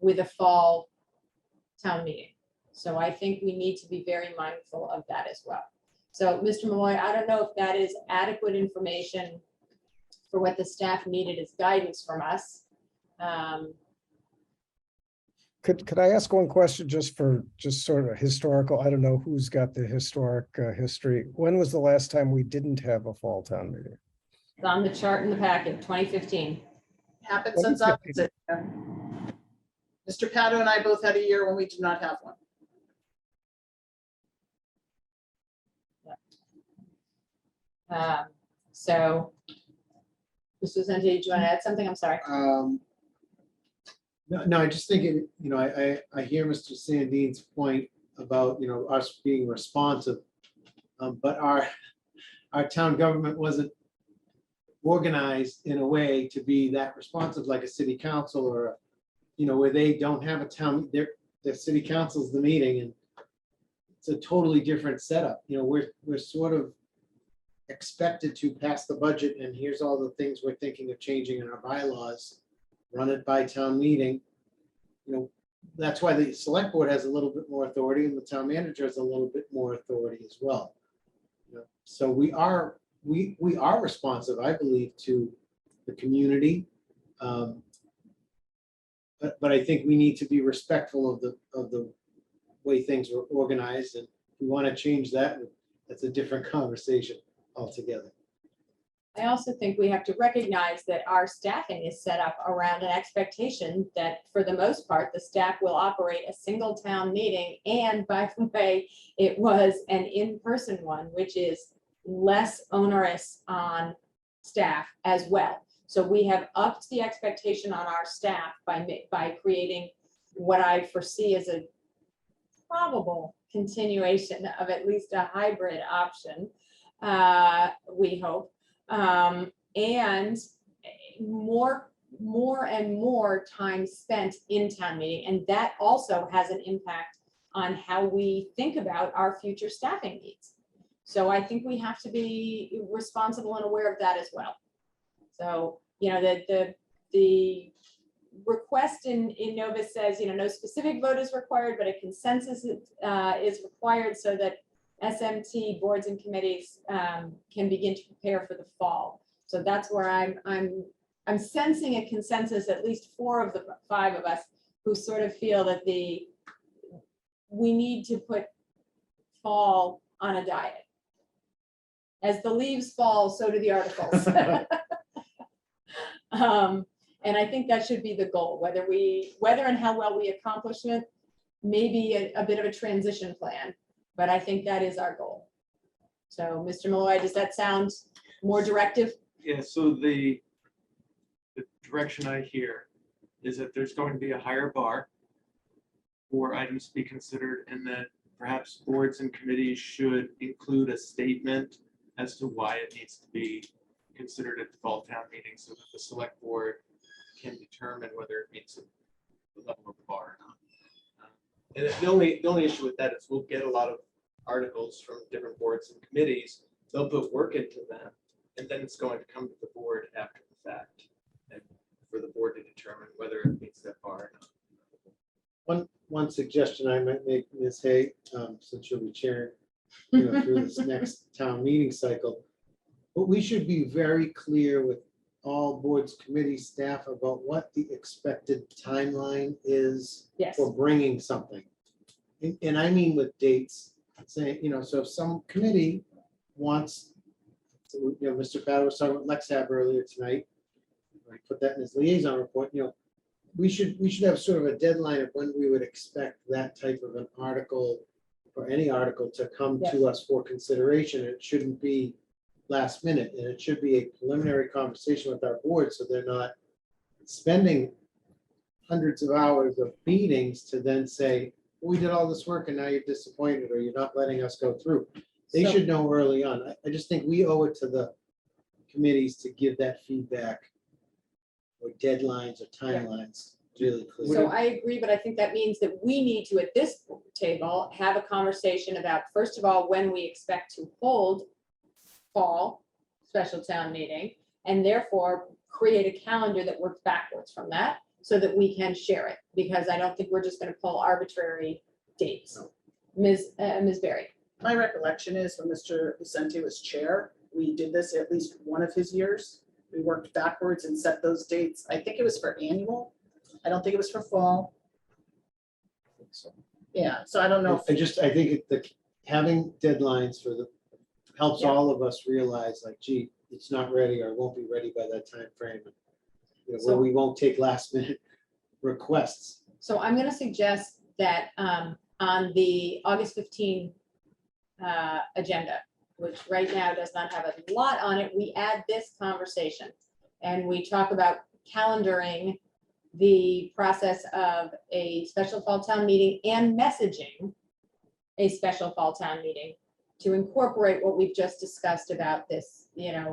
with a fall town meeting. So I think we need to be very mindful of that as well. So Mr. Malloy, I don't know if that is adequate information for what the staff needed as guidance from us. Could I ask one question just sort of historical? I don't know who's got the historic history. When was the last time we didn't have a fall town meeting? It's on the chart in the packet, 2015. Happened since I was it. Mr. Pato and I both had a year when we did not have one. So, Mr. Zenti, do you want to add something? I'm sorry. No, I just think, I hear Mr. Sandin's point about, us being responsive. But our town government wasn't organized in a way to be that responsive, like a city council or, where they don't have a town, their city council's the meeting, and it's a totally different setup. We're sort of expected to pass the budget, and here's all the things we're thinking of changing in our bylaws, run it by town meeting. That's why the select board has a little bit more authority, and the town manager has a little bit more authority as well. So we are responsive, I believe, to the community. But I think we need to be respectful of the way things were organized, and if we want to change that, that's a different conversation altogether. I also think we have to recognize that our staffing is set up around an expectation that for the most part, the staff will operate a single town meeting. And by the way, it was an in-person one, which is less onerous on staff as well. So we have upped the expectation on our staff by creating what I foresee as a probable continuation of at least a hybrid option, we hope. And more and more time spent in town meeting. And that also has an impact on how we think about our future staffing needs. So I think we have to be responsible and aware of that as well. So, the request in Novus says, no specific vote is required, but a consensus is required so that SMT boards and committees can begin to prepare for the fall. So that's where I'm sensing a consensus, at least 4 of the 5 of us who sort of feel that we need to put fall on a diet. As the leaves fall, so do the articles. And I think that should be the goal, whether and how well we accomplish it, maybe a bit of a transition plan. But I think that is our goal. So, Mr. Malloy, does that sound more directive? Yeah, so the direction I hear is that there's going to be a higher bar for items to be considered, and that perhaps boards and committees should include a statement as to why it needs to be considered at the fall town meeting, so that the select board can determine whether it meets the level of the bar or not. And the only issue with that is we'll get a lot of articles from different boards and committees. They'll put work into them, and then it's going to come to the board after the fact, and for the board to determine whether it meets that bar or not. One suggestion I might make, Ms. Hay, since you'll be chairing through this next town meeting cycle, but we should be very clear with all boards, committees, staff about what the expected timeline is for bringing something. And I mean with dates, saying, so if some committee wants Mr. Pato was talking about LexHab earlier tonight. I put that in his liaison report, we should have sort of a deadline of when we would expect that type of an article or any article to come to us for consideration. It shouldn't be last minute, and it should be a preliminary conversation with our board, so they're not spending hundreds of hours of meetings to then say, we did all this work and now you're disappointed, or you're not letting us go through. They So- should know early on. I just think we owe it to the committees to give that feedback or deadlines or timelines really So clear. I agree, but I think that means that we need to, at this table, have a conversation about, first of all, when we expect to hold fall special town meeting, and therefore create a calendar that works backwards from that so that we can share it, because I don't think we're just gonna pull arbitrary dates. No. Ms. Berry. My recollection is when Mr. Vicente was chair, we did this at least one of his years. We worked backwards and set those dates. I think it was for annual. I don't think it was for fall. Yeah, so I don't know. I think having deadlines helps Yeah. all of us realize like, gee, it's not ready or won't be ready by that time frame. Where we won't take last minute requests. So I'm gonna suggest that on the August 15 agenda, which right now does not have a lot on it, we add this conversation. And we talk about calendaring the process of a special fall town meeting and messaging a special fall town meeting to incorporate what we've just discussed about this,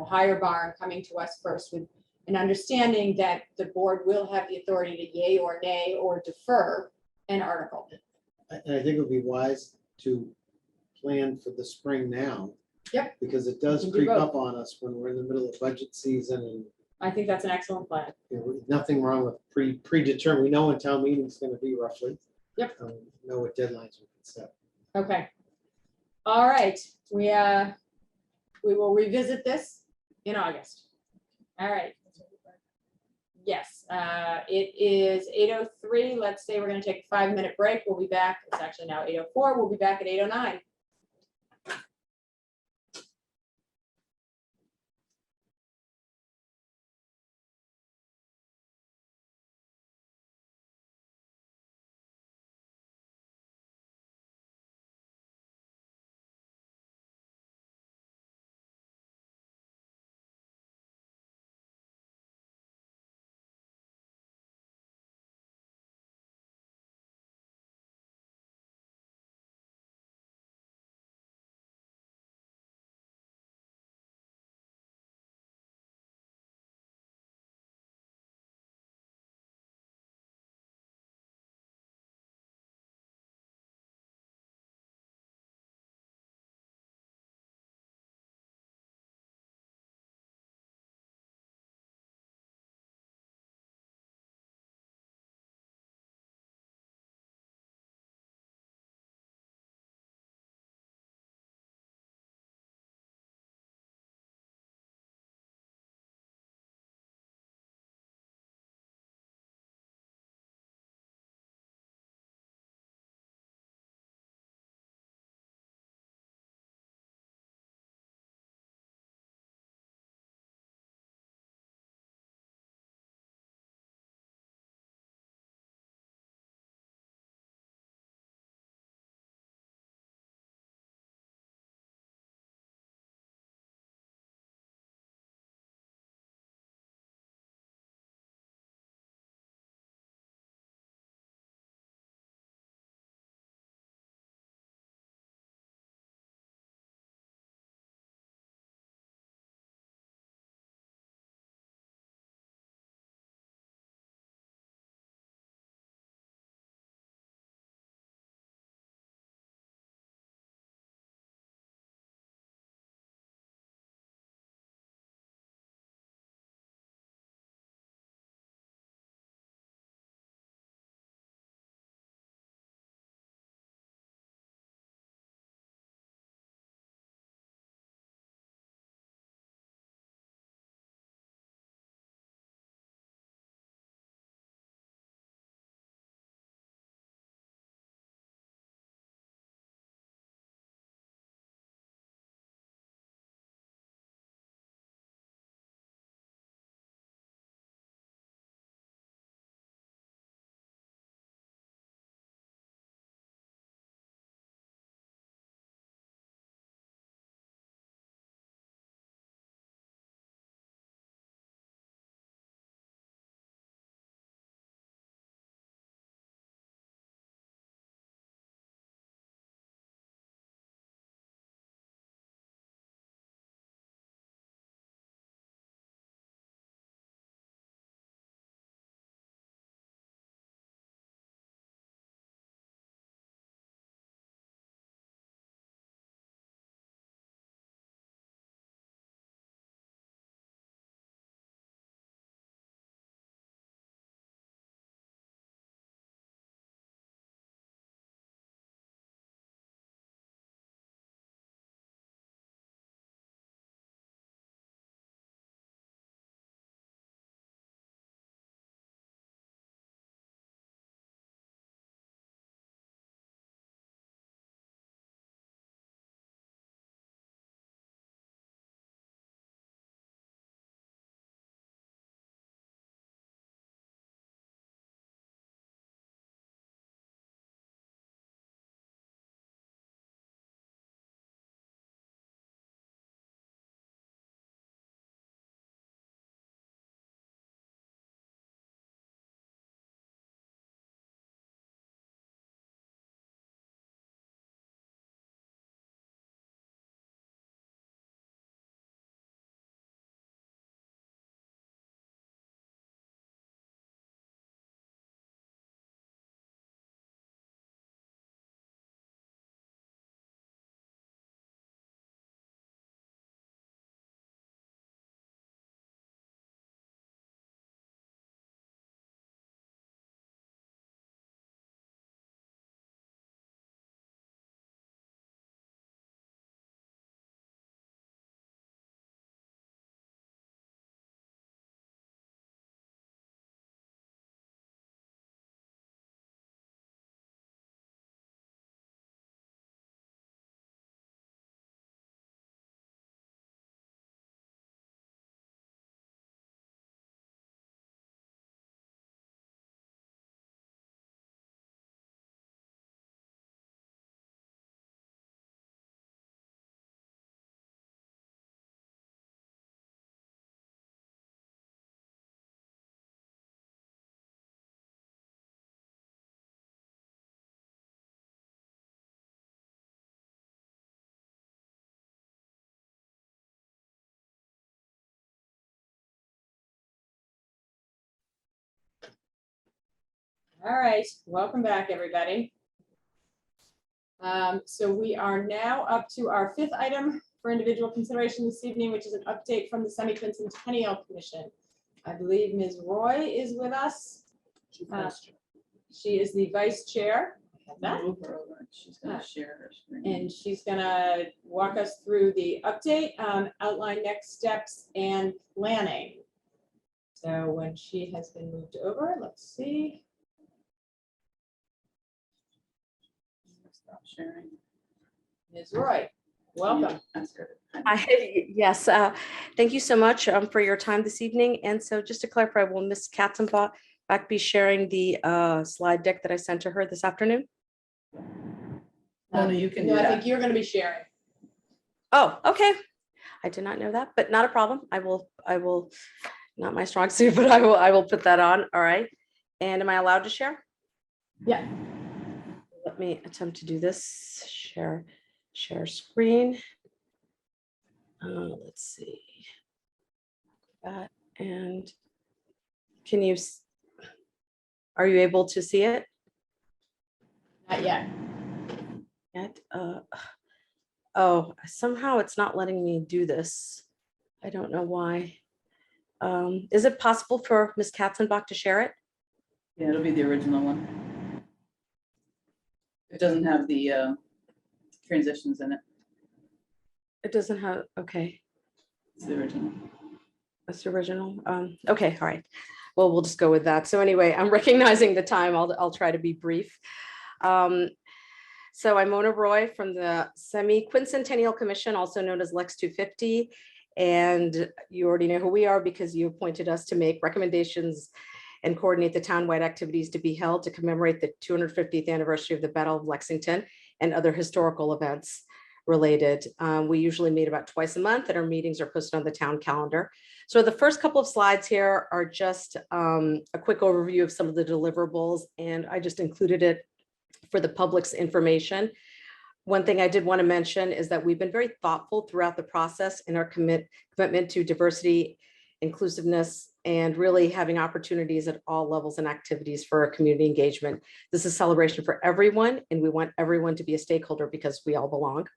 higher bar and coming to us first with an understanding that the board will have the authority to yay or nay or defer an article. And I think it would be wise to plan for the spring now. Yep. Because it does We can do creep both. up on us when we're in the middle of budget season, and I think that's an excellent plan. nothing wrong with predetermined. We know when town meeting is going to be roughly. Yep. Know what deadlines we can set. Okay. All right, we will revisit this in August. All right. Yes, it is 8:03. Let's say we're gonna take a 5-minute break. We'll be back. It's actually now 8:04. We'll be back at 8:09. All right, welcome back, everybody. So we are now up to our fifth item for individual consideration this evening, which is an update from the Semi-Quincentennial Commission. I believe Ms. Roy is with us. She is the vice chair. I have that. Move her over. She's gonna share her screen. And she's gonna walk us through the update, outline next steps and planning. So when she has been moved over, let's see. Stop sharing. Ms. Roy, welcome. Ask her. Yes, thank you so much for your time this evening. And so just to clarify, will Ms. Katzenbach be sharing the slide deck that I sent to her this afternoon? No, you can do No, I that. think you're gonna be sharing. Oh, okay. I did not know that, but not a problem. I will, not my strong suit, but I will put that on. All right. And am I allowed to share? Yeah. Let me attempt to do this. Share screen. Let's see. That and can you? Are you able to see it? Not yet. Yet? Oh, somehow it's not letting me do this. I don't know why. Is it possible for Ms. Katzenbach to share it? Yeah, it'll be the original one. It doesn't have the transitions in it. It doesn't have, okay, It's the original. that's the original. Okay, all right. Well, we'll just go with that. So anyway, I'm recognizing the time. I'll try to be brief. So I'm Mona Roy from the Semi-Quincentennial Commission, also known as Lex 250. And you already know who we are because you appointed us to make recommendations and coordinate the townwide activities to be held to commemorate the 250th anniversary of the Battle of Lexington and other historical events related. We usually meet about twice a month and our meetings are posted on the town calendar. So the first couple of slides here are just a quick overview of some of the deliverables, and I just included it for the public's information. One thing I did want to mention is that we've been very thoughtful throughout the process in our commitment to diversity, inclusiveness, and really having opportunities at all levels and activities for community engagement. This is a celebration for everyone, and we want everyone to be a stakeholder because we all belong.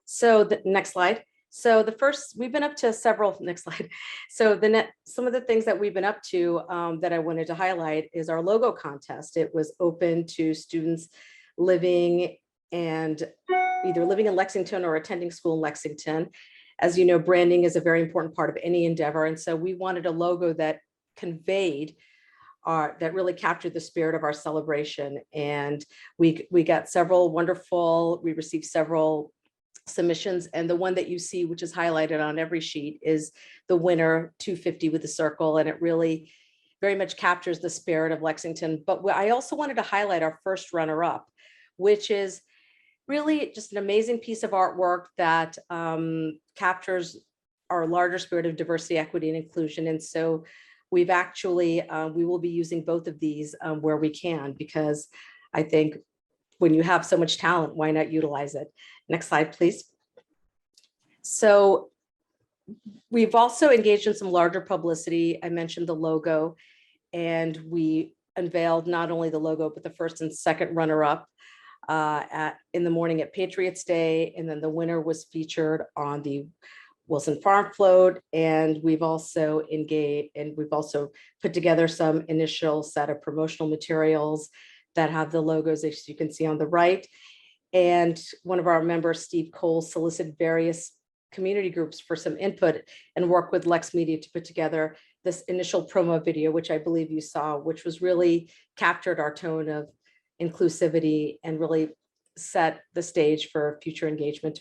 So the next slide. So the first, we've been up to several, next slide. So some of the things that we've been up to that I wanted to highlight is our logo contest. It was open to students living and either living in Lexington or attending school in Lexington. As you know, branding is a very important part of any endeavor. And so we wanted a logo that conveyed that really captured the spirit of our celebration. And we got several wonderful, we received several submissions, and the one that you see, which is highlighted on every sheet, is the winner, 250 with the circle, and it really very much captures the spirit of Lexington. But I also wanted to highlight our first runner-up, which is really just an amazing piece of artwork that captures our larger spirit of diversity, equity, and inclusion. And so we've actually, we will be using both of these where we can, because I think when you have so much talent, why not utilize it? Next slide, please. So we've also engaged in some larger publicity. I mentioned the logo, and we unveiled not only the logo, but the first and second runner-up in the morning at Patriots Day, and then the winner was featured on the Wilson Farm Float. And we've also engaged, and we've also put together some initial set of promotional materials that have the logos, as you can see on the right. And one of our members, Steve Cole, solicited various community groups for some input and work with LexMedia to put together this initial promo video, which I believe you saw, which was really captured our tone of inclusivity and really set the stage for future engagement.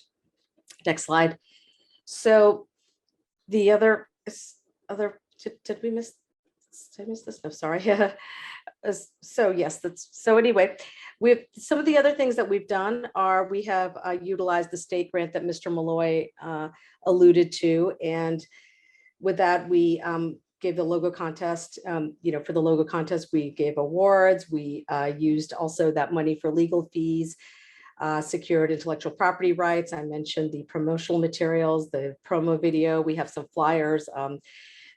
Next slide. So the other, did we miss? Did I miss this? No, sorry. So yes, so anyway, we've some of the other things that we've done are we have utilized the state grant that Mr. Malloy alluded to, and with that we gave the logo contest. For the logo contest, we gave awards. We used also that money for legal fees, secured intellectual property rights. I mentioned the promotional materials, the promo video. We have some flyers.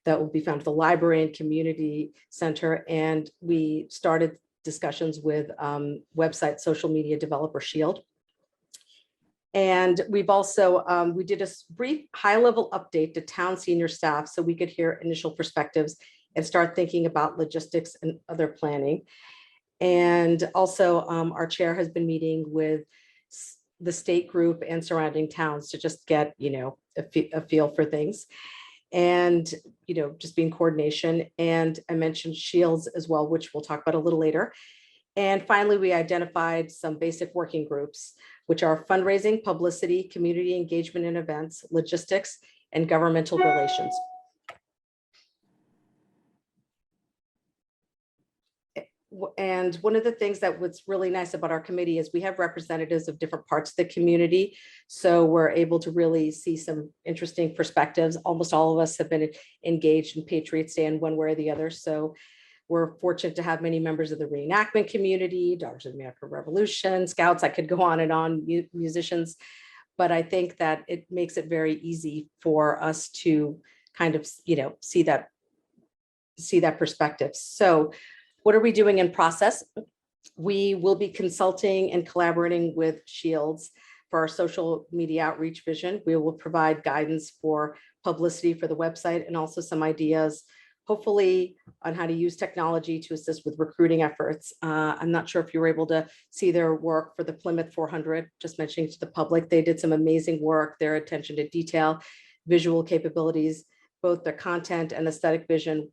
that will be found at the library and community center. And we started discussions with website social media developer Shield. And we've also, we did a brief high-level update to town senior staff so we could hear initial perspectives and start thinking about logistics and other planning. And also our chair has been meeting with the state group and surrounding towns to just get, a feel for things. And, just be in coordination. And I mentioned Shields as well, which we'll talk about a little later. And finally, we identified some basic working groups, which are fundraising, publicity, community engagement and events, logistics, and governmental relations. And one of the things that was really nice about our committee is we have representatives of different parts of the community. So we're able to really see some interesting perspectives. Almost all of us have been engaged in Patriots Day in one way or the other. So we're fortunate to have many members of the reenactment community, Daughters of the American Revolution, Scouts. I could go on and on, musicians. But I think that it makes it very easy for us to kind of, see that perspective. So what are we doing in process? We will be consulting and collaborating with Shields for our social media outreach vision. We will provide guidance for publicity for the website and also some ideas, hopefully, on how to use technology to assist with recruiting efforts. I'm not sure if you were able to see their work for the Plymouth 400, just mentioning to the public, they did some amazing work, their attention to detail, visual capabilities, both their content and aesthetic vision.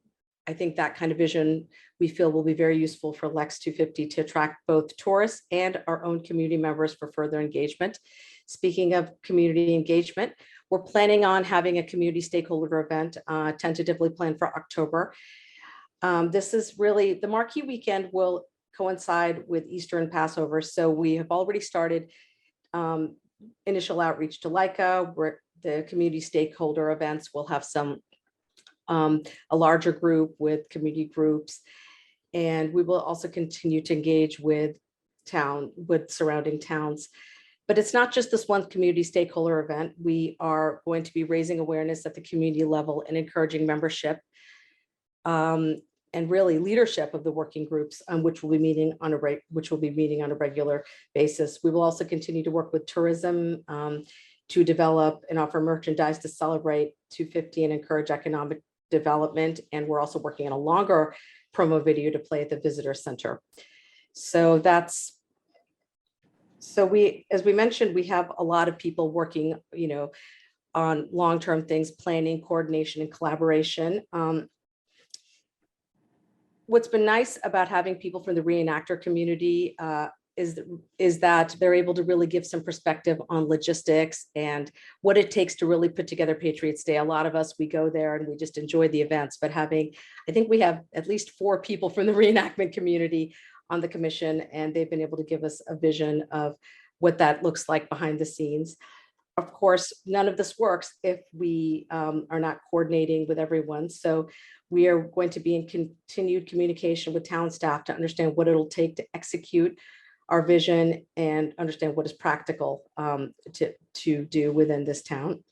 I think that kind of vision we feel will be very useful for Lex 250 to attract both tourists and our own community members for further engagement. Speaking of community engagement, we're planning on having a community stakeholder event tentatively planned for October. This is really, the marquee weekend will coincide with Easter and Passover. So we have already started initial outreach to LICA, where the community stakeholder events will have some a larger group with community groups. And we will also continue to engage with surrounding towns. But it's not just this one community stakeholder event. We are going to be raising awareness at the community level and encouraging membership and really leadership of the working groups, which will be meeting on a regular basis. We will also continue to work with tourism to develop and offer merchandise to celebrate 250 and encourage economic development. And we're also working on a longer promo video to play at the visitor center. So as we mentioned, we have a lot of people working, on long-term things, planning, coordination, and collaboration. What's been nice about having people from the reenactor community is that they're able to really give some perspective on logistics and what it takes to really put together Patriots Day. A lot of us, we go there and we just enjoy the events, but I think we have at least 4 people from the reenactment community on the commission, and they've been able to give us a vision of what that looks like behind the scenes. Of course, none of this works if we are not coordinating with everyone. So we are going to be in continued communication with town staff to understand what it'll take to execute our vision and understand what is practical to do within this town.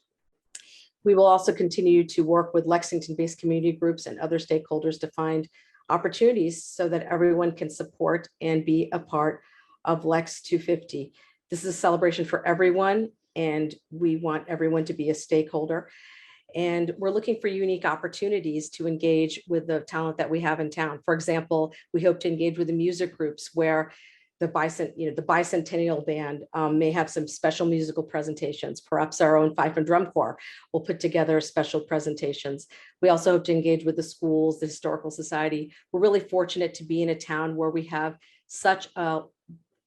We will also continue to work with Lexington-based community groups and other stakeholders to find opportunities so that everyone can support and be a part of Lex 250. This is a celebration for everyone, and we want everyone to be a stakeholder. And we're looking for unique opportunities to engage with the talent that we have in town. For example, we hope to engage with the music groups where the bicentennial band may have some special musical presentations. Perhaps our own Fife and Drum Corps will put together special presentations. We also hope to engage with the schools, the Historical Society. We're really fortunate to be in a town where we have such a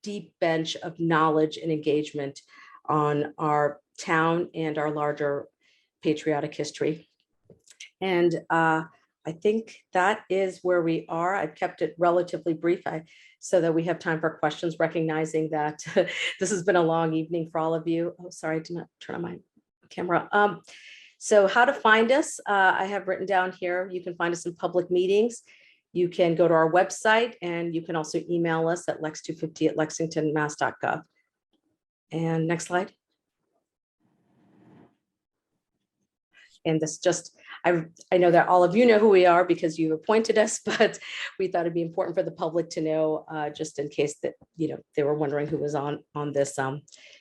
deep bench of knowledge and engagement on our town and our larger patriotic history. And I think that is where we are. I've kept it relatively brief so that we have time for questions, recognizing that this has been a long evening for all of you. Oh, sorry, I did not turn on my camera. So how to find us, I have written down here. You can find us in public meetings. You can go to our website, and you can also email us at lex250@lexingtonmass.gov. And next slide. And this just, I know that all of you know who we are because you appointed us, but we thought it'd be important for the public to know, just in case that, they were wondering who was on this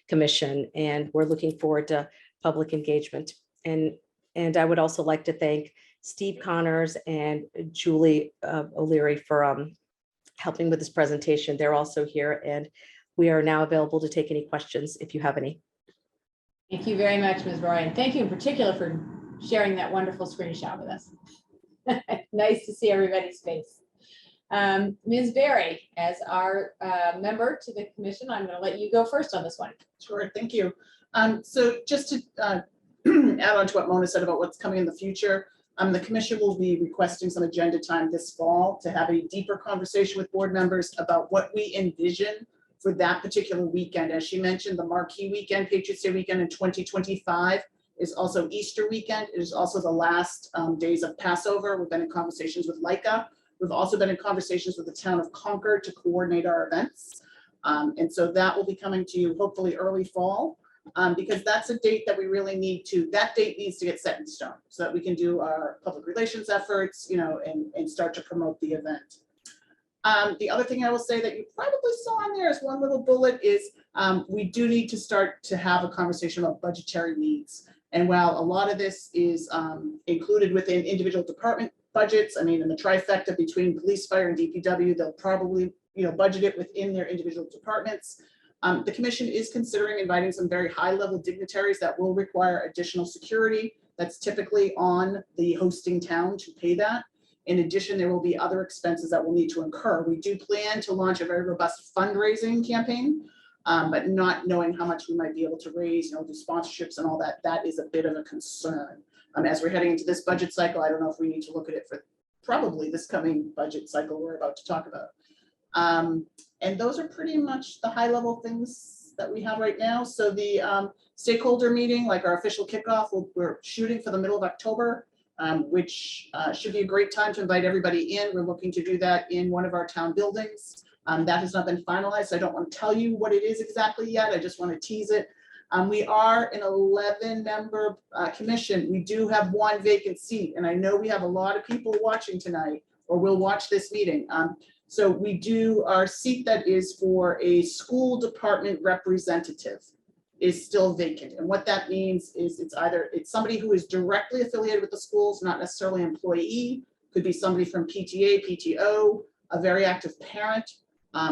commission. And we're looking forward to public engagement. And I would also like to thank Steve Connors and Julie O'Leary for helping with this presentation. They're also here, and we are now available to take any questions if you have any. Thank you very much, Ms. Roy, and thank you in particular for sharing that wonderful screenshot with us. Nice to see everybody's face. Ms. Berry, as our member to the commission, I'm going to let you go first on this one. Sure, thank you. So just to add on to what Mona said about what's coming in the future, the commission will be requesting some agenda time this fall to have a deeper conversation with board members about what we envision for that particular weekend. As she mentioned, the marquee weekend, Patriots Day weekend in 2025 is also Easter weekend. It is also the last days of Passover. We've been in conversations with LICA. We've also been in conversations with the town of Concord to coordinate our events. And so that will be coming to you hopefully early fall. Because that's a date that we really need to, that date needs to get set in stone so that we can do our public relations efforts, and start to promote the event. The other thing I will say that you probably saw on there as one little bullet is we do need to start to have a conversation about budgetary needs. And while a lot of this is included within individual department budgets, I mean, in the trifecta between police, fire, and DPW, they'll probably, budget it within their individual departments. The commission is considering inviting some very high-level dignitaries that will require additional security. That's typically on the hosting town to pay that. In addition, there will be other expenses that we'll need to incur. We do plan to launch a very robust fundraising campaign, but not knowing how much we might be able to raise, do sponsorships and all that, that is a bit of a concern. As we're heading into this budget cycle, I don't know if we need to look at it for probably this coming budget cycle we're about to talk about. And those are pretty much the high level things that we have right now. So the stakeholder meeting, like our official kickoff, we're shooting for the middle of October, which should be a great time to invite everybody in. We're looking to do that in one of our town buildings. That has not been finalized. So I don't want to tell you what it is exactly yet. I just want to tease it. We are an 11-member commission. We do have one vacant seat, and I know we have a lot of people watching tonight or will watch this meeting. So we do, our seat that is for a school department representative is still vacant. And what that means is it's somebody who is directly affiliated with the schools, not necessarily an employee, could be somebody from PTA, PTO, a very active parent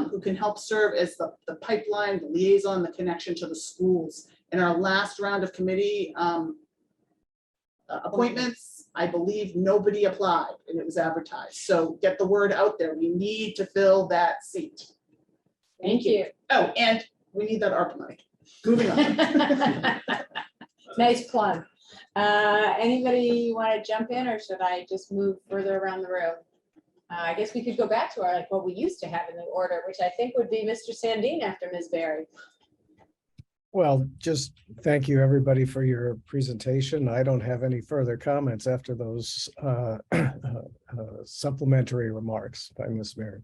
who can help serve as the pipeline, the liaison, the connection to the schools. In our last round of committee appointments, I believe nobody applied and it was advertised. So get the word out there. We need to fill that seat. Thank you. Oh, and we need that ARPA money. Moving on. Nice plug. Anybody want to jump in, or should I just move further around the room? I guess we could go back to our, what we used to have in the order, which I think would be Mr. Sandin after Ms. Berry. Well, just thank you, everybody, for your presentation. I don't have any further comments after those supplementary remarks by Ms. Berry.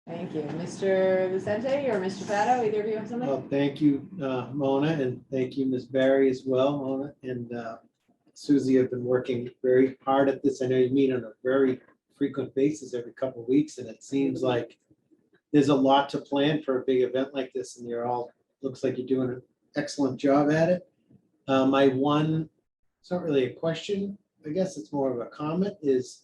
Thank you. Mr. Vicente or Mr. Fado, either of you have something? Well, thank you, Mona, and thank you, Ms. Barry, as well. Mona and Susie have been working very hard at this. I know you meet on a very frequent basis every couple of weeks, and it seems like there's a lot to plan for a big event like this, and you're all, looks like you're doing an excellent job at it. My one, it's not really a question, I guess it's more of a comment, is,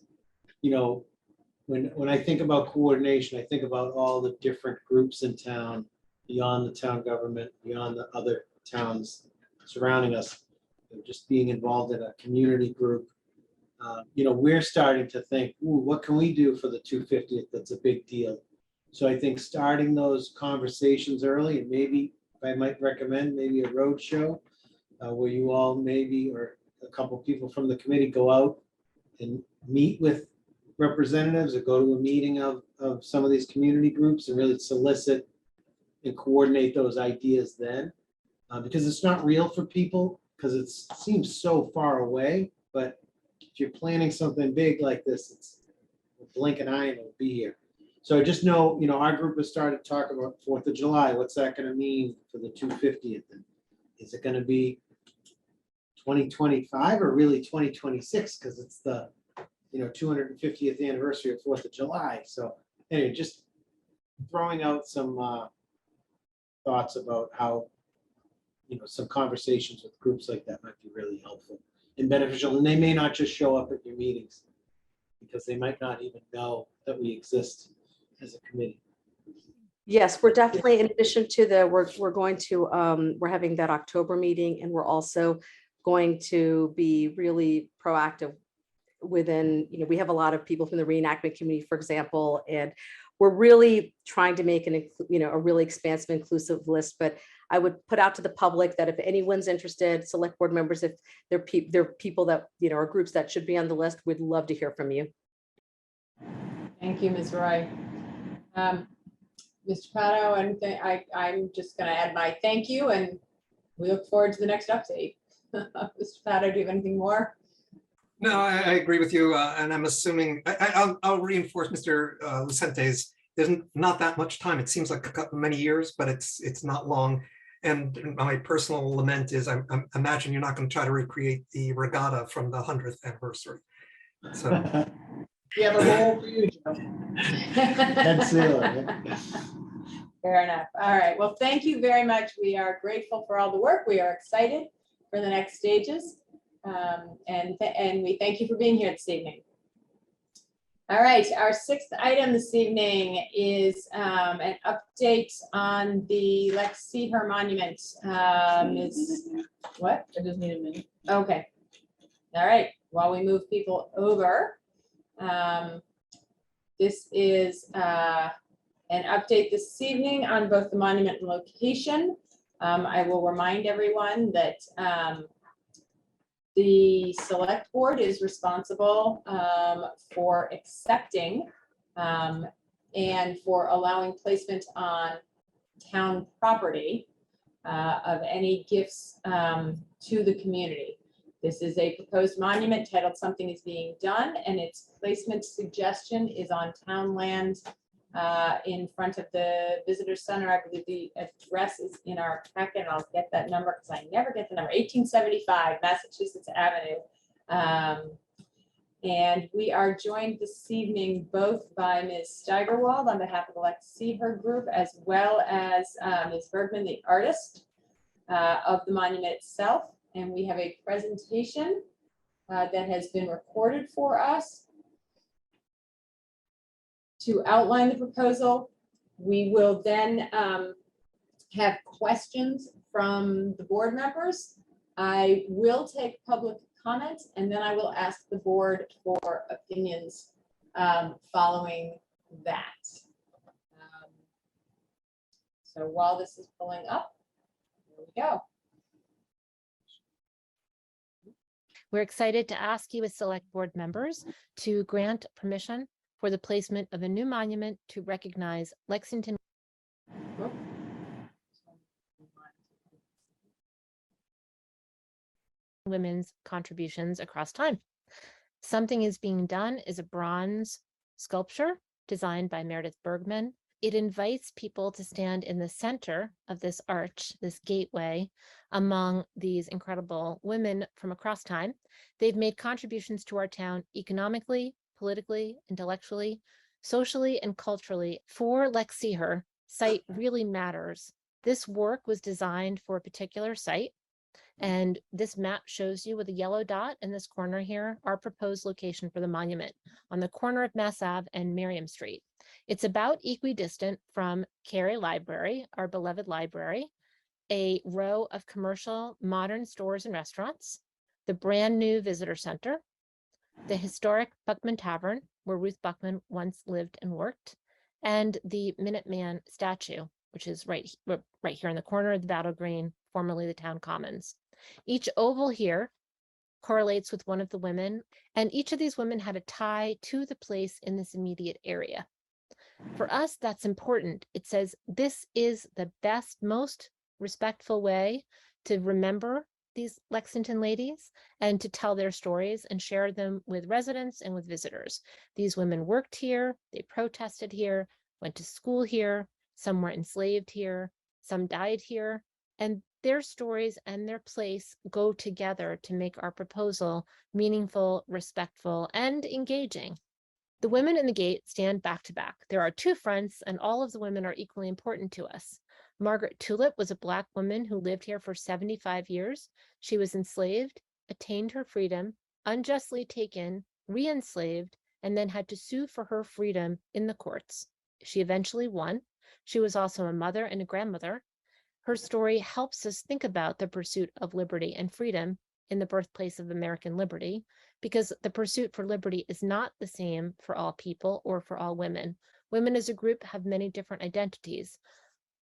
when I think about coordination, I think about all the different groups in town, beyond the town government, beyond the other towns surrounding us, just being involved in a community group. We're starting to think, ooh, what can we do for the 250th that's a big deal? So I think starting those conversations early, and maybe I might recommend maybe a road show where you all maybe, or a couple people from the committee, go out and meet with representatives or go to a meeting of some of these community groups and really solicit and coordinate those ideas then. Because it's not real for people, because it seems so far away, but if you're planning something big like this, it's blink an eye and it'll be here. So I just know, our group has started talking about 4th of July. What's that going to mean for the 250th? And is it going to be 2025 or really 2026, because it's the, 250th anniversary of 4th of July. So anyway, just throwing out some thoughts about how, some conversations with groups like that might be really helpful and beneficial. And they may not just show up at your meetings because they might not even know that we exist as a committee. Yes, we're definitely, in addition to we're going to, we're having that October meeting, and we're also going to be really proactive within, we have a lot of people from the reenactment community, for example, and we're really trying to make a really expansive, inclusive list. But I would put out to the public that if anyone's interested, select board members, if they're people that, are groups that should be on the list, we'd love to hear from you. Thank you, Ms. Roy. Mr. Pato, and I'm just going to add my thank you, and we look forward to the next update. Mr. Pato, do you have anything more? No, I agree with you, and I'm assuming I'll reinforce Mr. Lucente's. There's not that much time. It seems like many years, but it's not long. And my personal lament is, I imagine you're not going to try to recreate the regatta from the 100th anniversary. So We have a role for you, Joe. Head sailor. Fair enough. All right. Well, thank you very much. We are grateful for all the work. We are excited for the next stages. And we thank you for being here this evening. All right. Our sixth item this evening is an update on the LexMedia monument. Is what? I just need a minute. Okay. All right. While we move people over, this is an update this evening on both the monument and location. I will remind everyone that the select board is responsible for accepting and for allowing placement on town property of any gifts to the community. This is a proposed monument titled Something is Being Done, and its placement suggestion is on town land in front of the visitor center. I believe the address is in our packet. I'll get that number because I never get the number. 1875 Massachusetts Avenue. And we are joined this evening both by Ms. Steigerwald on behalf of the LexMedia group, as well as Ms. Bergman, the artist of the monument itself. And we have a presentation that has been recorded for us to outline the proposal. We will then have questions from the board members. I will take public comments, and then I will ask the board for opinions following that. So while this is pulling up, here we go. We're excited to ask you as select board members to grant permission for the placement of a new monument to recognize Lexington women's contributions across time. Something is Being Done is a bronze sculpture designed by Meredith Bergman. It invites people to stand in the center of this arch, this gateway, among these incredible women from across time. They've made contributions to our town economically, politically, intellectually, socially, and culturally. For LexMedia, site really matters. This work was designed for a particular site, and this map shows you with a yellow dot in this corner here, our proposed location for the monument on the corner of Mass Ave and Miriam Street. It's about equidistant from Cary Library, our beloved library, a row of commercial modern stores and restaurants, the brand new visitor center, the historic Buckman Tavern, where Ruth Buckman once lived and worked, and the Minuteman statue, which is right here in the corner of the Battle Green, formerly the Town Commons. Each oval here correlates with one of the women, and each of these women had a tie to the place in this immediate area. For us, that's important. It says this is the best, most respectful way to remember these Lexington ladies and to tell their stories and share them with residents and with visitors. These women worked here, they protested here, went to school here, some were enslaved here, some died here, and their stories and their place go together to make our proposal meaningful, respectful, and engaging. The women in the gate stand back to back. There are two fronts, and all of the women are equally important to us. Margaret Tulip was a Black woman who lived here for 75 years. She was enslaved, attained her freedom, unjustly taken, re-enslaved, and then had to sue for her freedom in the courts. She eventually won. She was also a mother and a grandmother. Her story helps us think about the pursuit of liberty and freedom in the birthplace of American liberty, because the pursuit for liberty is not the same for all people or for all women. Women as a group have many different identities.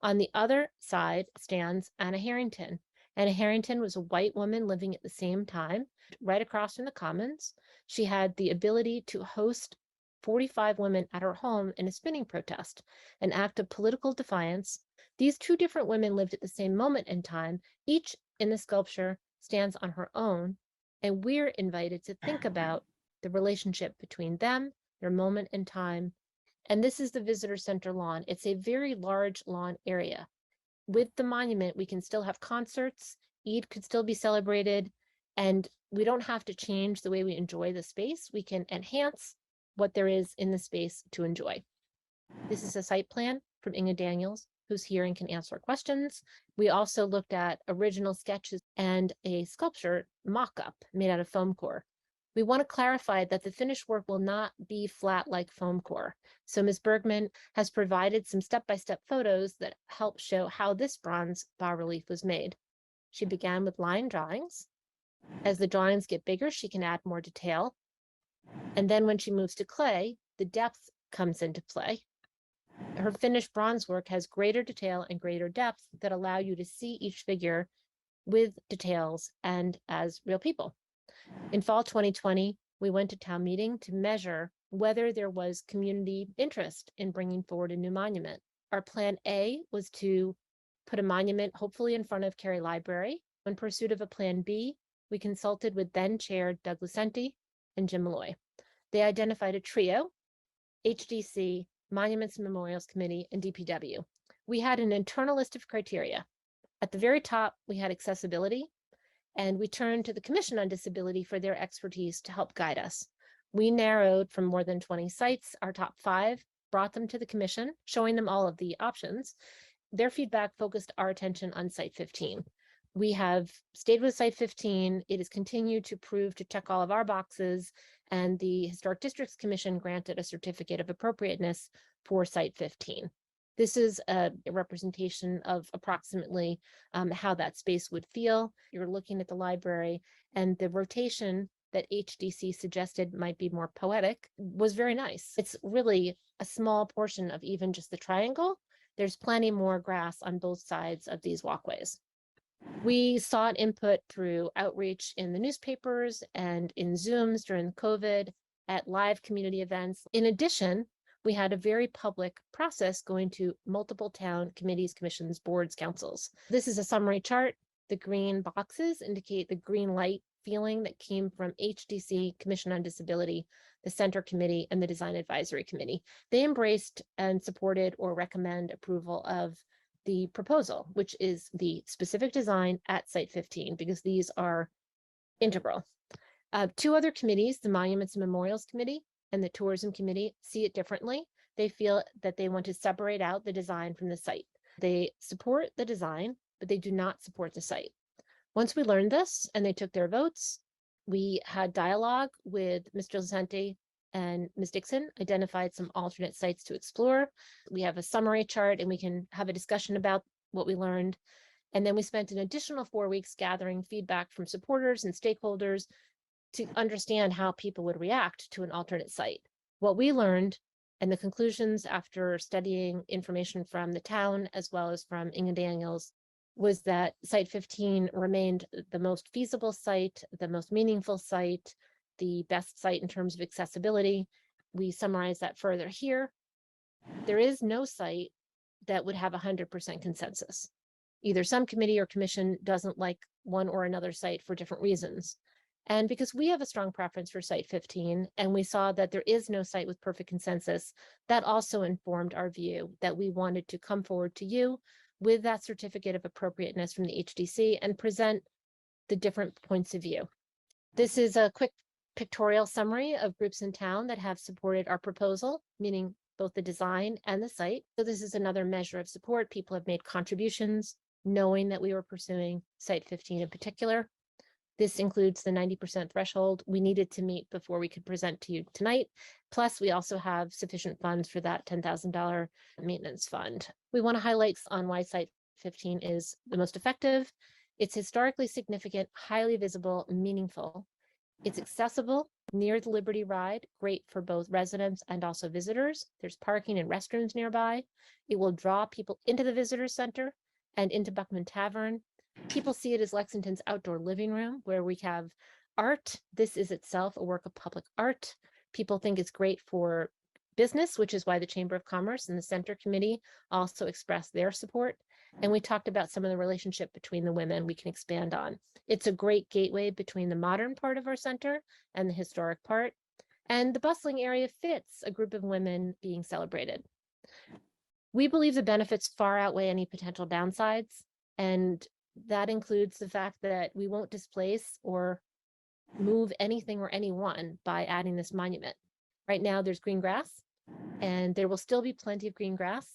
On the other side stands Anna Harrington. Anna Harrington was a white woman living at the same time, right across from the Commons. She had the ability to host 45 women at her home in a spinning protest, an act of political defiance. These two different women lived at the same moment in time. Each in the sculpture stands on her own, and we're invited to think about the relationship between them, their moment in time. And this is the visitor center lawn. It's a very large lawn area. With the monument, we can still have concerts, Eid could still be celebrated, and we don't have to change the way we enjoy the space. We can enhance what there is in the space to enjoy. This is a site plan from Inga Daniels, who's here and can answer questions. We also looked at original sketches and a sculpture mock-up made out of foam core. We want to clarify that the finished work will not be flat like foam core. So Ms. Bergman has provided some step-by-step photos that help show how this bronze bas-relief was made. She began with line drawings. As the drawings get bigger, she can add more detail. And then when she moves to clay, the depth comes into play. Her finished bronze work has greater detail and greater depth that allow you to see each figure with details and as real people. In fall 2020, we went to town meeting to measure whether there was community interest in bringing forward a new monument. Our plan A was to put a monument hopefully in front of Cary Library. In pursuit of a plan B, we consulted with then Chair Doug Lucenti and Jim Malloy. They identified a trio: HDC, Monuments and Memorials Committee, and DPW. We had an internal list of criteria. At the very top, we had accessibility, and we turned to the Commission on Disability for their expertise to help guide us. We narrowed from more than 20 sites, our top 5, brought them to the Commission, showing them all of the options. Their feedback focused our attention on Site 15. We have stayed with Site 15. It has continued to prove to check all of our boxes, and the Historic Districts Commission granted a certificate of appropriateness for Site 15. This is a representation of approximately how that space would feel. You're looking at the library, and the rotation that HDC suggested might be more poetic was very nice. It's really a small portion of even just the triangle. There's plenty more grass on both sides of these walkways. We sought input through outreach in the newspapers and in Zooms during COVID, at live community events. In addition, we had a very public process going to multiple town committees, commissions, boards, councils. This is a summary chart. The green boxes indicate the green light feeling that came from HDC, Commission on Disability, the Center Committee, and the Design Advisory Committee. They embraced and supported or recommend approval of the proposal, which is the specific design at Site 15, because these are integral. 2 other committees, the Monuments and Memorials Committee and the Tourism Committee, see it differently. They feel that they want to separate out the design from the site. They support the design, but they do not support the site. Once we learned this and they took their votes, we had dialogue with Mr. Lucenti and Ms. Dixon, identified some alternate sites to explore. We have a summary chart and we can have a discussion about what we learned. And then we spent an additional 4 weeks gathering feedback from supporters and stakeholders to understand how people would react to an alternate site. What we learned and the conclusions after studying information from the town as well as from Inga Daniels was that Site 15 remained the most feasible site, the most meaningful site, the best site in terms of accessibility. We summarize that further here. There is no site that would have 100% consensus. Either some committee or commission doesn't like one or another site for different reasons. And because we have a strong preference for Site 15, and we saw that there is no site with perfect consensus, that also informed our view that we wanted to come forward to you with that certificate of appropriateness from the HDC and present the different points of view. This is a quick pictorial summary of groups in town that have supported our proposal, meaning both the design and the site. So this is another measure of support. People have made contributions knowing that we were pursuing Site 15 in particular. This includes the 90% threshold we needed to meet before we could present to you tonight. Plus, we also have sufficient funds for that $10,000 maintenance fund. We want to highlight on why Site 15 is the most effective. It's historically significant, highly visible, meaningful. It's accessible near the Liberty Ride, great for both residents and also visitors. There's parking and restrooms nearby. It will draw people into the visitor center and into Buckman Tavern. People see it as Lexington's outdoor living room where we have art. This is itself a work of public art. People think it's great for business, which is why the Chamber of Commerce and the Center Committee also expressed their support. And we talked about some of the relationship between the women we can expand on. It's a great gateway between the modern part of our center and the historic part. And the bustling area fits a group of women being celebrated. We believe the benefits far outweigh any potential downsides. And that includes the fact that we won't displace or move anything or anyone by adding this monument. Right now there's green grass and there will still be plenty of green grass.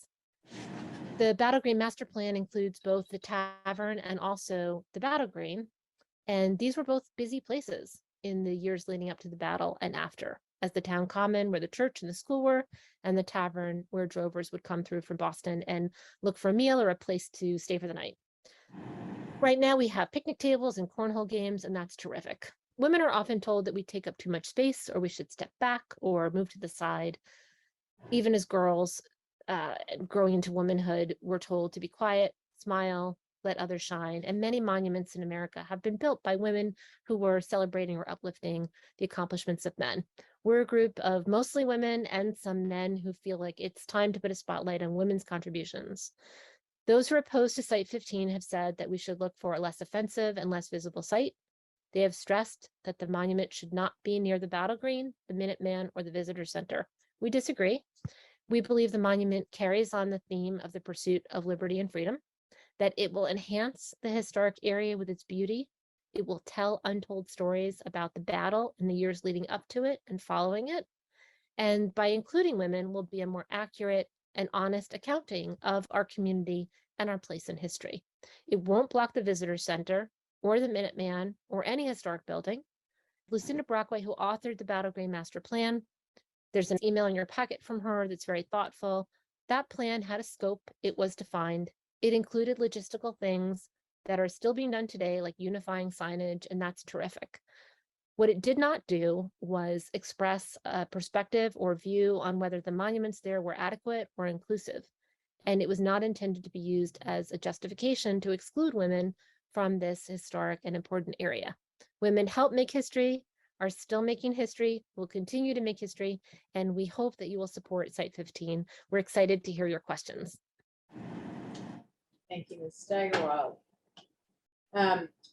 The Battle Green Master Plan includes both the tavern and also the Battle Green. And these were both busy places in the years leading up to the battle and after, as the town common where the church and the school were, and the tavern where drovers would come through from Boston and look for a meal or a place to stay for the night. Right now we have picnic tables and cornhole games, and that's terrific. Women are often told that we take up too much space or we should step back or move to the side. Even as girls growing into womanhood, we're told to be quiet, smile, let others shine. And many monuments in America have been built by women who were celebrating or uplifting the accomplishments of men. We're a group of mostly women and some men who feel like it's time to put a spotlight on women's contributions. Those who are opposed to Site 15 have said that we should look for a less offensive and less visible site. They have stressed that the monument should not be near the Battle Green, the Minuteman, or the Visitor Center. We disagree. We believe the monument carries on the theme of the pursuit of liberty and freedom, that it will enhance the historic area with its beauty. It will tell untold stories about the battle in the years leading up to it and following it. And by including women will be a more accurate and honest accounting of our community and our place in history. It won't block the Visitor Center or the Minuteman or any historic building. Lucinda Brockway, who authored the Battle Green Master Plan, there's an email in your packet from her that's very thoughtful. That plan had a scope, it was defined. It included logistical things that are still being done today, like unifying signage, and that's terrific. What it did not do was express a perspective or view on whether the monuments there were adequate or inclusive. And it was not intended to be used as a justification to exclude women from this historic and important area. Women help make history, are still making history, will continue to make history, and we hope that you will support Site 15. We're excited to hear your questions. Thank you, Ms. Steigerwald.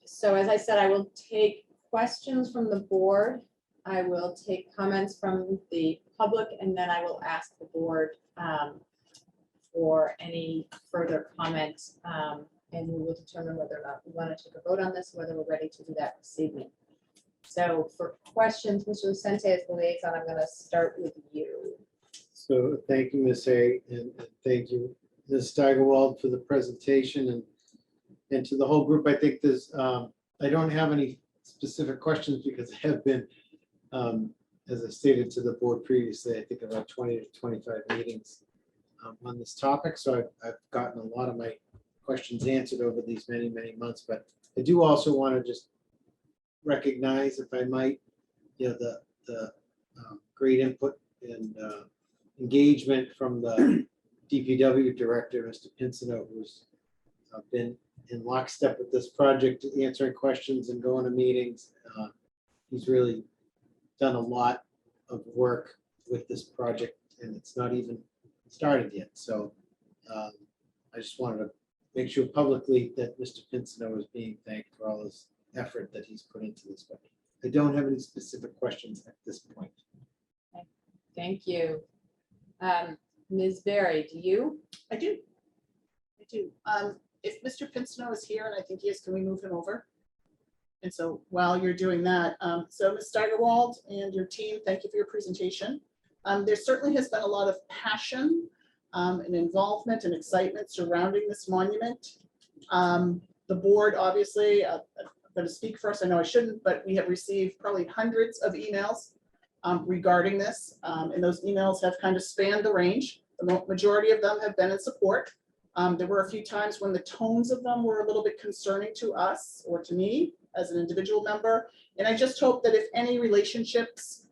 So as I said, I will take questions from the board. I will take comments from the public, and then I will ask the board for any further comments. And we will determine whether or not we want to take a vote on this, whether we're ready to do that this evening. So for questions, Mr. Lucente as the liaison, I'm going to start with you. So thank you, Ms. A, and thank you, Ms. Steigerwald, for the presentation, and to the whole group. I think there's, I don't have any specific questions because I have been, as I stated to the board previously, I think about 20 to 25 meetings on this topic. So I've gotten a lot of my questions answered over these many, many months, but I do also want to just recognize, if I might, you know, the great input and engagement from the DPW director, Mr. Pinsino, who's been in lockstep with this project, answering questions and going to meetings. He's really done a lot of work with this project, and it's not even started yet. So I just wanted to make sure publicly that Mr. Pinsino is being thanked for all his effort that he's put into this. But I don't have any specific questions at this point. Okay. Thank you. Ms. Berry, do you? I do. do. If Mr. Pincinel is here, and I think he is, can we move him over? And so while you're doing that, so Ms. Steigerwald and your team, thank you for your presentation. There certainly has been a lot of passion and involvement and excitement surrounding this monument. The board, obviously, I'm going to speak first. I know I shouldn't, but we have received probably hundreds of emails regarding this, and those emails have kind of spanned the range. The majority of them have been in support. There were a few times when the tones of them were a little bit concerning to us or to me as an individual member. And I just hope that if any relationships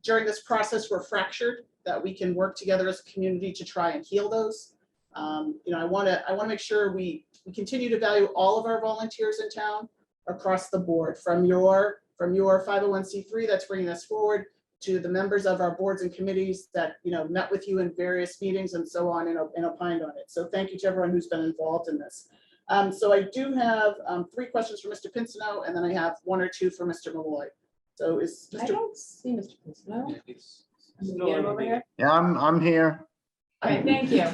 during this process were fractured, that we can work together as a community to try and heal those. You know, I want to make sure we continue to value all of our volunteers in town across the board, from your 501c3 that's bringing us forward to the members of our boards and committees that, you know, met with you in various meetings and so on and opined on it. So thank you to everyone who's been involved in this. So I do have 3 questions for Mr. Pincinel, and then I have 1 or 2 for Mr. Malloy. So is I Mr. don't see Mr. Pincinel. Yeah, he's Can we still get him on over the- here? Yeah, I'm here. Okay, thank you.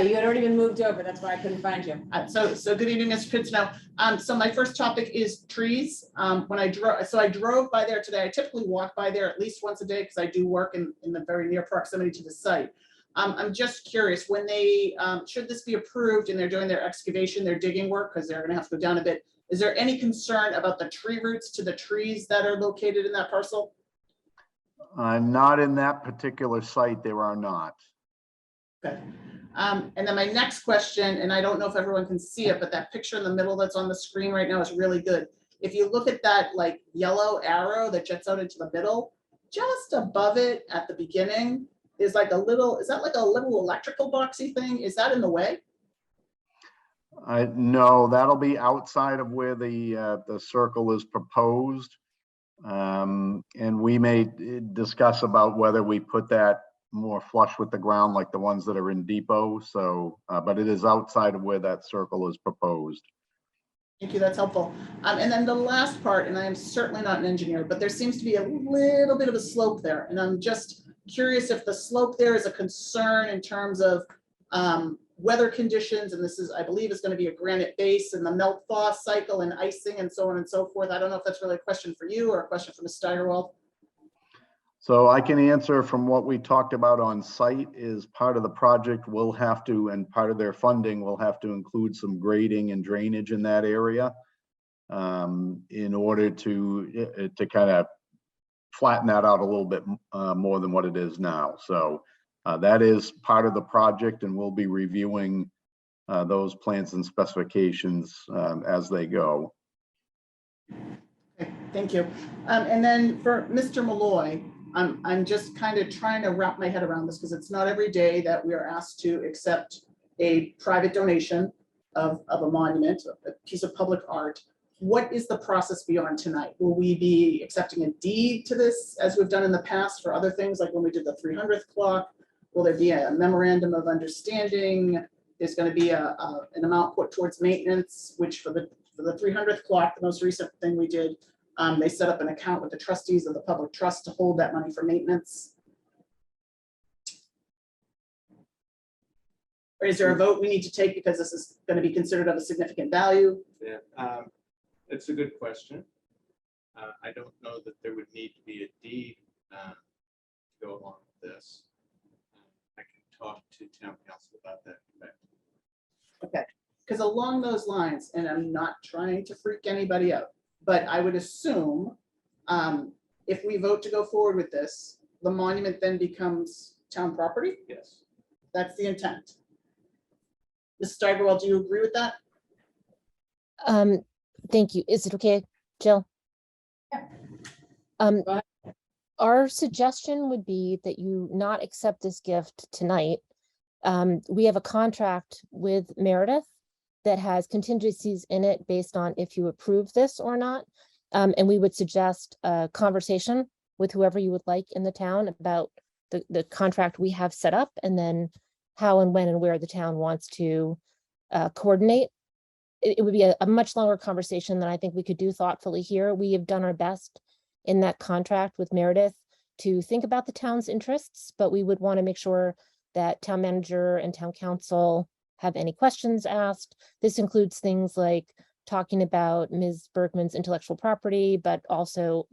You had already been moved over. That's why I couldn't find you. So good evening, Mr. Pincinel. So my first topic is trees. When I drove by there today. I typically walk by there at least once a day because I do work in the very near proximity to the site. I'm just curious, when they, should this be approved and they're doing their excavation, their digging work, because they're gonna have to go down a bit, is there any concern about the tree roots to the trees that are located in that parcel? Not in that particular site, there are not. Okay. And then my next question, and I don't know if everyone can see it, but that picture in the middle that's on the screen right now is really good. If you look at that like yellow arrow that jets out into the middle, just above it at the beginning is like a little, is that like a little electrical boxy thing? Is that in the way? No, that'll be outside of where the circle is proposed. And we may discuss about whether we put that more flush with the ground like the ones that are in Depot. So, but it is outside of where that circle is proposed. Thank you, that's helpful. And then the last part, and I am certainly not an engineer, but there seems to be a little bit of a slope there. And I'm just curious if the slope there is a concern in terms of weather conditions. And this is, I believe, is going to be a granite base and the melt thaw cycle and icing and so on and so forth. I don't know if that's really a question for you or a question for Ms. Steigerwald. So I can answer from what we talked about on site is part of the project will have to, and part of their funding will have to include some grading and drainage in that area in order to kind of flatten that out a little bit more than what it is now. So that is part of the project, and we'll be reviewing those plans and specifications as they go. Okay, thank you. And then for Mr. Malloy, I'm just kind of trying to wrap my head around this because it's not every day that we are asked to accept a private donation of a monument, a piece of public art. What is the process beyond tonight? Will we be accepting a deed to this as we've done in the past for other things, like when we did the 300th clock? Will there be a memorandum of understanding? There's going to be an amount put towards maintenance, which for the 300th clock, the most recent thing we did, they set up an account with the trustees of the public trust to hold that money for maintenance. Or is there a vote we need to take because this is going to be considered of a significant value? Yeah, it's a good question. I don't know that there would need to be a deed to go along with this. I can talk to town council about that. Okay, because along those lines, and I'm not trying to freak anybody out, but I would assume if we vote to go forward with this, the monument then becomes town property? Yes. That's the intent. Ms. Steigerwald, do you agree with that? Thank you. Is it okay, Jill? Yeah. Our suggestion would be that you not accept this gift tonight. We have a contract with Meredith that has contingencies in it based on if you approve this or not. And we would suggest a conversation with whoever you would like in the town about the contract we have set up, and then how and when and where the town wants to coordinate. It would be a much longer conversation than I think we could do thoughtfully here. We have done our best in that contract with Meredith to think about the town's interests, but we would want to make sure that town manager and town council have any questions asked. This includes things like talking about Ms. Bergman's intellectual property, but also,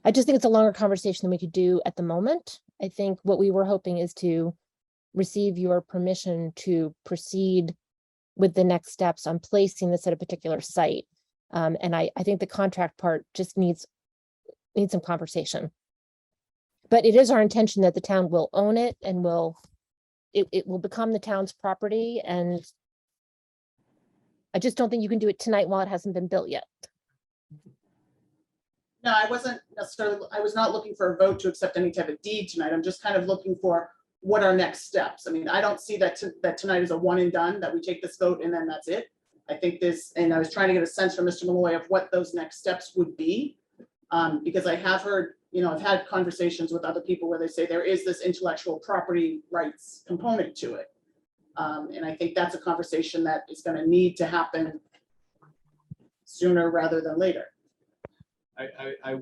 I just think it's a longer conversation than we could do at the moment. I think what we were hoping is to receive your permission to proceed with the next steps on placing this at a particular site. And I think the contract part just needs some conversation. But it is our intention that the town will own it and it will become the town's property. And I just don't think you can do it tonight while it hasn't been built yet. No, I wasn't necessarily, I was not looking for a vote to accept any type of deed tonight. I'm just kind of looking for what are next steps. I mean, I don't see that tonight is a one and done, that we take this vote and then that's it. I think this, and I was trying to get a sense from Mr. Malloy of what those next steps would be. Because I have heard, I've had conversations with other people where they say there is this intellectual property rights component to it. And I think that's a conversation that is going to need to happen sooner rather than later.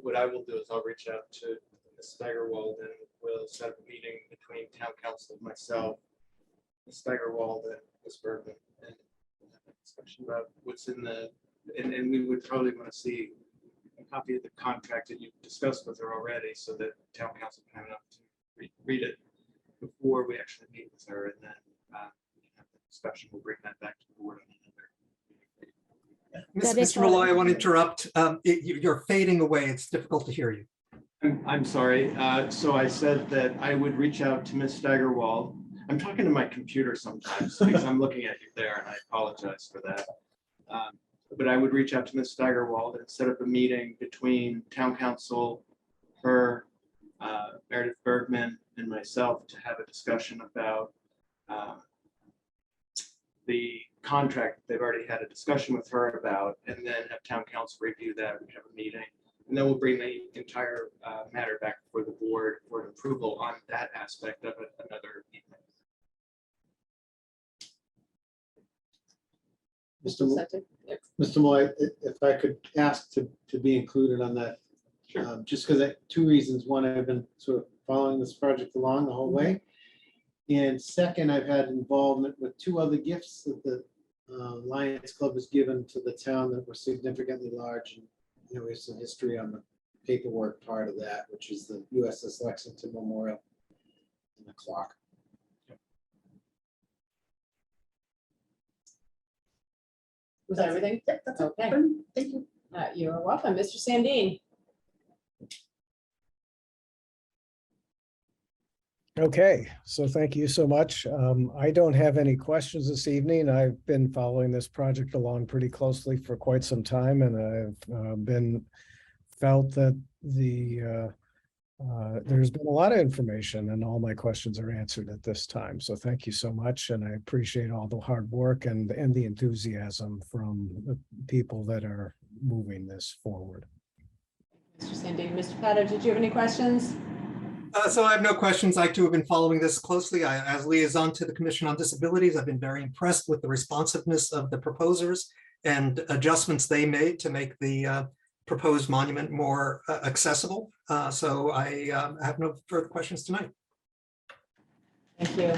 What I will do is I'll reach out to Ms. Steigerwald and we'll set up a meeting between town council, myself, Ms. Steigerwald and Ms. Bergman, and have a discussion about what's in and we would probably want to see a copy of the contract that you've discussed with her already, so that town council can have enough to read it before we actually meet with her, and then we can have the discussion. We'll bring that back to the board on another. Mr. Malloy, I want to interrupt. You're fading away. It's difficult to hear you. I'm sorry. So I said that I would reach out to Ms. Steigerwald. I'm talking to my computer sometimes because I'm looking at you there, and I apologize for that. But I would reach out to Ms. Steigerwald and set up a meeting between town council, her, Meredith Bergman, and myself to have a discussion about the contract they've already had a discussion with her about, and then have town council review that. We have a meeting, and then we'll bring the entire matter back before the board for an approval on that aspect of it another evening. Mr. Malloy, if I could ask to be included on that, Sure. just because two reasons. One, I've been sort of following this project along the whole way. And second, I've had involvement with two other gifts that the Lions Club has given to the town that were significantly large. And we have some history on the paperwork part of that, which is the USS Lexington Memorial and the clock. Was that everything? Yep, that's Okay. okay. Thank you. You're welcome. Mr. Sandin. Okay, so thank you so much. I don't have any questions this evening. I've been following this project along pretty closely for quite some time, and I've felt that there's been a lot of information and all my questions are answered at this time. So thank you so much, and I appreciate all the hard work and the enthusiasm from the people that are moving this forward. Mr. Sandin. Mr. Pato, did you have any questions? So I have no questions. I too have been following this closely. As liaison to the Commission on Disabilities, I've been very impressed with the responsiveness of the proposers and adjustments they made to make the proposed monument more accessible. So I have no further questions tonight. Thank you.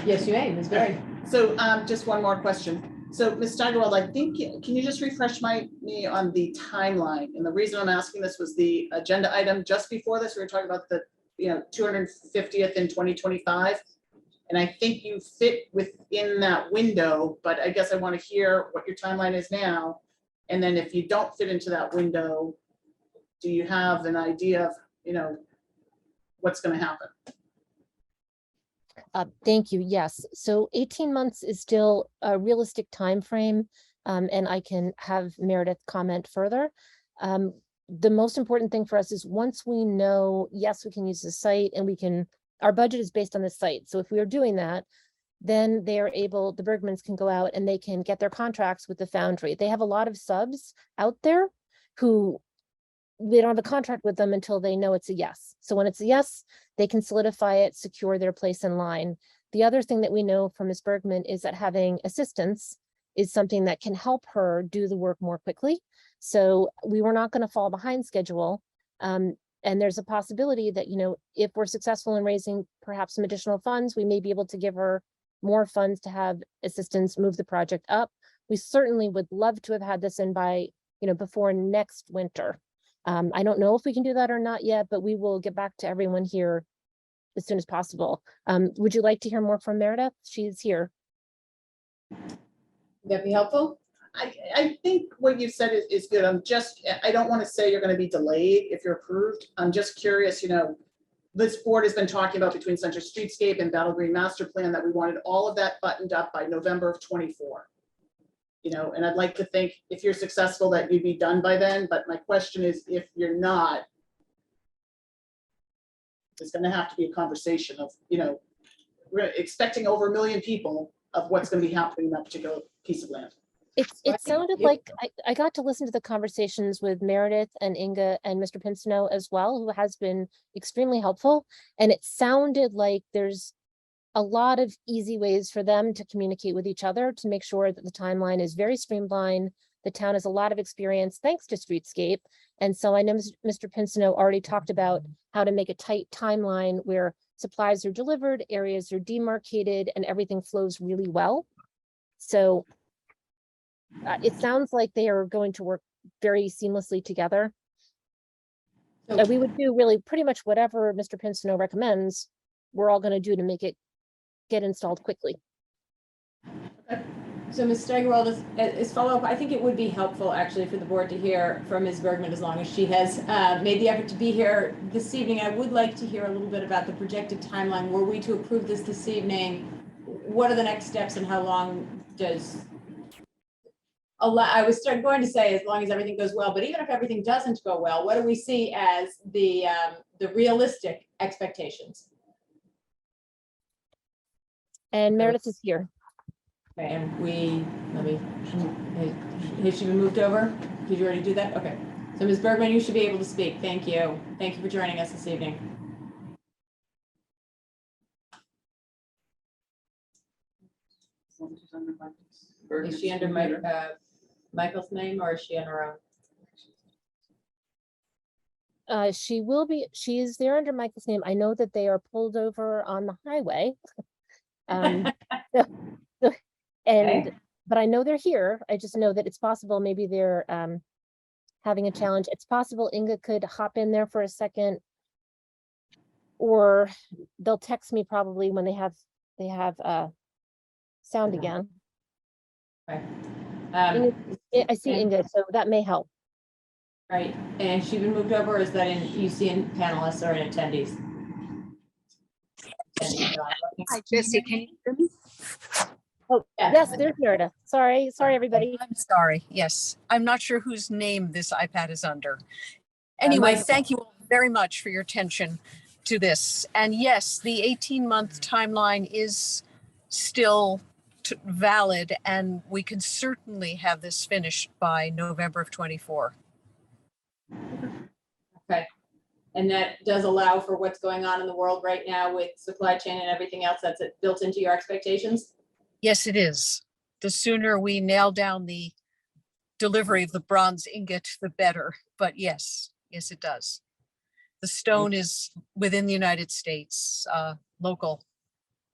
Yes, you may, Ms. Berry. So just one more question. So Ms. Steigerwald, I think, can you just refresh me on the timeline? And the reason I'm asking this was the agenda item just before this, we were talking about the 250th in 2025. And I think you fit within that window, but I guess I want to hear what your timeline is now. And then if you don't fit into that window, do you have an idea of, what's going to happen? Thank you. Yes. So 18 months is still a realistic time frame, and I can have Meredith comment further. The most important thing for us is once we know, yes, we can use the site and our budget is based on the site. So if we are doing that, then they are able, the Bergmans can go out and they can get their contracts with the foundry. They have a lot of subs out there who they don't have a contract with them until they know it's a yes. So when it's a yes, they can solidify it, secure their place in line. The other thing that we know from Ms. Bergman is that having assistance is something that can help her do the work more quickly. So we were not going to fall behind schedule. And And there's a possibility that, you know, if we're successful in raising perhaps some additional funds, we may be able to give her more funds to have assistance move the project up. We certainly would love to have had this in by, you know, before next winter. I don't know if we can do that or not yet, but we will get back to everyone here as soon as possible. Would you like to hear more from Meredith? She's here. Would that be helpful? I think what you said is good. I don't want to say you're going to be delayed if you're approved. I'm just curious, you know, this board has been talking about between Center Streetscape and Battle Green Master Plan that we wanted all of that buttoned up by November of 24. You know, and I'd like to think if you're successful that you'd be done by then, but my question is if you're not, there's going to have to be a conversation of, you know, we're expecting over 1 million people of what's going to be happening in that particular piece of land. It sounded like I got to listen to the conversations with Meredith and Inga and Mr. Pincinot as well, who has been extremely helpful. And it sounded like there's a lot of easy ways for them to communicate with each other to make sure that the timeline is very streamlined. The town has a lot of experience thanks to Streetscape. And so I know Mr. Pincinot already talked about how to make a tight timeline where supplies are delivered, areas are demarcated, and everything flows really well. So it sounds like they are going to work very seamlessly together. And we would do really pretty much whatever Mr. Pincinot recommends, we're all going to do to make it get installed quickly. So Ms. Steigerwald, as follow-up, I think it would be helpful actually for the board to hear from Ms. Bergman as long as she has made the effort to be here this evening. I would like to hear a little bit about the projected timeline. Were we to approve this evening, what are the next steps and how long does I was going to say as long as everything goes well, but even if everything doesn't go well, what do we see as the realistic expectations? And Meredith is here. Okay, and has she been moved over? Did you already do that? Okay. So Ms. Bergman, you should be able to speak. Thank you. Thank you for joining us this evening. Is she under Michael's name or is she on her own? She will be, she is there under Michael's name. I know that they are pulled over on the highway. But I know they're here. I just know that it's possible maybe they're having a challenge. It's possible Inga could hop in there for a second, or they'll text me probably when they have sound again. Okay. I see Inga, so that may help. Right, and she's been moved over, or is that you see in panelists or in attendees? Hi, Jesse, can you hear me? Oh, yes, there's Meredith. Sorry, everybody. I'm sorry. Yes, I'm not sure whose name this iPad is under. Anyway, thank you all very much for your attention to this. And yes, the 18-month timeline is still valid, and we can certainly have this finished by November of 24. Okay. And that does allow for what's going on in the world right now with supply chain and everything else that's built into your expectations? Yes, it is. The sooner we nail down the delivery of the bronze ingot, the better. But yes, it does. The stone is within the United States, local.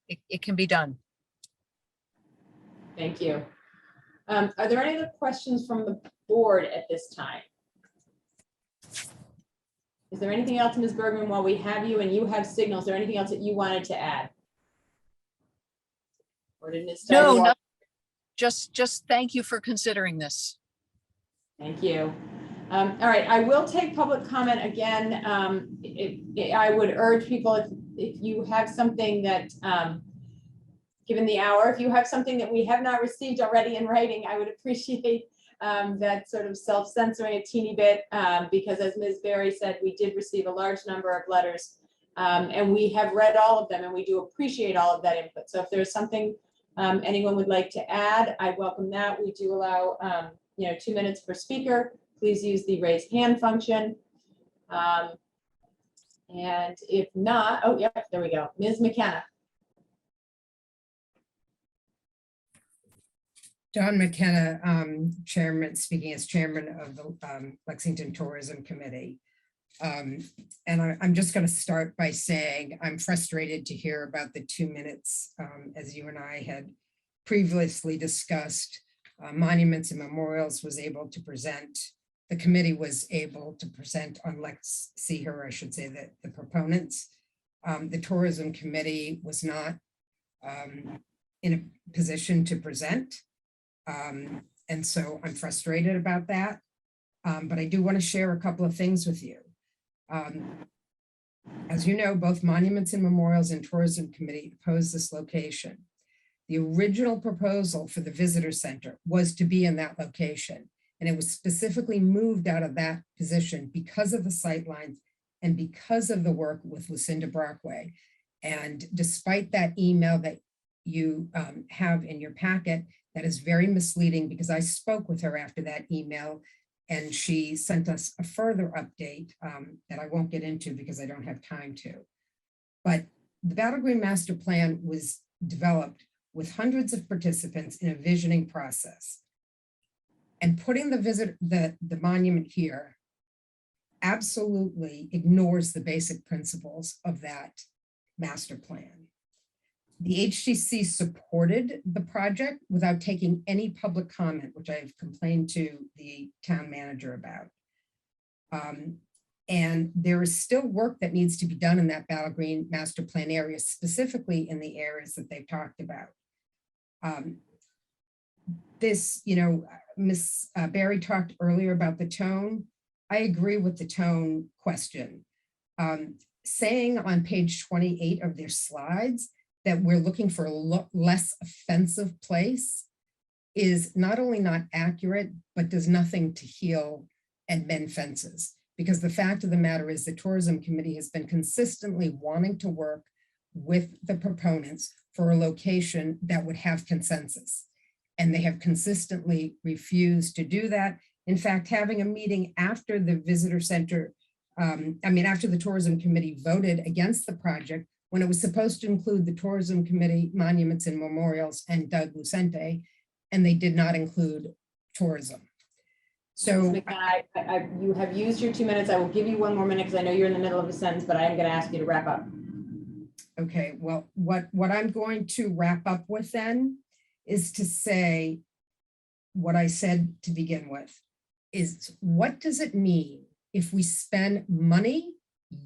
It can be done. Thank you. Are there any other questions from the board at this time? Is there anything else, Ms. Bergman, while we have you and you have signals, is there anything else that you wanted to add? Or did Ms. No, just thank you for considering this. Thank you. All right, I will take public comment again. I would urge people, if you have something that, given the hour, if you have something that we have not received already in writing, I would appreciate that sort of self-censoring a teeny bit, because as Ms. Berry said, we did receive a large number of letters, and we have read all of them, and we do appreciate all of that input. So if there's something anyone would like to add, I welcome that. We do allow 2 minutes per speaker. Please use the raise hand function. And if not, oh, yeah, there we go. Ms. McKenna. Don McKenna, speaking as chairman of the Lexington Tourism Committee. And I'm just going to start by saying I'm frustrated to hear about the 2 minutes, as you and I had previously discussed. Monuments and Memorials was able to present, the committee was able to present on Lex Seher, I should say, that the proponents. The Tourism Committee was not in a position to present. And so I'm frustrated about that. But I do want to share a couple of things with you. As you know, both Monuments and Memorials and Tourism Committee opposed this location. The original proposal for the visitor center was to be in that location, and it was specifically moved out of that position because of the sightlines and because of the work with Lucinda Brockway. And despite that email that you have in your packet, that is very misleading, because I spoke with her after that email and she sent us a further update that I won't get into because I don't have time to. But the Battle Green Master Plan was developed with hundreds of participants in a visioning process. And putting the monument here absolutely ignores the basic principles of that master plan. The HTC supported the project without taking any public comment, which I have complained to the town manager about. And there is still work that needs to be done in that Battle Green Master Plan area, specifically in the areas that they've talked about. Ms. Barry talked earlier about the tone. I agree with the tone question. Saying on page 28 of their slides that we're looking for a less offensive place is not only not accurate, but does nothing to heal and mend fences. Because the fact of the matter is the Tourism Committee has been consistently wanting to work with the proponents for a location that would have consensus. And they have consistently refused to do that. In fact, having a meeting after the visitor center, after the Tourism Committee voted against the project, when it was supposed to include the Tourism Committee, Monuments and Memorials, and Doug Lucente, and they did not include tourism. So Ms. McKenna, you have used your 2 minutes. I will give you one more minute because I know you're in the middle of a sentence, but I am going to ask you to wrap up. Okay, well, what I'm going to wrap up with then is to say what I said to begin with, is what does it mean if we spend money,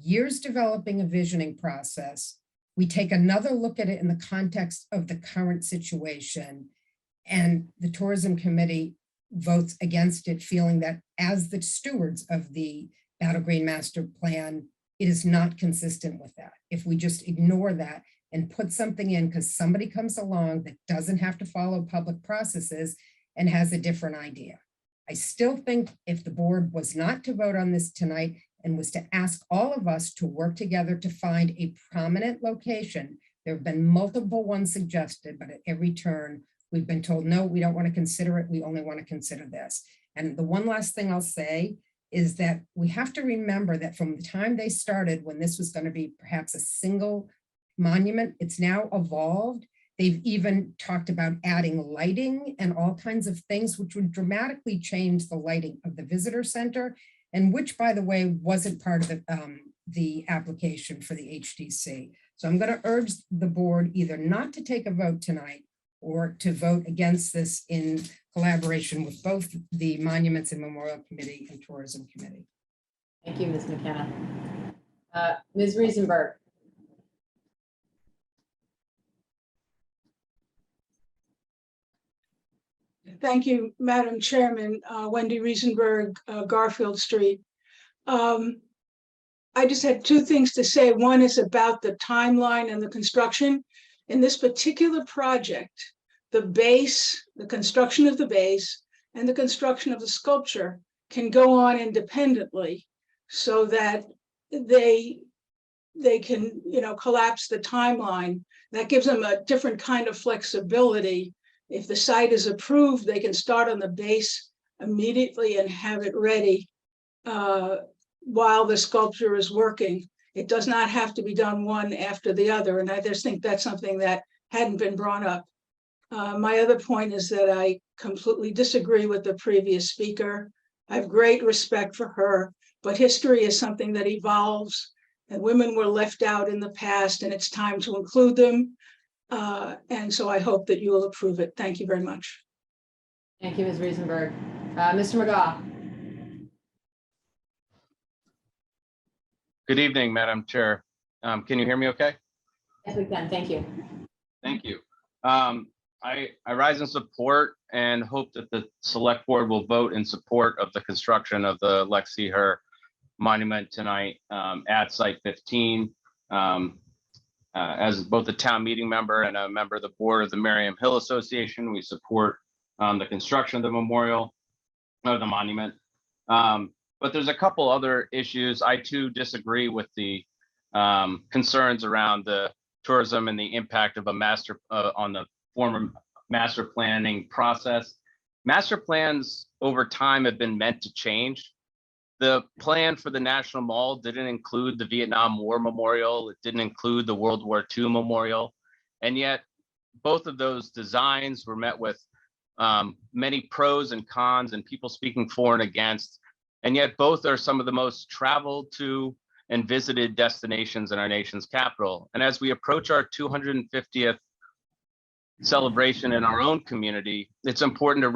years developing a visioning process, we take another look at it in the context of the current situation, and the Tourism Committee votes against it, feeling that as the stewards of the Battle Green Master Plan, it is not consistent with that. If we just ignore that and put something in because somebody comes along that doesn't have to follow public processes and has a different idea. I still think if the board was not to vote on this tonight and was to ask all of us to work together to find a prominent location, there have been multiple ones suggested, but at every turn, we've been told, no, we don't want to consider it. We only want to consider this. And the one last thing I'll say is that we have to remember that from the time they started, when this was going to be perhaps a single monument, it's now evolved. They've even talked about adding lighting and all kinds of things, which would dramatically change the lighting of the visitor center, and which, by the way, wasn't part of the application for the HDC. So I'm going to urge the board either not to take a vote tonight or to vote against this in collaboration with both the Monuments and Memorial Committee and Tourism Committee. Thank you, Ms. McKenna. Ms. Riesenberg. Thank you, Madam Chairman. Wendy Riesenberg, Garfield Street. I just had two things to say. One is about the timeline and the construction. In this particular project, the base, the construction of the base and the construction of the sculpture can go on independently so that they can, collapse the timeline. That gives them a different kind of flexibility. If the site is approved, they can start on the base immediately and have it ready while the sculpture is working. It does not have to be done one after the other. And I just think that's something that hadn't been brought up. My other point is that I completely disagree with the previous speaker. I have great respect for her. but history is something that evolves, and women were left out in the past, and it's time to include them. And so I hope that you will approve it. Thank you very much. Thank you, Ms. Riesenberg. Mr. McGaugh. Good evening, Madam Chair. Can you hear me okay? Yes, we can. Thank you. Thank you. I rise in support and hope that the select board will vote in support of the construction of the Lexi Her monument tonight at site 15. As both a town meeting member and a member of the board of the Merriam Hill Association, we support the construction of the memorial of the monument. But there's a couple other issues. I too disagree with the concerns around the tourism and the impact of a master on the former master planning process. Master plans over time have been meant to change. The plan for the National Mall didn't include the Vietnam War Memorial. It didn't include the World War II Memorial. And yet both of those designs were met with many pros and cons and people speaking for and against. And yet both are some of the most traveled to and visited destinations in our nation's capital. And as we approach our 250th celebration in our own community, it's important to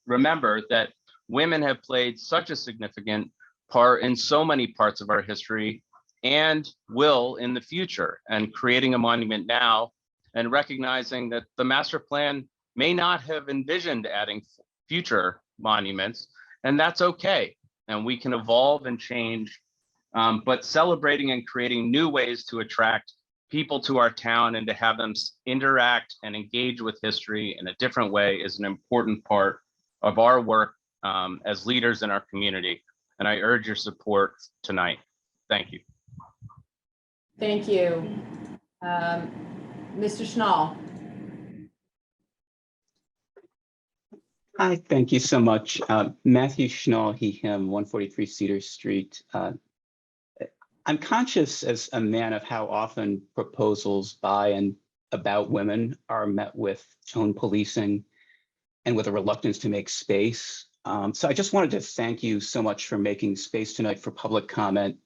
remember that women have played such a significant part in so many parts of our history and will in the future. And creating a monument now and recognizing that the master plan may not have envisioned adding future monuments, and that's okay. And we can evolve and change, but celebrating and creating new ways to attract people to our town and to have them interact and engage with history in a different way is an important part of our work as leaders in our community. And I urge your support tonight. Thank you. Thank you. Mr. Schnall. Hi, thank you so much. Matthew Schnall, he, him, 143 Cedar Street. I'm conscious as a man of how often proposals by and about women are met with tone policing and with a reluctance to make space. So I just wanted to thank you so much for making space tonight for public comment.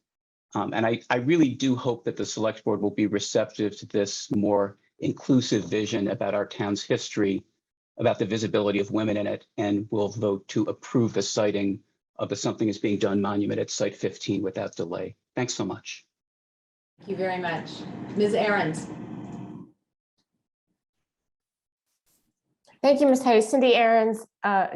And I really do hope that the select board will be receptive to this more inclusive vision about our town's history, about the visibility of women in it, and will vote to approve the siting of the Something Is Being Done monument at site 15 without delay. Thanks so much. Thank you very much. Ms. Ahrens. Thank you, Ms. Hay. Cindy Ahrens,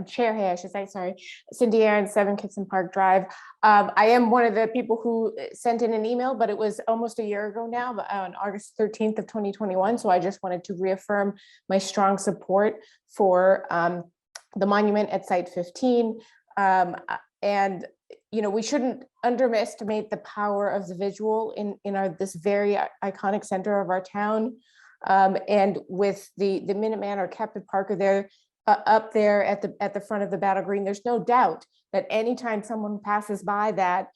Chair Hay, I should say, sorry. Cindy Ahrens, 7 Kitson Park Drive. I am one of the people who sent in an email, but it was almost a year ago now, on August 13th of 2021. So I just wanted to reaffirm my strong support for the monument at site 15. And you know, we shouldn't underestimate the power of the visual in this very iconic center of our town. And with the Minuteman or Captain Parker there, up there at the front of the Battle Green, there's no doubt that anytime someone passes by that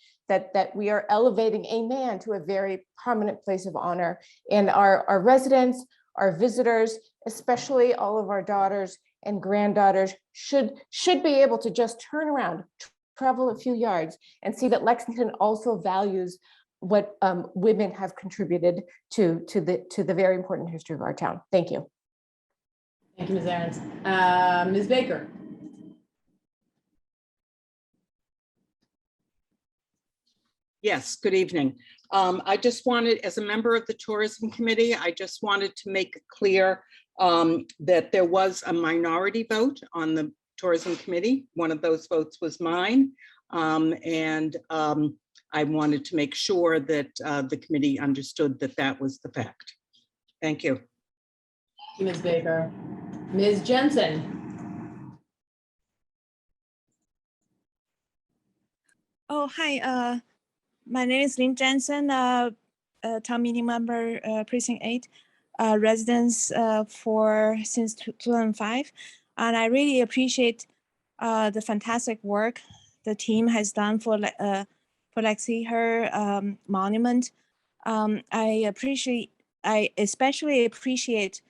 we are elevating a man to a very prominent place of honor. And our residents, our visitors, especially all of our daughters and granddaughters should be able to just turn around, travel a few yards, and see that Lexington also values what women have contributed to the very important history of our town. Thank you. Thank you, Ms. Ahrens. Ms. Baker. Yes, good evening. I just wanted, as a member of the Tourism Committee, I just wanted to make clear that there was a minority vote on the Tourism Committee. One of those votes was mine. I wanted to make sure that the committee understood that that was the fact. Thank you. Thank you, Ms. Baker. Ms. Jensen. Oh, hi. My name is Lynn Jensen, town meeting member, precinct 8, residence since 2005. And I really appreciate the fantastic work the team has done for Lexi Her monument. I especially appreciate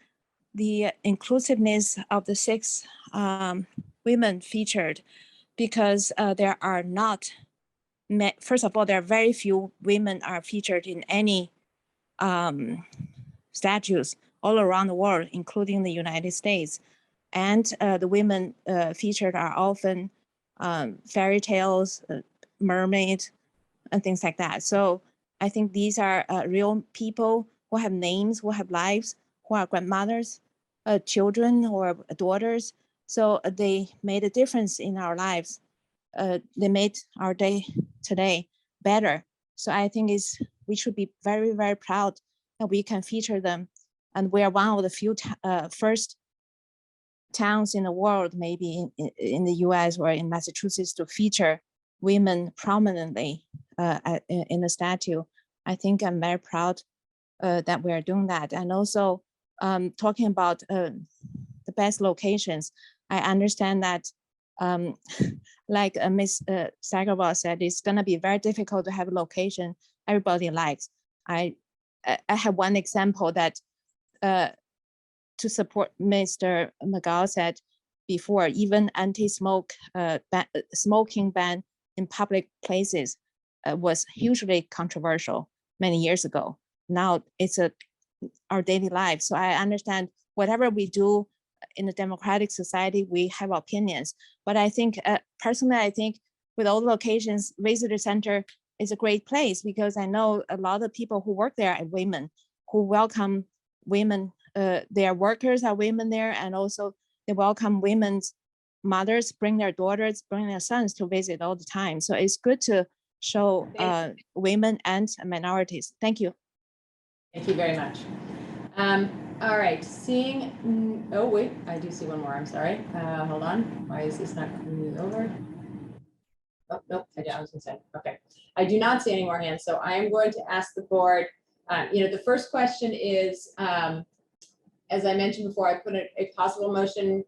the inclusiveness of the 6 women featured, because there are not first of all, there are very few women are featured in any statues all around the world, including the United States. And the women featured are often fairy tales, mermaids, and things like that. So I think these are real people who have names, who have lives, who are grandmothers, children, or daughters. So they made a difference in our lives. They made our day today better. So I think we should be very, very proud that we can feature them. And we are one of the few first towns in the world, maybe in the US or in Massachusetts, to feature women prominently in the statue. I think I'm very proud that we are doing that. And also talking about the best locations, I understand that like Ms. Sagerwal said, it's going to be very difficult to have a location everybody likes. I have one example that to support Mr. McGow said before, even anti-smoke smoking ban in public places was hugely controversial many years ago. Now it's our daily life. So I understand whatever we do in a democratic society, we have opinions. But I think, personally, I think with all the locations, Visitor Center is a great place because I know a lot of people who work there are women who welcome women. Their workers are women there, and also they welcome women's mothers, bring their daughters, bring their sons to visit all the time. So it's good to show women and minorities. Thank you. Thank you very much. All right, seeing, oh wait, I do see one more, I'm sorry. Hold on, why is this not coming over? Oh, nope, I was gonna say, okay. I do not see any more hands, so I am going to ask the board, the first question is, as I mentioned before, I put a possible motion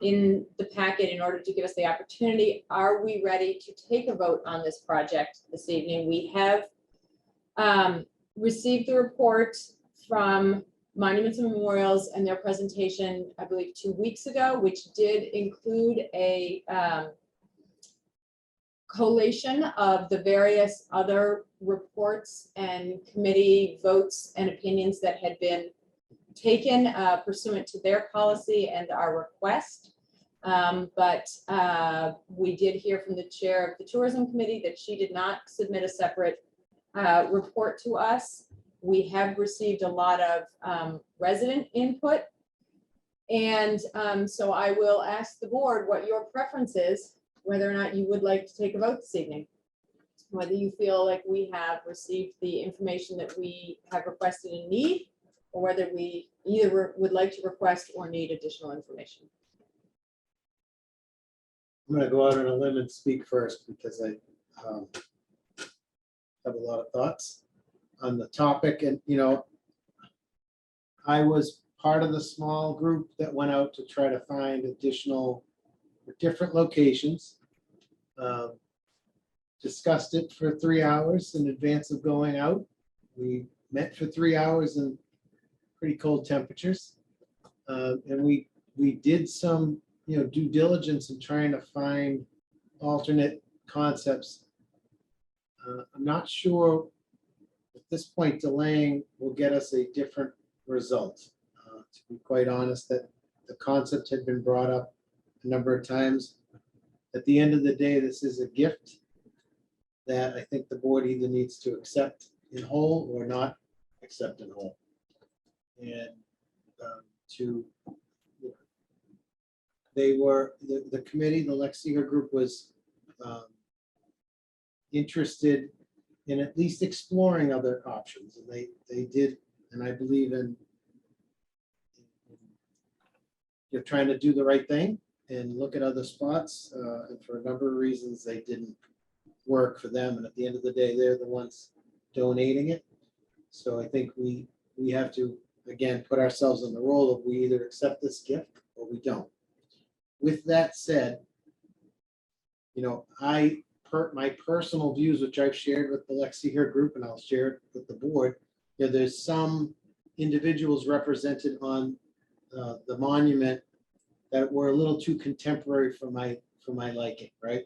in the packet in order to give us the opportunity. Are we ready to take a vote on this project this evening? We have received the report from Monuments and Memorials and their presentation, I believe 2 weeks ago, which did include a collation of the various other reports and committee votes and opinions that had been taken pursuant to their policy and our request. But we did hear from the chair of the tourism committee that she did not submit a separate report to us. We have received a lot of resident input. And so I will ask the board what your preference is, whether or not you would like to take a vote this evening. Whether you feel like we have received the information that we have requested and need, or whether we either would like to request or need additional information. I'm going to go out on a limb and speak first because I have a lot of thoughts on the topic. And, I was part of the small group that went out to try to find additional, different locations. Discussed it for 3 hours in advance of going out. We met for 3 hours in pretty cold temperatures. And we did some, due diligence in trying to find alternate concepts. I'm not sure at this point delaying will get us a different result. To be quite honest, that the concept had been brought up a number of times. At the end of the day, this is a gift that I think the board either needs to accept in whole or not accept in whole. And the committee, the Lexington group was interested in at least exploring other options, and they did, and I believe in you're trying to do the right thing and look at other spots, and for a number of reasons they didn't work for them, and at the end of the day they're the ones donating it. So I think we have to again put ourselves in the role of we either accept this gift or we don't. With that said, my personal views, which I've shared with the Lexington group, and I'll share it with the board. There's some individuals represented on the monument that were a little too contemporary for my liking, right?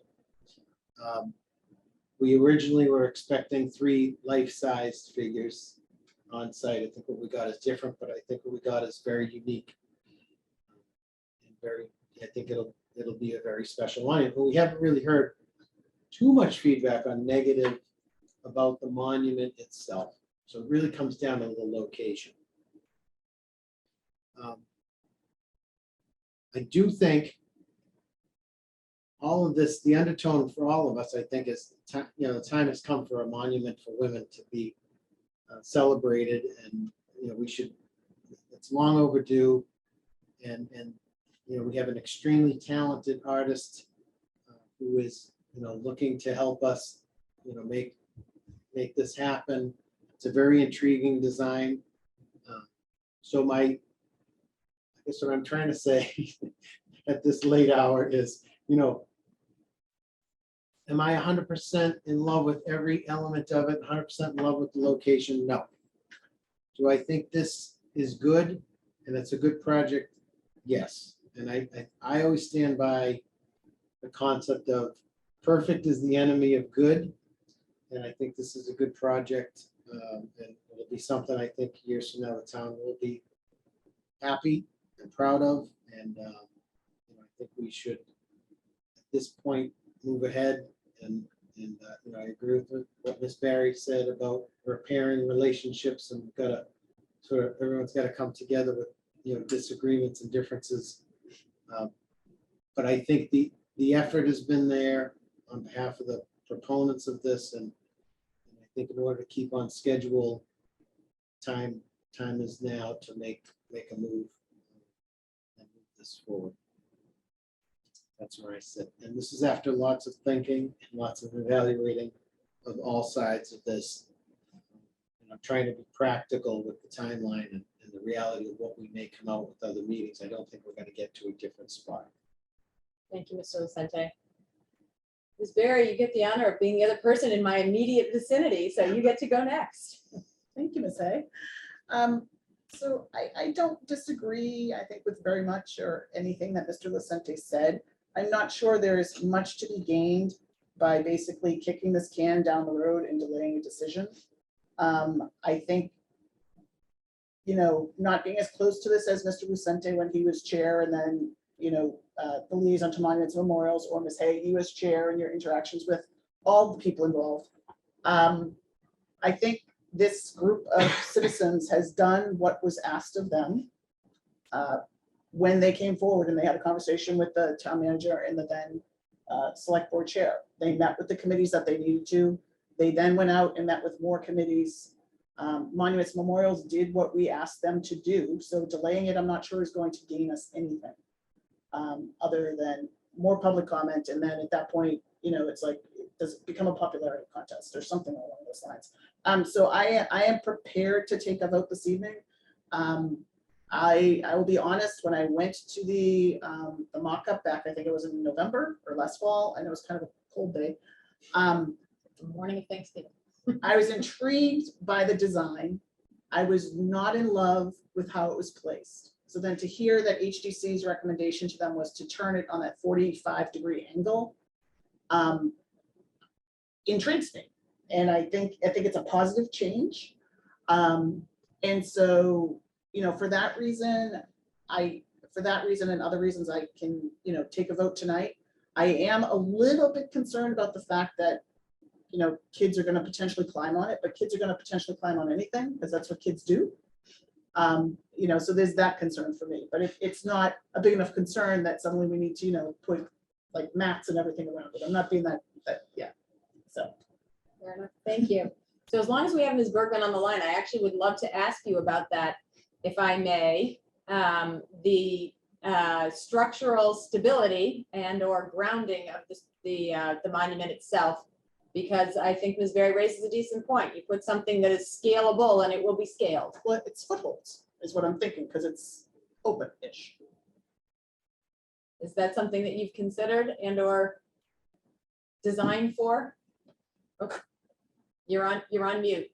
We originally were expecting 3 life-sized figures on site. I think what we got is different, but I think what we got is very unique. And very, I think it'll be a very special monument, but we haven't really heard too much feedback on negative about the monument itself. So it really comes down to the location. I do think all of this, the undertone for all of us, I think, is the time has come for a monument for women to be celebrated, and we should. It's long overdue, and we have an extremely talented artist who is looking to help us make this happen. It's a very intriguing design. So I guess what I'm trying to say at this late hour is, am I 100% in love with every element of it, 100% in love with the location? No. Do I think this is good and it's a good project? Yes. And I always stand by the concept of perfect is the enemy of good. And I think this is a good project. And it'll be something I think years from now the town will be happy and proud of. And I think we should, at this point, move ahead. And I agree with what Ms. Barry said about repairing relationships, and we've got to everyone's got to come together with disagreements and differences. But I think the effort has been there on behalf of the proponents of this, and I think in order to keep on schedule, time is now to make a move and move this forward. That's where I sit. And this is after lots of thinking and lots of evaluating of all sides of this. And I'm trying to be practical with the timeline and the reality of what we may come out with other meetings. I don't think we're going to get to a different spot. Thank you, Mr. Lucente. Ms. Barry, you get the honor of being the other person in my immediate vicinity, so you get to go next. Thank you, Ms. Hay. So I don't disagree, I think, with very much or anything that Mr. Lucente said. I'm not sure there is much to be gained by basically kicking this can down the road and delaying a decision. I think, not being as close to this as Mr. Lucente when he was chair, and then, the liaison to monuments and memorials, or Ms. Hay, you as chair, and your interactions with all the people involved. I think this group of citizens has done what was asked of them when they came forward and they had a conversation with the town manager and the then select board chair. They met with the committees that they needed to. They then went out and met with more committees. Monuments Memorials did what we asked them to do. So delaying it, I'm not sure is going to gain us anything other than more public comment. And then at that point, it's like, does it become a popularity contest or something along those lines? So I am prepared to take a vote this evening. I will be honest, when I went to the mock-up back, I think it was in November or last fall, and it was kind of a cold day. The morning of Thanksgiving. I was intrigued by the design. I was not in love with how it was placed. So then to hear that HDC's recommendation to them was to turn it on that 45-degree angle, intrigues me. And I think it's a positive change. And so, for that reason and other reasons, I can, take a vote tonight. I am a little bit concerned about the fact that, kids are going to potentially climb on it, but kids are going to potentially climb on anything because that's what kids do. So there's that concern for me, but it's not a big enough concern that suddenly we need to, put like mats and everything around it. I'm not being that yeah. So. Fair enough. Thank you. So as long as we have Ms. Bergman on the line, I actually would love to ask you about that, if I may. The structural stability and or grounding of the monument itself, because I think Ms. Berry raises a decent point. You put something that is scalable and it will be scaled. Well, it's footholds is what I'm thinking, because it's open-ish. Is that something that you've considered and or designed for? Okay. You're on mute.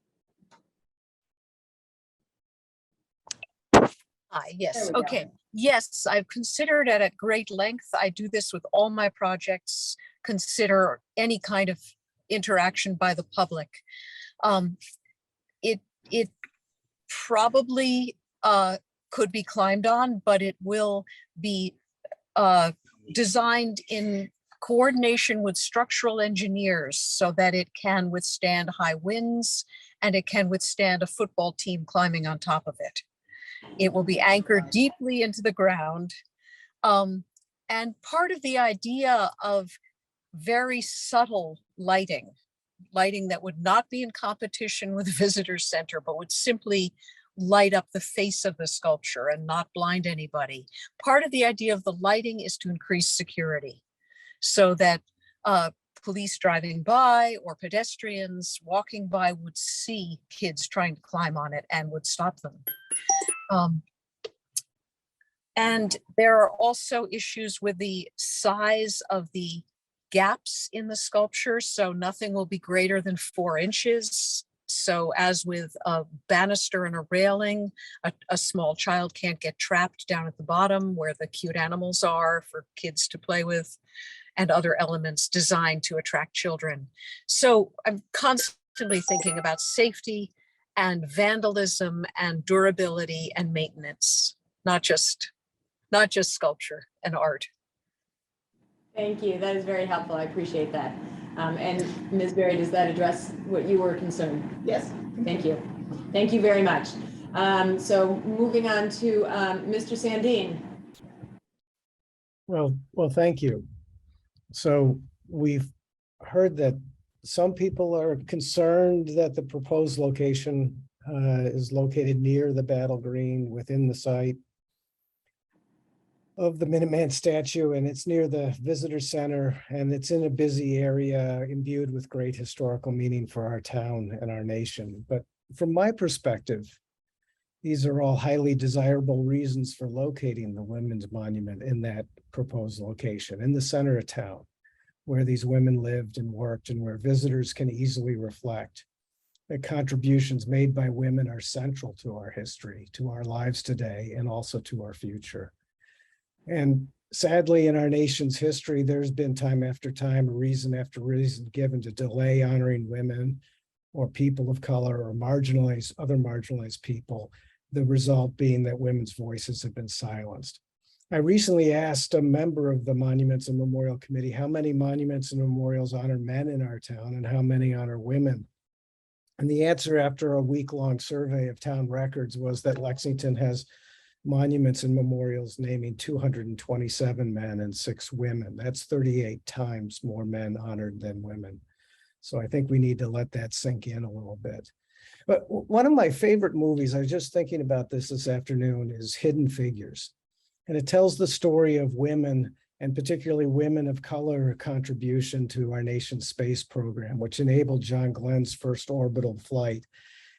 Hi, yes, There we go. okay. Yes, I've considered it at great length. I do this with all my projects, consider any kind of interaction by the public. It probably could be climbed on, but it will be designed in coordination with structural engineers so that it can withstand high winds and it can withstand a football team climbing on top of it. It will be anchored deeply into the ground. And part of the idea of very subtle lighting that would not be in competition with the visitor center, but would simply light up the face of the sculpture and not blind anybody. Part of the idea of the lighting is to increase security so that police driving by or pedestrians walking by would see kids trying to climb on it and would stop them. And there are also issues with the size of the gaps in the sculpture. So nothing will be greater than 4 inches. So as with a banister and a railing, a small child can't get trapped down at the bottom where the cute animals are for kids to play with, and other elements designed to attract children. So I'm constantly thinking about safety and vandalism and durability and maintenance, not just sculpture and art. Thank you. That is very helpful. I appreciate that. And Ms. Berry, does that address what you were concerned? Yes. Thank you. Thank you very much. So moving on to Mr. Sandin. Well, thank you. So we've heard that some people are concerned that the proposed location is located near the Battle Green within the site of the Minuteman statue, and it's near the visitor center, and it's in a busy area imbued with great historical meaning for our town and our nation. But from my perspective, these are all highly desirable reasons for locating the Women's Monument in that proposed location in the center of town, where these women lived and worked and where visitors can easily reflect that contributions made by women are central to our history, to our lives today, and also to our future. And sadly, in our nation's history, there's been time after time, reason after reason given to delay honoring women or people of color or other marginalized people, the result being that women's voices have been silenced. I recently asked a member of the Monuments and Memorial Committee how many monuments and memorials honor men in our town and how many honor women. And the answer after a week-long survey of town records was that Lexington has monuments and memorials naming 227 men and 6 women. That's 38 times more men honored than women. So I think we need to let that sink in a little bit. But one of my favorite movies, I was just thinking about this afternoon, is Hidden Figures. And it tells the story of women, and particularly women of color, contribution to our nation's space program, which enabled John Glenn's first orbital flight.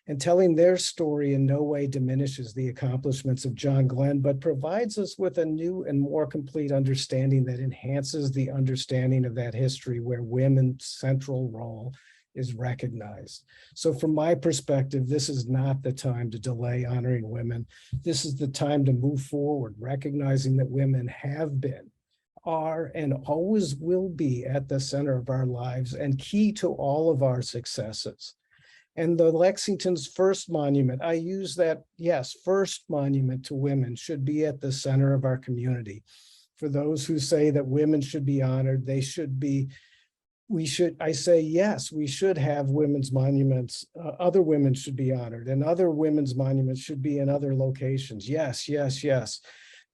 And telling their story in no way diminishes the accomplishments of John Glenn, but provides us with a new and more complete understanding that enhances the understanding of that history where women's central role is recognized. So from my perspective, this is not the time to delay honoring women. This is the time to move forward, recognizing that women have been, are, and always will be at the center of our lives and key to all of our successes. And the Lexington's first monument, I use that, yes, first monument to women should be at the center of our community. For those who say that women should be honored, they should be, I say, yes, we should have women's monuments. Other women should be honored, and other women's monuments should be in other locations. Yes, yes, yes.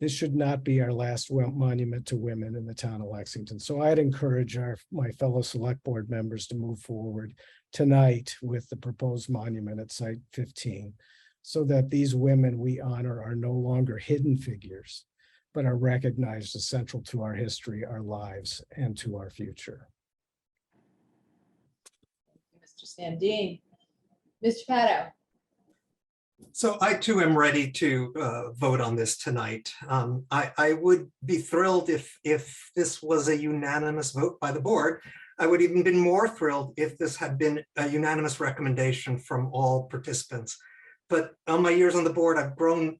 This should not be our last monument to women in the town of Lexington. So I'd encourage my fellow select board members to move forward tonight with the proposed monument at Site 15, so that these women we honor are no longer hidden figures, but are recognized as central to our history, our lives, and to our future. Mr. Sandin. Mr. Pato. So I too am ready to vote on this tonight. I would be thrilled if this was a unanimous vote by the board. I would even been more thrilled if this had been a unanimous recommendation from all participants. But on my years on the board, I've grown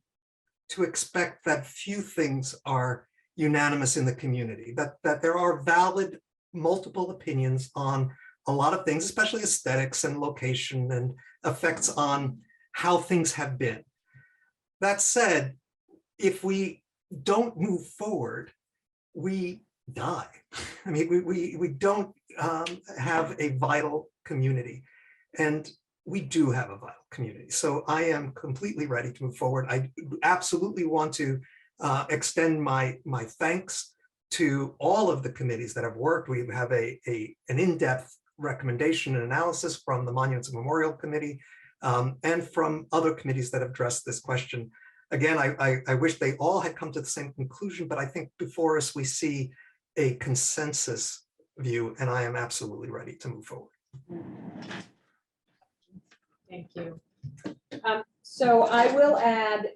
to expect that few things are unanimous in the community, that there are valid multiple opinions on a lot of things, especially aesthetics and location and effects on how things have been. That said, if we don't move forward, we die. I mean, we don't have a vital community, and we do have a vital community. So I am completely ready to move forward. I absolutely want to extend my thanks to all of the committees that have worked. We have an in-depth recommendation and analysis from the Monuments and Memorial Committee and from other committees that have addressed this question. Again, I wish they all had come to the same conclusion, but I think before us we see a consensus view, and I am absolutely ready to move forward. Thank you. So I will add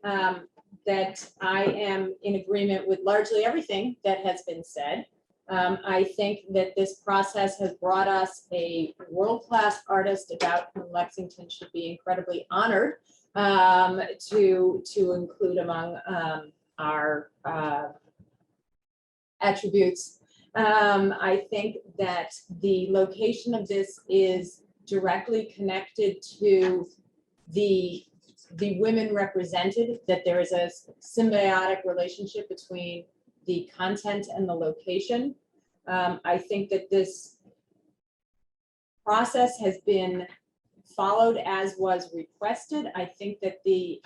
that I am in agreement with largely everything that has been said. I think that this process has brought us a world-class artist about whom Lexington should be incredibly honored to include among our attributes. I think that the location of this is directly connected to the women represented, that there is a symbiotic relationship between the content and the location. I think that this process has been followed as was requested. I think that the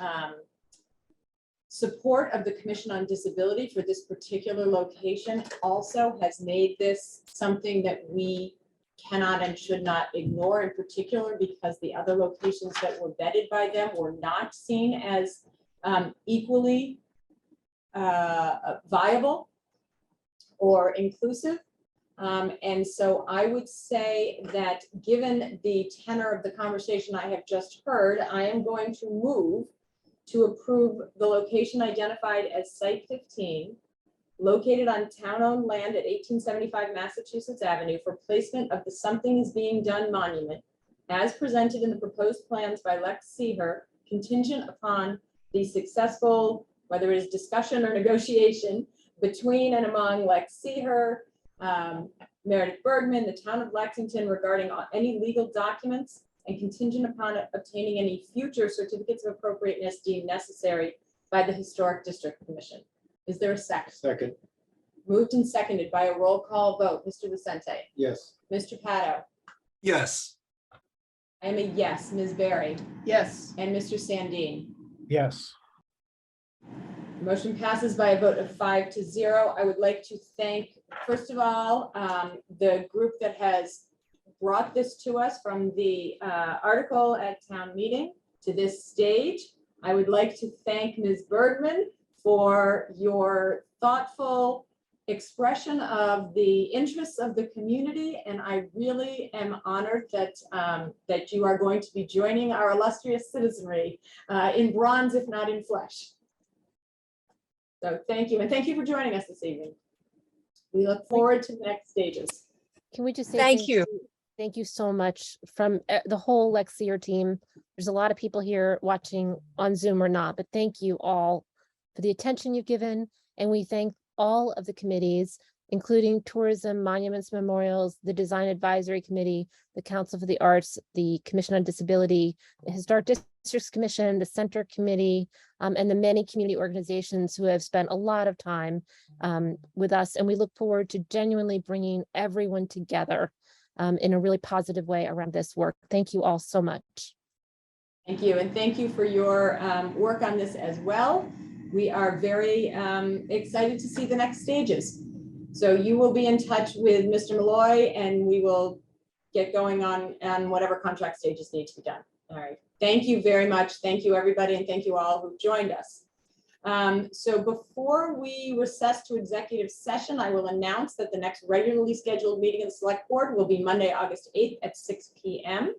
support of the Commission on Disability for this particular location also has made this something that we cannot and should not ignore, in particular because the other locations that were vetted by them were not seen as equally viable or inclusive. And so I would say that given the tenor of the conversation I have just heard, I am going to move to approve the location identified as Site 15, located on town-owned land at 1875 Massachusetts Avenue for placement of the Something is Being Done monument as presented in the proposed plans by Lex Seher, contingent upon the successful, whether it is discussion or negotiation between and among Lex Seher, Meredith Bergman, the town of Lexington regarding any legal documents, and contingent upon obtaining any future certificates of appropriateness deemed necessary by the Historic District Commission. Is there a second? Second, Moved and seconded by a roll call vote. Mr. Vicente, yes. Mr. Pato, Yes. I am a yes. Ms. Berry, Yes. and Mr. Sandin. Yes. Motion passes by a vote of 5-0. I would like to thank, first of all, the group that has brought this to us from the article at town meeting to this stage. I would like to thank Ms. Bergman for your thoughtful expression of the interests of the community. And I really am honored that, that you are going to be joining our illustrious citizenry in bronze, if not in flesh. So thank you. And thank you for joining us this evening. We look forward to the next stages. Can we just say Thank you. Thank you so much from the whole Lexeer team. There's a lot of people here watching on Zoom or not, but thank you all for the attention you've given. And we thank all of the committees, including Tourism, Monuments, Memorials, the Design Advisory Committee, the Council for the Arts, the Commission on Disability, the Historic Districts Commission, the Center Committee, and the many community organizations who have spent a lot of time with us. And we look forward to genuinely bringing everyone together in a really positive way around this work. Thank you all so much. Thank you. And thank you for your work on this as well. We are very excited to see the next stages. So you will be in touch with Mr. Malloy and we will get going on whatever contract stages need to be done. All right. Thank you very much. Thank you, everybody. And thank you all who joined us. So before we recess to executive session, I will announce that the next regularly scheduled meeting of the Select Board will be Monday, August 8th at 6 p.m.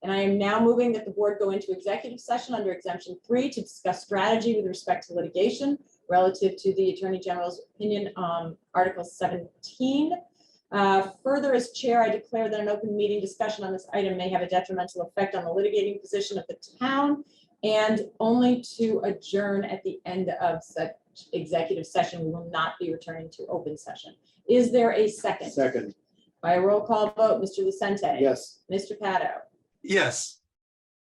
And I am now moving that the board go into executive session under exemption 3 to discuss strategy with respect to litigation relative to the Attorney General's opinion on Article 17. Further, as chair, I declare that an open meeting discussion on this item may have a detrimental effect on the litigating position of the town, and only to adjourn at the end of such executive session. We will not be returning to open session. Is there a second? Second, By a roll call vote, Mr. Lucente. Yes. Mr. Pato. Yes.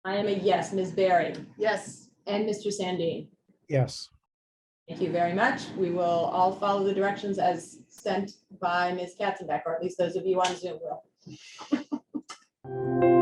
I am a yes. Ms. Berry. Yes. And Mr. Sandin. Yes. Thank you very much. We will all follow the directions as sent by Ms. Katzenbeck, or at least those of you on Zoom will.